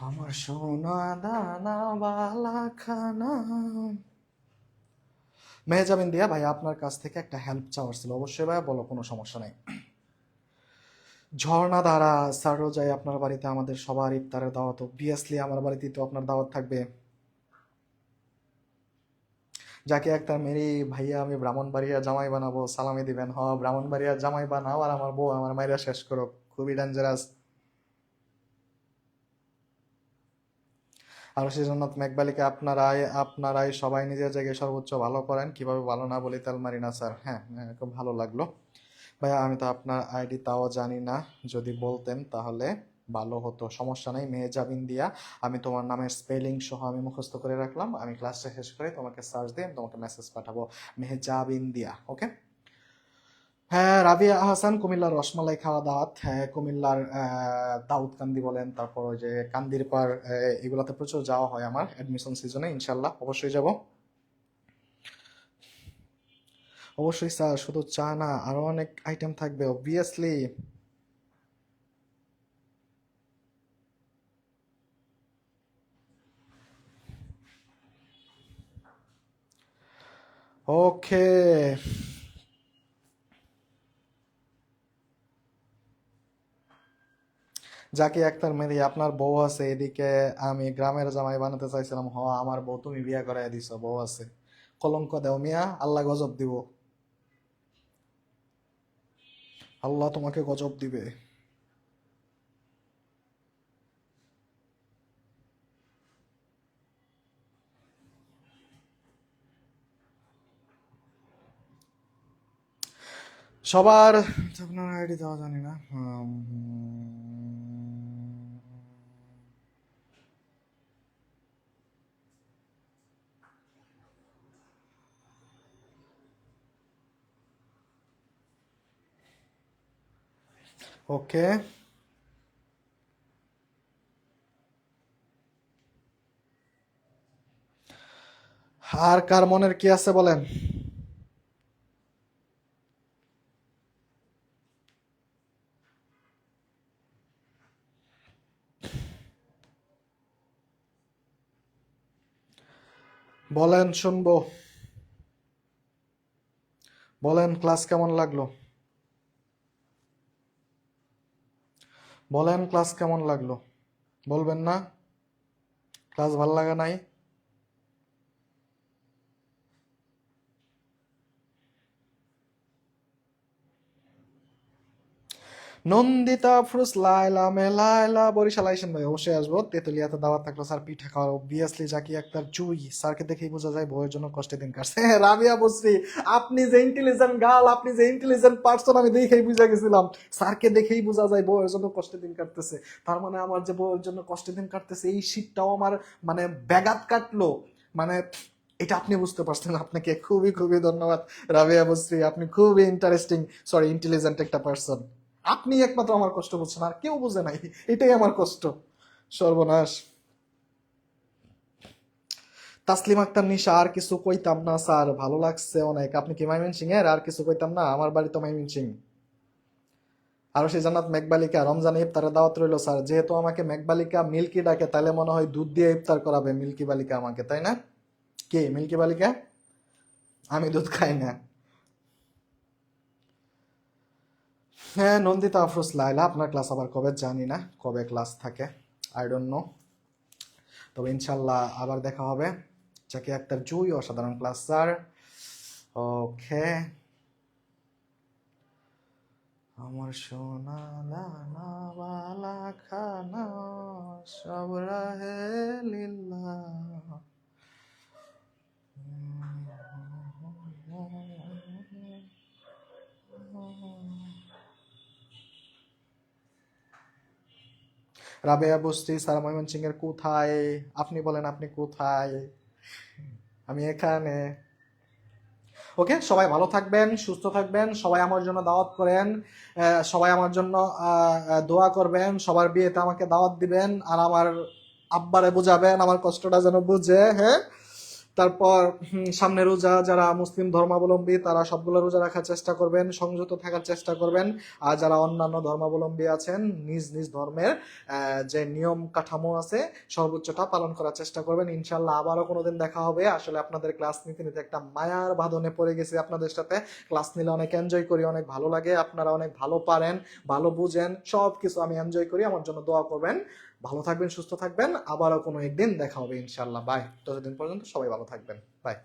আমার সোনা দানা বালা খানা। মেহজাবিন দিয়া, ভাই আপনার কাছ থেকে একটা হেল্প চাওয়ার ছিল। অবশ্যই ভাইয়া, বলো, কোনো সমস্যা নাই। ঝর্ণা দ্বারা, স্যারও যাই আপনার বাড়িতে, আমাদের সবার ইফতারের দাওয়াত। অবভিয়াসলি আমার বাড়িতে তো আপনার দাওয়াত থাকবে। যাকে একটা মেরি, ভাইয়া আমি ব্রাহ্মণবাড়িয়া জামাই বানাবো, সালামি দিবেন। হ, ব্রাহ্মণবাড়িয়া জামাই বানাও, আর আমার বউ আমার মাইরা শেষ করো, খুবই ডেঞ্জারাস। আর সেজন্য মেঘবালিকে, আপনারাই সবাই নিজের জায়গায় সর্বোচ্চ ভালো করেন, কিভাবে ভালো না বলি তেল মারি না স্যার। হ্যাঁ, খুব ভালো লাগলো ভাইয়া। আমি তো আপনার আইডি তাও জানি না, যদি বলতেন তাহলে ভালো হতো। সমস্যা নাই মেহজাবিন দিয়া, আমি তোমার নামের স্পেলিং সহ আমি মুখস্থ করে রাখলাম। আমি ক্লাসটা শেষ করে তোমাকে সার্চ দিয়ে তোমাকে মেসেজ পাঠাবো, মেহজাবিন দিয়া। ওকে। হ্যাঁ, রাবিয়া আহসান, কুমিল্লার রসমালাই খাওয়া দাওয়াত। হ্যাঁ, কুমিল্লার দাউদকান্দি বলেন, তারপর ওই যে কান্দির পাড়, এগুলাতে প্রচুর যাওয়া হয় আমার অ্যাডমিশন সিজনে। ইনশাল্লাহ অবশ্যই যাব। অবশ্যই স্যার, শুধু চা না, আরো অনেক আইটেম থাকবে অবভিয়াসলি। ওকে। জাকি আক্তার মেরি, আপনার বউ আছে এদিকে, আমি গ্রামের জামাই বানাতে চাইছিলাম। হ, আমার বউ তুমি বিয়া করাই দিছো, বউ আছে। কলঙ্ক দেও মিয়া, আল্লাহ গজব দিব। আল্লাহ তোমাকে গজব দিবে। সবার আপনার আইডি দেওয়া জানি না। ওকে। আর কার মনের কি আছে বলেন? বলেন, শুনবো। বলেন, ক্লাস কেমন লাগলো? বলেন, ক্লাস কেমন লাগলো? বলবেন না? ক্লাস ভাল লাগা নাই? নন্দিতা আফরোজ, লায়লা মেলায়লা, বরিশাল আইসেন ভাই, অবশ্যই আসবো। তেতুলিয়াতে দাওয়াত থাকলো স্যার, পিঠা খাওয়া অবভিয়াসলি। জাকি আক্তার জুই, স্যারকে দেখেই বোঝা যায় বউয়ের জন্য কষ্টের দিন কাটছে। হ্যাঁ, রাবিয়া বসরি, আপনি যে ইন্টেলিজেন্ট গার্ল, আপনি যে ইন্টেলিজেন্ট পার্সন, আমি দেখেই বুঝা গেছিলাম। স্যারকে দেখেই বোঝা যায় বউয়ের জন্য কষ্টের দিন কাটতেছে। তার মানে আমার যে বউয়ের জন্য কষ্টের দিন কাটতেছে, এই শীতটাও আমার মানে ব্যাঘাত কাটলো, মানে এটা আপনি বুঝতে পারছেন। আপনাকে খুবই খুবই ধন্যবাদ রাবিয়া বসরি, আপনি খুবই ইন্টারেস্টিং, সরি ইন্টেলিজেন্ট একটা পার্সন। আপনি একমাত্র আমার কষ্ট বুঝছেন, আর কেউ বুঝে নাই, এটাই আমার কষ্ট। সর্বনাশ। তাসলিম আক্তার নিশা, আর কিছু কইতাম না স্যার, ভালো লাগছে অনেক। আপনি কি ময়মনসিং এর? আর কিছু কইতাম না, আমার বাড়ি তো ময়মনসিং। আরো সেই জান্নাত মেঘবালিকা, রমজানে ইফতারে দাওয়াত রইলো স্যার। যেহেতু আমাকে মেঘবালিকা মিল্কি ডাকে, তাহলে মনে হয় দুধ দিয়ে ইফতার করাবে মিল্কি বালিকা আমাকে, তাই না? কে মিল্কি বালিকা? আমি দুধ খাই না। হ্যাঁ, নন্দিতা আফরোজ লাইলা, আপনার ক্লাস আবার কবে জানি না, কবে ক্লাস থাকে, আই ডোন্ট নো। তবে ইনশাল্লাহ আবার দেখা হবে। জাকি আক্তার জুই, অসাধারণ ক্লাস স্যার। ওকে। আমার সোনা দানা বালা খানা সব রাহে লিল্লাহ। রাবেয়া বস্তি, স্যার ময়মনসিং এর কোথায়? আপনি বলেন আপনি কোথায়? আমি এখানে। ওকে, সবাই ভালো থাকবেন, সুস্থ থাকবেন, সবাই আমার জন্য দাওয়াত করেন, সবাই আমার জন্য দোয়া করবেন, সবার বিয়েতে আমাকে দাওয়াত দিবেন, আর আমার আব্বারে বুঝাবেন আমার কষ্টটা যেন বুঝে। হ্যাঁ, তারপর সামনে রোজা, যারা মুসলিম ধর্মাবলম্বী তারা সবগুলো রোজা রাখার চেষ্টা করবেন, সংযত থাকার চেষ্টা করবেন। আর যারা অন্যান্য ধর্মাবলম্বী আছেন, নিজ নিজ ধর্মের যে নিয়ম কাঠামো আছে সর্বোচ্চটা পালন করার চেষ্টা করবেন। ইনশাল্লাহ আবারও কোনোদিন দেখা হবে। আসলে আপনাদের ক্লাস নিতে নিতে একটা মায়ার বাঁধনে পড়ে গেছি আপনাদের সাথে। ক্লাস নিলে অনেক এনজয় করি, অনেক ভালো লাগে, আপনারা অনেক ভালো পারেন, ভালো বুঝেন, সব কিছু আমি এনজয় করি। আমার জন্য দোয়া করবেন। ভালো থাকবেন, সুস্থ থাকবেন, আবারও কোনো একদিন দেখা হবে ইনশাল্লাহ। বাই। ততদিন পর্যন্ত সবাই ভালো থাকবেন। বাই।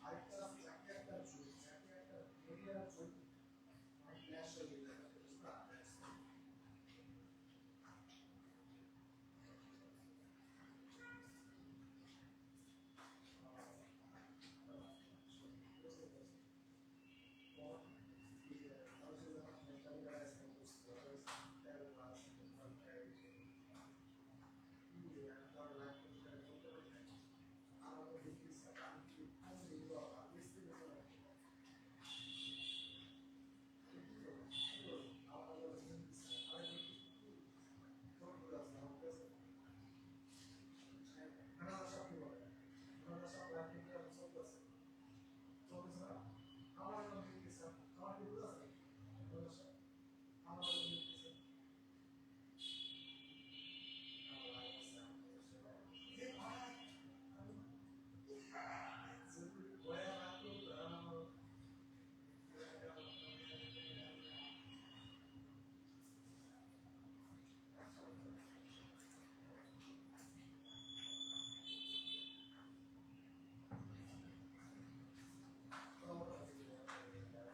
আরেকটা আছে চাকরি একটা